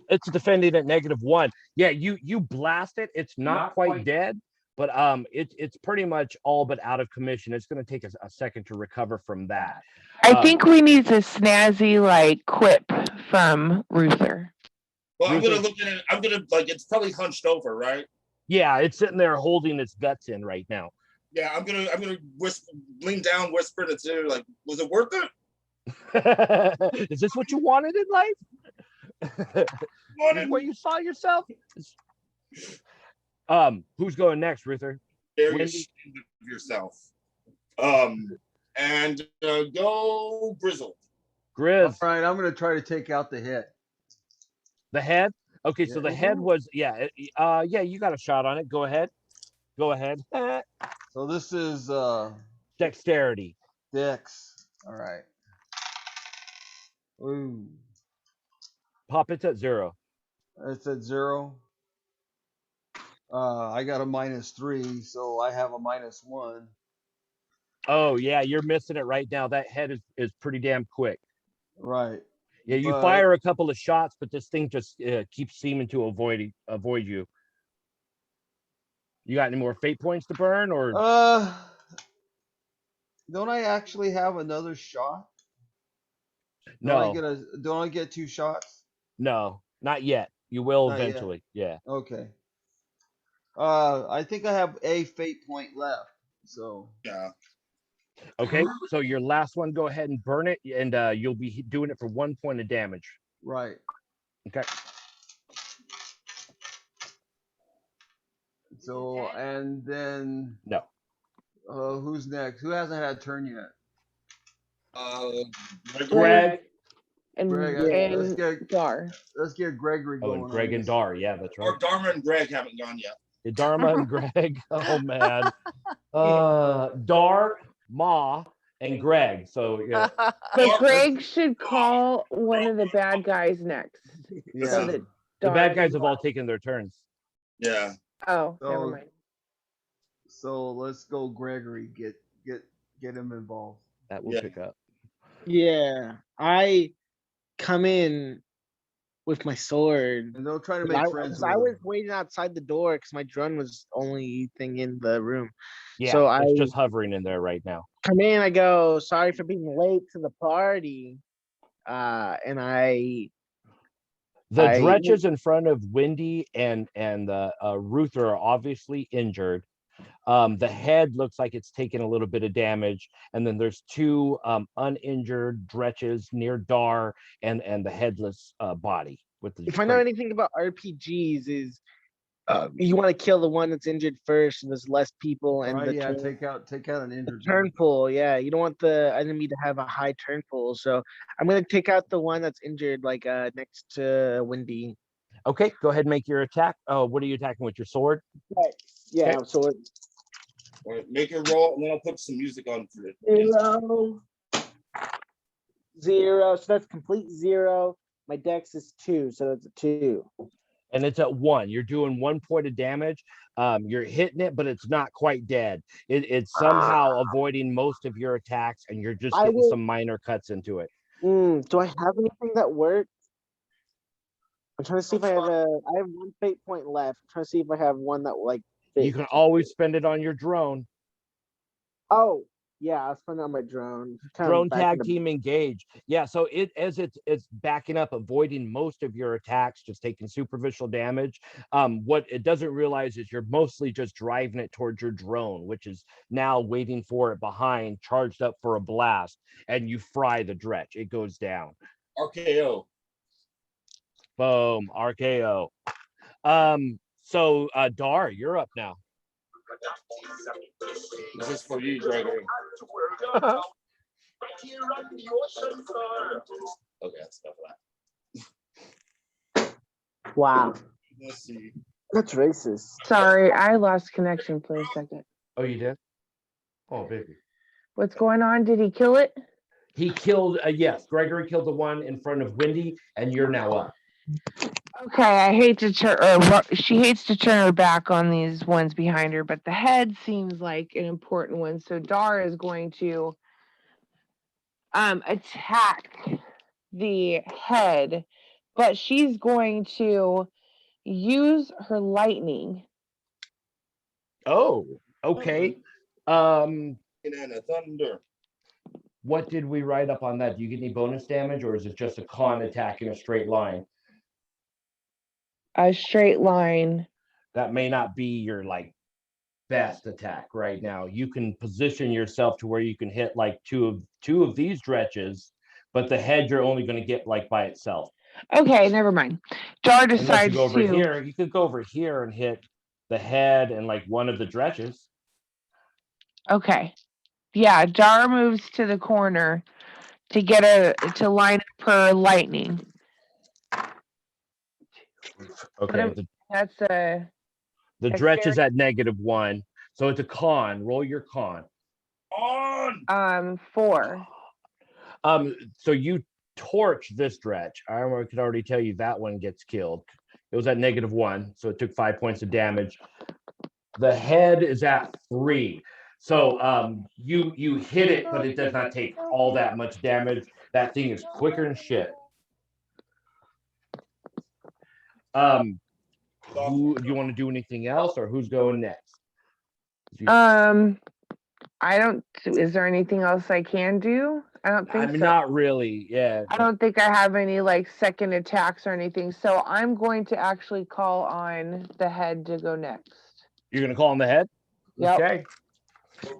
It's defending at -1. Yeah, you blast it. It's not quite dead, but it's pretty much all but out of commission. It's going to take us a second to recover from that. I think we need a snazzy like quip from Ruther. Well, I'm gonna Ruther- look at it. I'm gonna like it's probably hunched over, right? Yeah, it's sitting there holding its guts in right now. Yeah, I'm gonna whisper, lean down, whisper it to her, like, was it worth it? Is this what you wanted in life? Is this what you saw yourself? Who's going next, Ruther? Very Wendy? ashamed of yourself. And go Grizzle. Grizz. All right, I'm gonna try to take out the head. The head? Okay, so Yeah. the head was yeah, yeah, you got a shot on it. Go ahead. Go ahead. So this is Dexterity. Dex. All right. Ooh, Pop it at 0. it's at 0. I got a -3, so I have a -1. Oh yeah, you're missing it right now. That head is pretty damn quick. Right. Yeah, you But- fire a couple of shots, but this thing just keeps seeming to avoid you. You got any more fate points to burn, or Don't I actually have another shot? no? Don't I get 2 shots? No, not yet. You will Not yet. eventually. Yeah. Okay. I think I have a fate point left. So Yeah. Okay. So your last one, go ahead and burn it, and you'll be doing it for 1 point of damage. right. Okay. So and then No. who's next? Who hasn't had a turn yet? Greg. And, Greg, let's and get Dar. let's get Gregory Oh, going. and Greg on and this. Dar. Yeah, that's right. Or Dharma and Greg haven't gone yet. Dharma and Greg. Oh man. Dar, Ma, and Greg. So yeah. But Greg should call one of the bad guys next. Yeah. So that The Dar bad can guys have go. all taken their turns. Yeah. Oh, So- never mind. So let's go, Gregory. Get him involved. That will Yeah. pick up. Yeah, I come in with my sword. And don't try to 'Cause make I, friends 'cause with I him. was waiting outside the door because my drone was the only thing in the room. Yeah, So it's I just hovering in there right now. come in, I go, sorry for being late to the party. And The I- dretches in front of Wendy and Ruther are obviously injured. The head looks like it's taken a little bit of damage, and then there's 2 uninjured dretches near Dar and the headless body with the. if I know anything about RPGs is you want to kill the one that's injured first, and there's less people, and Right, the yeah, turn, take out an injured turn one. pool. Yeah, you don't want the enemy to have a high turn pool. So I'm gonna take out the one that's injured, like next to Wendy. Okay, go ahead and make your attack. Oh, what are you attacking with, your sword? Right. Yeah. So it's All right, make a roll, and then I'll put some music on for it. 0, 0. So that's complete 0. My dex is 2, so that's a 2. And it's at 1. You're doing 1 point of damage. You're hitting it, but it's not quite dead. It's somehow avoiding most of your attacks, and you're just I getting will- some minor cuts into it. Do I have anything that works? I'm trying to see if I have I have 1 fate point left. I'm trying to see if I have one that like You fits. can always spend it on your drone. Oh, yeah, I'll spend it on my drone. Kind of Drone back tag into- team engage. Yeah, so it's backing up, avoiding most of your attacks, just taking superficial damage. What it doesn't realize is you're mostly just driving it towards your drone, which is now waiting for it behind, charged up for a blast, and you fry the dretch. It goes down. RKO. Boom, RKO. So Dar, you're up now. This is for you, Gregory. Okay, that's enough of that. Wow, Let's see. that's racist. Sorry, I lost connection for a second. Oh, you did? Oh, baby. What's going on? Did he kill it? He killed, yes, Gregory killed the one in front of Wendy, and you're now up. Okay, I hate to turn, or she hates to turn her back on these ones behind her, but the head seems like an important one. So Dar is going to attack the head, but she's going to use her lightning Oh, okay. Um, And a thunder. what did we write up on that? Do you get any bonus damage, or is it just a con attack in a straight line? A straight line. That may not be your like best attack right now. You can position yourself to where you can hit like two of these dretches, but the head you're only going to get like by itself. Okay, never mind. Jar Unless you decides go over to. here, you could go over here and hit the head and like one of the dretches. Okay. Yeah, Jar moves to the corner to line up her lightning. Okay. That's a The dretch is at -1, so it's a con. Roll your con. On. 4. So you torch this dretch. I could already tell you that one gets killed. It was at -1, so it took 5 points of damage. The head is at 3. So you hit it, but it does not take all that much damage. That thing is quicker than shit. Who do you want to do anything else, or who's going next? I don't. Is there anything else I can do? I don't think so. Not really. Yeah. I don't think I have any like second attacks or anything. So I'm going to actually call on the head to go next. You're gonna call on the head? Yep. Okay.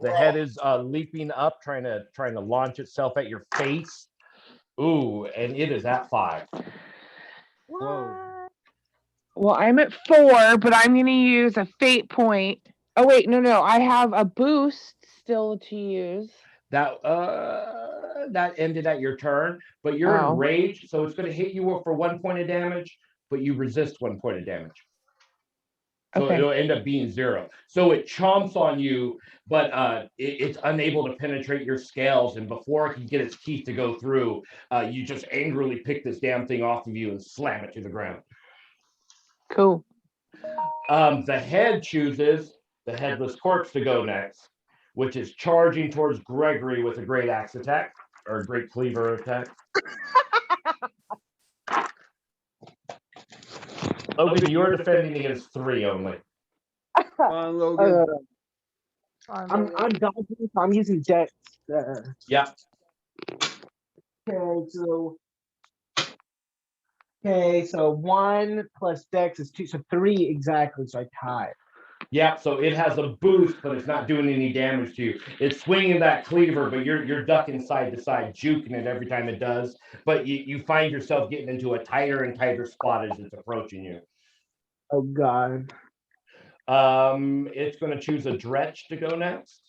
The head is leaping up, trying to launch itself at your face. Ooh, and it is at 5. Whoa. Well, I'm at 4, but I'm gonna use a fate point. Oh wait, no, I have a boost still to use. That ended at your turn, but you're enraged, so it's gonna hit you for 1 point of damage, but you resist 1 point of damage. So it'll end up being 0. So it chomps on you, but it's unable to penetrate your scales. And before it can get its teeth to go through, you just angrily pick this damn thing off of you and slam it to the ground. Cool. The head chooses the headless corpse to go next, which is charging towards Gregory with a great axe attack, or a great cleaver attack. Logan, you're defending against 3 only. Logan. I'm dodging, so I'm using Dex. Yeah. Okay, so 1 plus Dex is 2, so 3 exactly. So I tie. Yeah, so it has a boost, but it's not doing any damage to you. It's swinging that cleaver, but you're ducking side to side, juking it every time it does. But you find yourself getting into a tighter and tighter spot as it's approaching you. Oh God. It's going to choose a dretch to go next,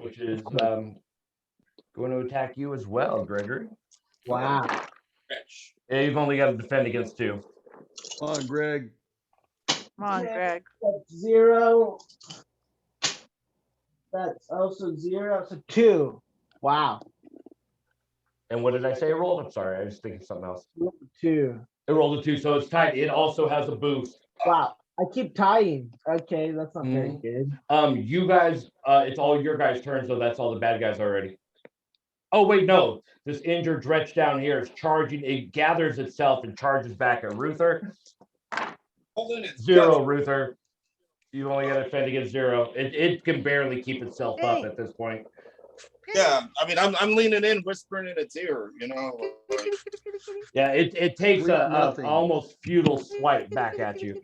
which is going to attack you as well, Gregory. Wow. Yeah, you've only got to defend against 2. Come on, Greg. Come on, Greg. That's 0. That's also 0. So 2. Wow. And what did I say it rolled? I'm sorry, I was thinking something else. 2. It rolled a 2, so it's tied. It also has a boost. Wow. I keep tying. Okay, that's not very good. You guys, it's all your guys' turn, so that's all the bad guys already. Oh wait, no. This injured dretch down here is charging. It gathers itself and charges back at Ruther. 0, Ruther. You only got to defend against 0. It can barely keep itself up at this point. Yeah, I mean, I'm leaning in, whispering in its ear, you know. Like, yeah, it takes a almost futile swipe back at you.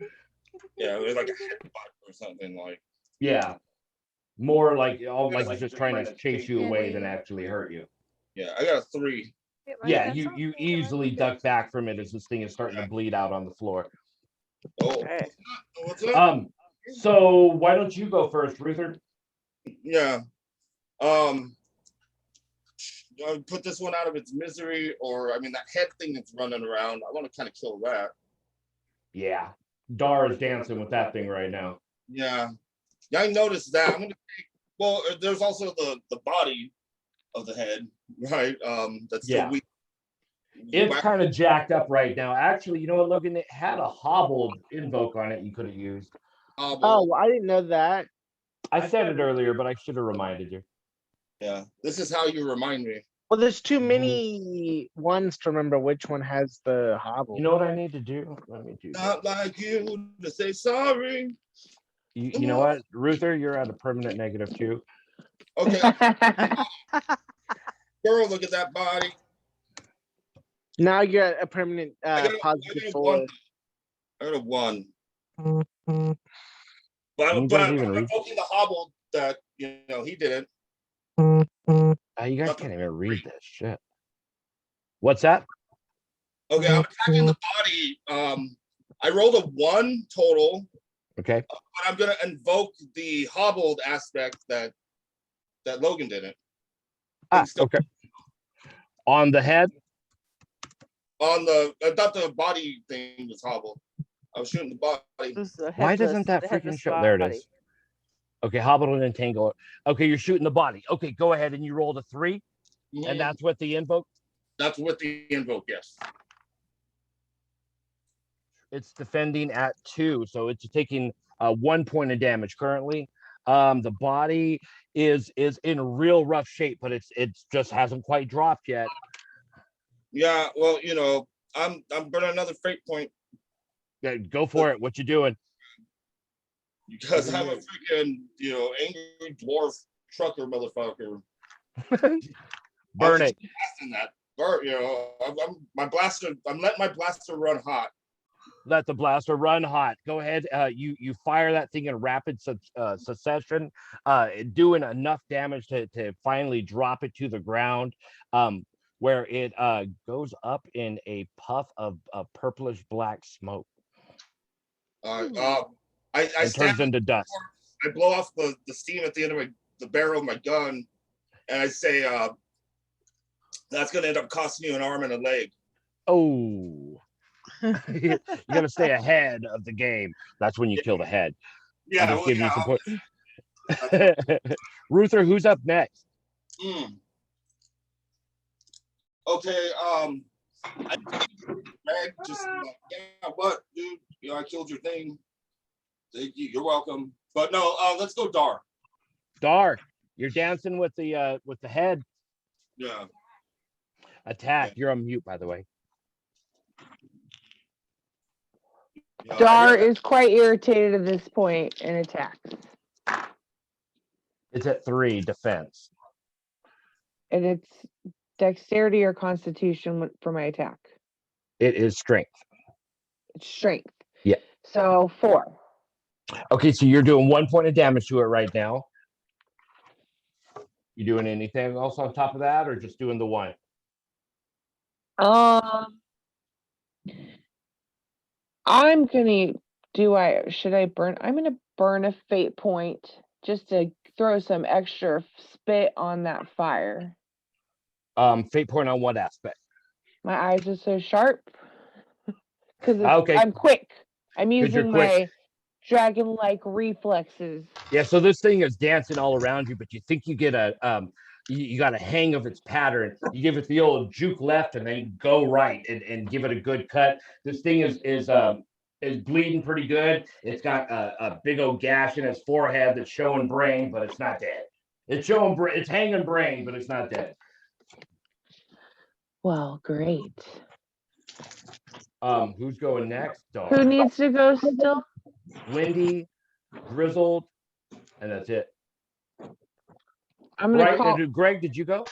Yeah, it's like a headbutt or something like. Yeah, more like it's just trying to chase you away than actually hurt you. Yeah, I got a 3. Yeah, you easily duck back from it as this thing is starting to bleed out on the floor. Oh, what's up? So why don't you go first, Ruther? Yeah. Put this one out of its misery, or I mean that head thing that's running around. I want to kind of kill that. Yeah, Dar is dancing with that thing right now. Yeah, I noticed that. I'm gonna take. Well, there's also the body of the head, right? That's still weak. It's kind of jacked up right now. Actually, you know what, Logan? It had a hobbled invoke on it you could have used. Oh, I didn't know that. I said it earlier, but I should have reminded you. Yeah, this is how you remind me. Well, there's too many ones to remember which one has the hobble. You know what I need to do? Let me do Not like you to say sorry. You know what, Ruther, you're at a permanent negative too. Okay, girl, look at that body. Now you're at a permanent I got positive a 4. one. I got a 1. But You I'm guys even read? invoking the hobble that he didn't. You guys can't even read this shit. What's that? Okay, I'm attacking the body. I rolled a 1 total. Okay. But I'm gonna invoke the hobbled aspect that Logan didn't. Okay. On the head? I thought the body thing was hobbled. I was shooting the body. Why doesn't that freaking show? There it is. Okay, hobbled and entangle. Okay, you're shooting the body. Okay, go ahead and you rolled a 3, and that's with the invoke. That's with the invoke, yes. It's defending at 2, so it's taking 1 point of damage currently. The body is in real rough shape, but it's just hasn't quite dropped yet. Yeah, well, I'm burning another fate point. Yeah, go for it. What you doing? Because I'm a freaking, angry dwarf trucker motherfucker. Burn it. That. I'm letting my blaster run hot. Let the blaster run hot. Go ahead. You fire that thing in rapid succession, doing enough damage to finally drop it to the ground, where it goes up in a puff of purplish black smoke. I turns into dust. I blow off the steam at the end of the barrel of my gun, and I say, "That's going to end up costing you an arm and a leg." Oh. You got to stay ahead of the game. That's when you kill the head. Yeah, just give you support. Ruther, who's up next? Okay, Greg, just yeah, what, dude? I killed your thing. Thank you. You're welcome. But no, let's go Dar. Dar, you're dancing with the head. Yeah. Attack. You're on mute, by the way. Dar is quite irritated at this point and attacks. It's at 3 defense. And it's dexterity or constitution for my attack. It is strength. It's strength. Yeah. So 4. Okay, so you're doing 1 point of damage to it right now. You doing anything else on top of that, or just doing the 1? I'm gonna should I burn? I'm gonna burn a fate point just to throw some extra spit on that fire. Fate point on what aspect? My eyes are so sharp because okay. I'm quick. I'm using quick. my dragon-like reflexes. Yeah, so this thing is dancing all around you, but you think you get you got a hang of its pattern. You give it the old juke left and then go right and give it a good cut. This thing is bleeding pretty good. It's got a big old gash in its forehead that's showing brain, but it's not dead. It's hanging brain, but it's not dead. Well, great. Who's going next? Dog. Who needs to go still? Wendy, Grizzled, and that's it. I'm gonna call. Greg, did you go?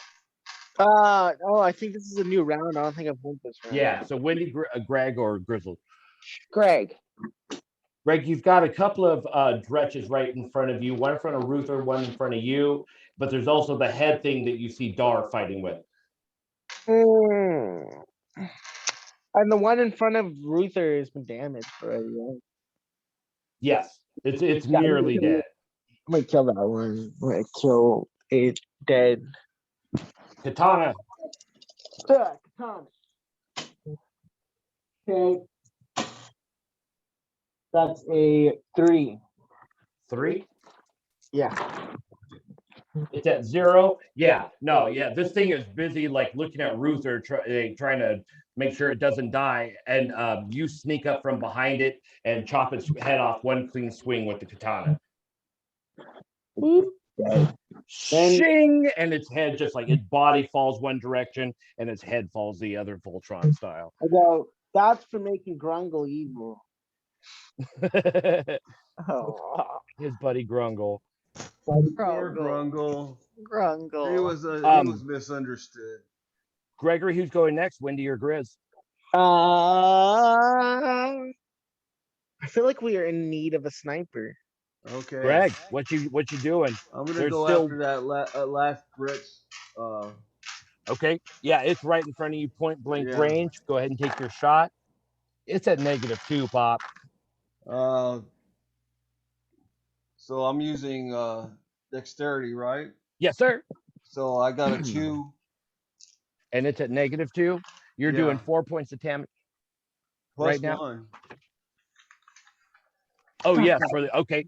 I think this is a new round. I don't think I've won this round. Yeah, so Wendy, Greg, or Grizzled? Greg. Greg, you've got a couple of dretches right in front of you, one in front of Ruther, one in front of you, but there's also the head thing that you see Dar fighting with. And the one in front of Ruther has been damaged already, right? Yes, it's nearly dead. I'm gonna kill that one. I'm gonna kill it dead. Katana. Katana. Okay. That's a 3. 3? Yeah. It's at 0. Yeah, no, yeah. This thing is busy, like looking at Ruther, trying to make sure it doesn't die, and you sneak up from behind it and chop its head off one clean swing with the katana. Shing! And its head just like its body falls one direction and its head falls the other, Voltron style. I go, that's for making Grungle evil. Oh, His buddy Grungle. Poor Grungle. Grungle. He Grungle. was misunderstood. Gregory, who's going next? Wendy or Grizz? I feel like we are in need of a sniper. Okay. Greg, what you doing? I'm gonna There's go still after that last Gritz. okay. Yeah, it's right in front of you, point blank Yeah. range. Go ahead and take your shot. It's at -2, Pop. So I'm using dexterity, right? Yes, sir. So I got a 2. And it's at -2. You're Yeah. doing 4 points of damage Plus right now. 1. Oh yes, for the okay.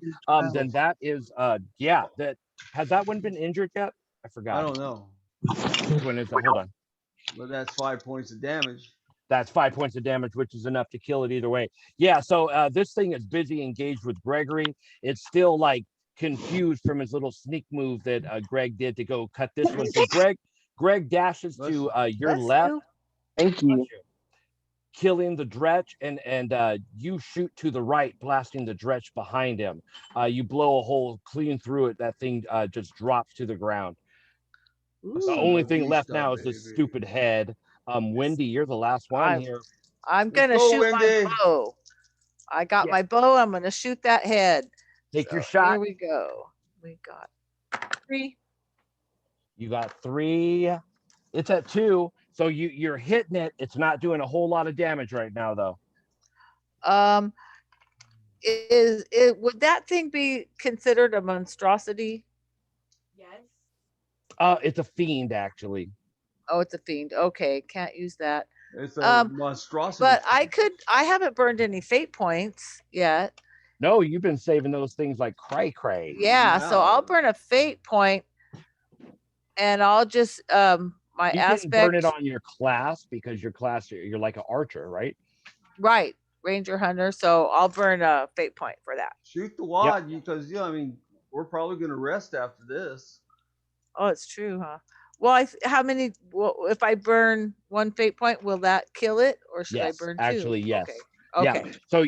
Then that is yeah. That has that one been injured yet? I forgot. I don't know. Which one is that? Hold on. But that's 5 points of damage. That's 5 points of damage, which is enough to kill it either way. Yeah, so this thing is busy engaged with Gregory. It's still like confused from his little sneak move that Greg did to go cut this one. So Greg dashes to your left. Thank you. Killing the Dretch, and you shoot to the right, blasting the Dretch behind him. You blow a hole clean through it. That thing just drops to the ground. Ooh. The only thing left now is this stupid head. Wendy, you're the last one here. I'm gonna shoot my bow. I got my bow. I'm gonna shoot that head. Take your shot. Here we go. We got 3. You got 3. It's at 2. So you're hitting it. It's not doing a whole lot of damage right now, though. Would that thing be considered a monstrosity? Yes. It's a fiend, actually. Oh, it's a fiend. Okay, can't use that. It's a monstrosity. But I haven't burned any fate points yet. No, you've been saving those things like cray. Yeah, so I'll burn a fate point, and I'll just my you aspect. Can burn it on your class because your class you're like an archer, right? Right, ranger hunter. So I'll burn a fate point for that. Shoot the wad because I mean we're probably gonna rest after this. Oh, it's true, huh? Well, how many? Well, if I burn 1 fate point, will that kill it, or should I burn 2? Actually, yes. Okay. Yeah. So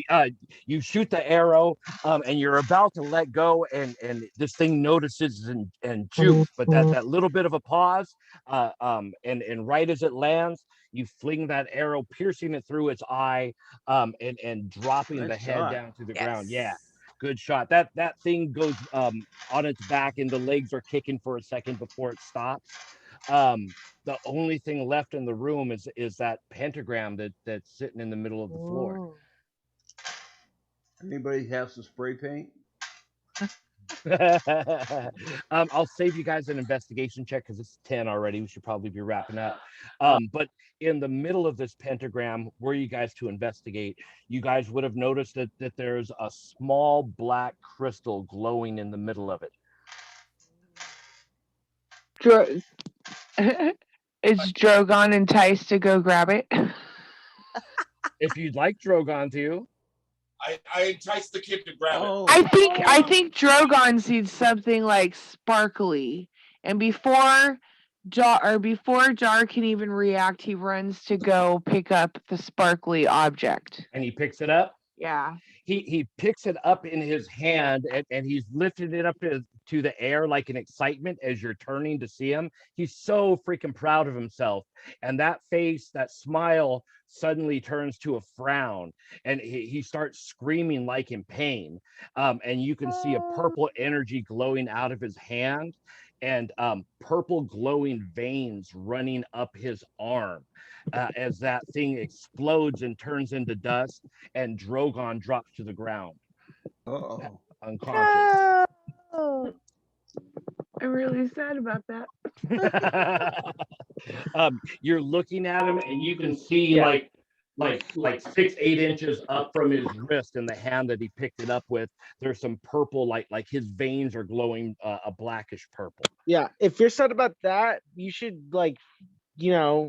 you shoot the arrow, and you're about to let go, and this thing notices and jukes, but that little bit of a pause, and right as it lands, you fling that arrow, piercing it through its eye, and dropping the head down to the ground. Yeah. Good shot. That thing goes on its back, and the legs are kicking for a second before it stops. The only thing left in the room is that pentagram that's sitting in the middle of the floor. Anybody have some spray paint? I'll save you guys an investigation check because it's 10 already. We should probably be wrapping up. But in the middle of this pentagram, were you guys to investigate, you guys would have noticed that there's a small black crystal glowing in the middle of it. Is Drogon enticed to go grab it? If you'd like Drogon to. I enticed the kid to grab it. I think Drogon sees something like sparkly, and before Jar can even react, he runs to go pick up the sparkly object. And he picks it up? Yeah. He picks it up in his hand, and he's lifted it up to the air like an excitement as you're turning to see him. He's so freaking proud of himself. And that face, that smile suddenly turns to a frown, and he starts screaming like in pain. And you can see a purple energy glowing out of his hand, and purple glowing veins running up his arm as that thing explodes and turns into dust, and Drogon drops to the ground. Unconscious. I'm really sad about that. You're looking at him, and you can see like 6-8 inches up from his wrist in the hand that he picked it up with. There's some purple, like his veins are glowing a blackish purple. Yeah, if you're sad about that, you should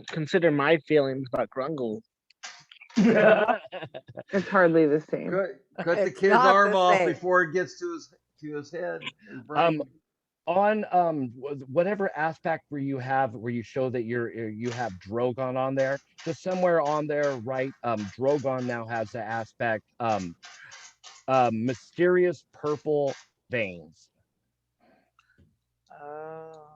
consider my feelings about Grungle. It's hardly the same. Cut the kid's arm off before it gets to his head and brain. On whatever aspect where you show that you have Drogon on there, just somewhere on there, right? Drogon now has the aspect mysterious purple veins. Oh.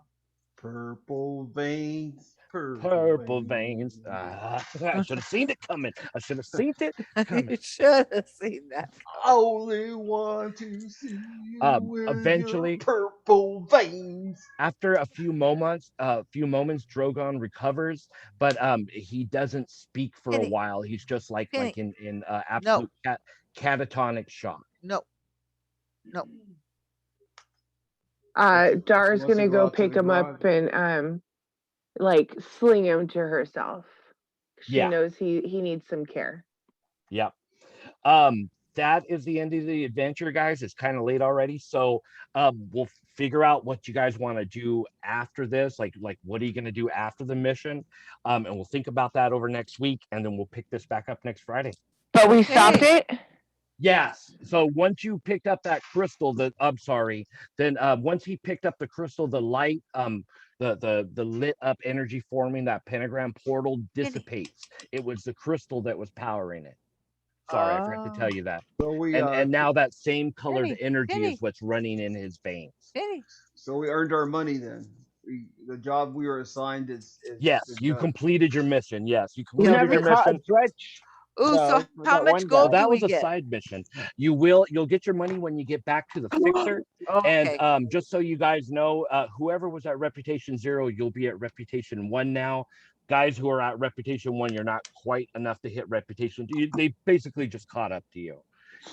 Purple veins. Purple veins. I should have seen it coming. I should have seen it coming. You should have seen that. I only want to see you with Eventually, your purple veins. after a few moments, Drogon recovers, but he doesn't speak for a Penny. while. He's just like Penny. in absolute catatonic shock. No. Dara's She wants to gonna go go out to pick the him up garage. and like sling him to herself. She Yeah. knows he needs some care. Yep. That is the end of the adventure, guys. It's kind of late already, so we'll figure out what you guys want to do after this. Like what are you going to do after the mission? And we'll think about that over next week, and then we'll pick this back up next Friday. But we Okay. stopped it. Yes. So once you picked up that crystal, then once he picked up the crystal, the light, the lit up energy forming that pentagram portal dissipates. It was the crystal that was powering it. Sorry, I forgot to tell you that. So we And now that same colored Penny, energy Penny. is what's running in his veins. Penny. so we earned our money then. The job we were assigned is Yes, is you done. completed your mission. Yes, you We completed never your caught a mission. dredge. Ooh, No, so for how that much one gold guy. That do we was a get? side mission. You'll get your money when you get back to the fixer. Okay. And just so you guys know, whoever was at Reputation 0, you'll be at Reputation 1 now. Guys who are at Reputation 1, you're not quite enough to hit Reputation 2. They basically just caught up to you.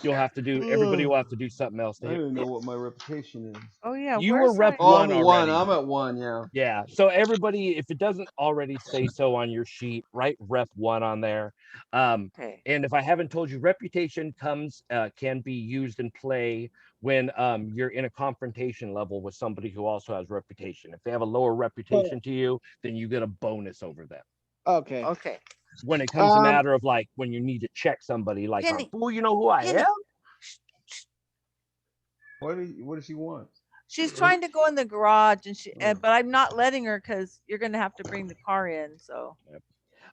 You'll have to do. Everybody will have to do something else I to don't hit. even know what my reputation is. Oh yeah. You where's were Rep my- Oh, 1 I'm at already. one. I'm at one. Yeah. Yeah. So everybody, if it doesn't already say so on your sheet, write Rep 1 on there. Okay. And if I haven't told you, Reputation can be used in play when you're in a confrontation level with somebody who also has Reputation. If they have a lower reputation to you, then you get a bonus over them. Okay. Okay. When it comes to a matter of like when you need to check somebody, like, Penny. oh, you know who I Penny. am? What does she want? She's trying to go in the garage, but I'm not letting her because you're gonna have to bring the car in. So.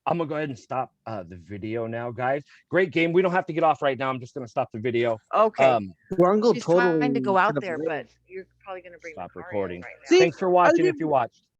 I'm gonna go ahead and stop the video now, guys. Great game. We don't have to get off right now. I'm just gonna stop the video. Okay. We're gonna go She's totally trying to go out the there, bridge. but you're probably gonna bring Stop the car recording. in right now. See? Thanks for watching. I If you watched.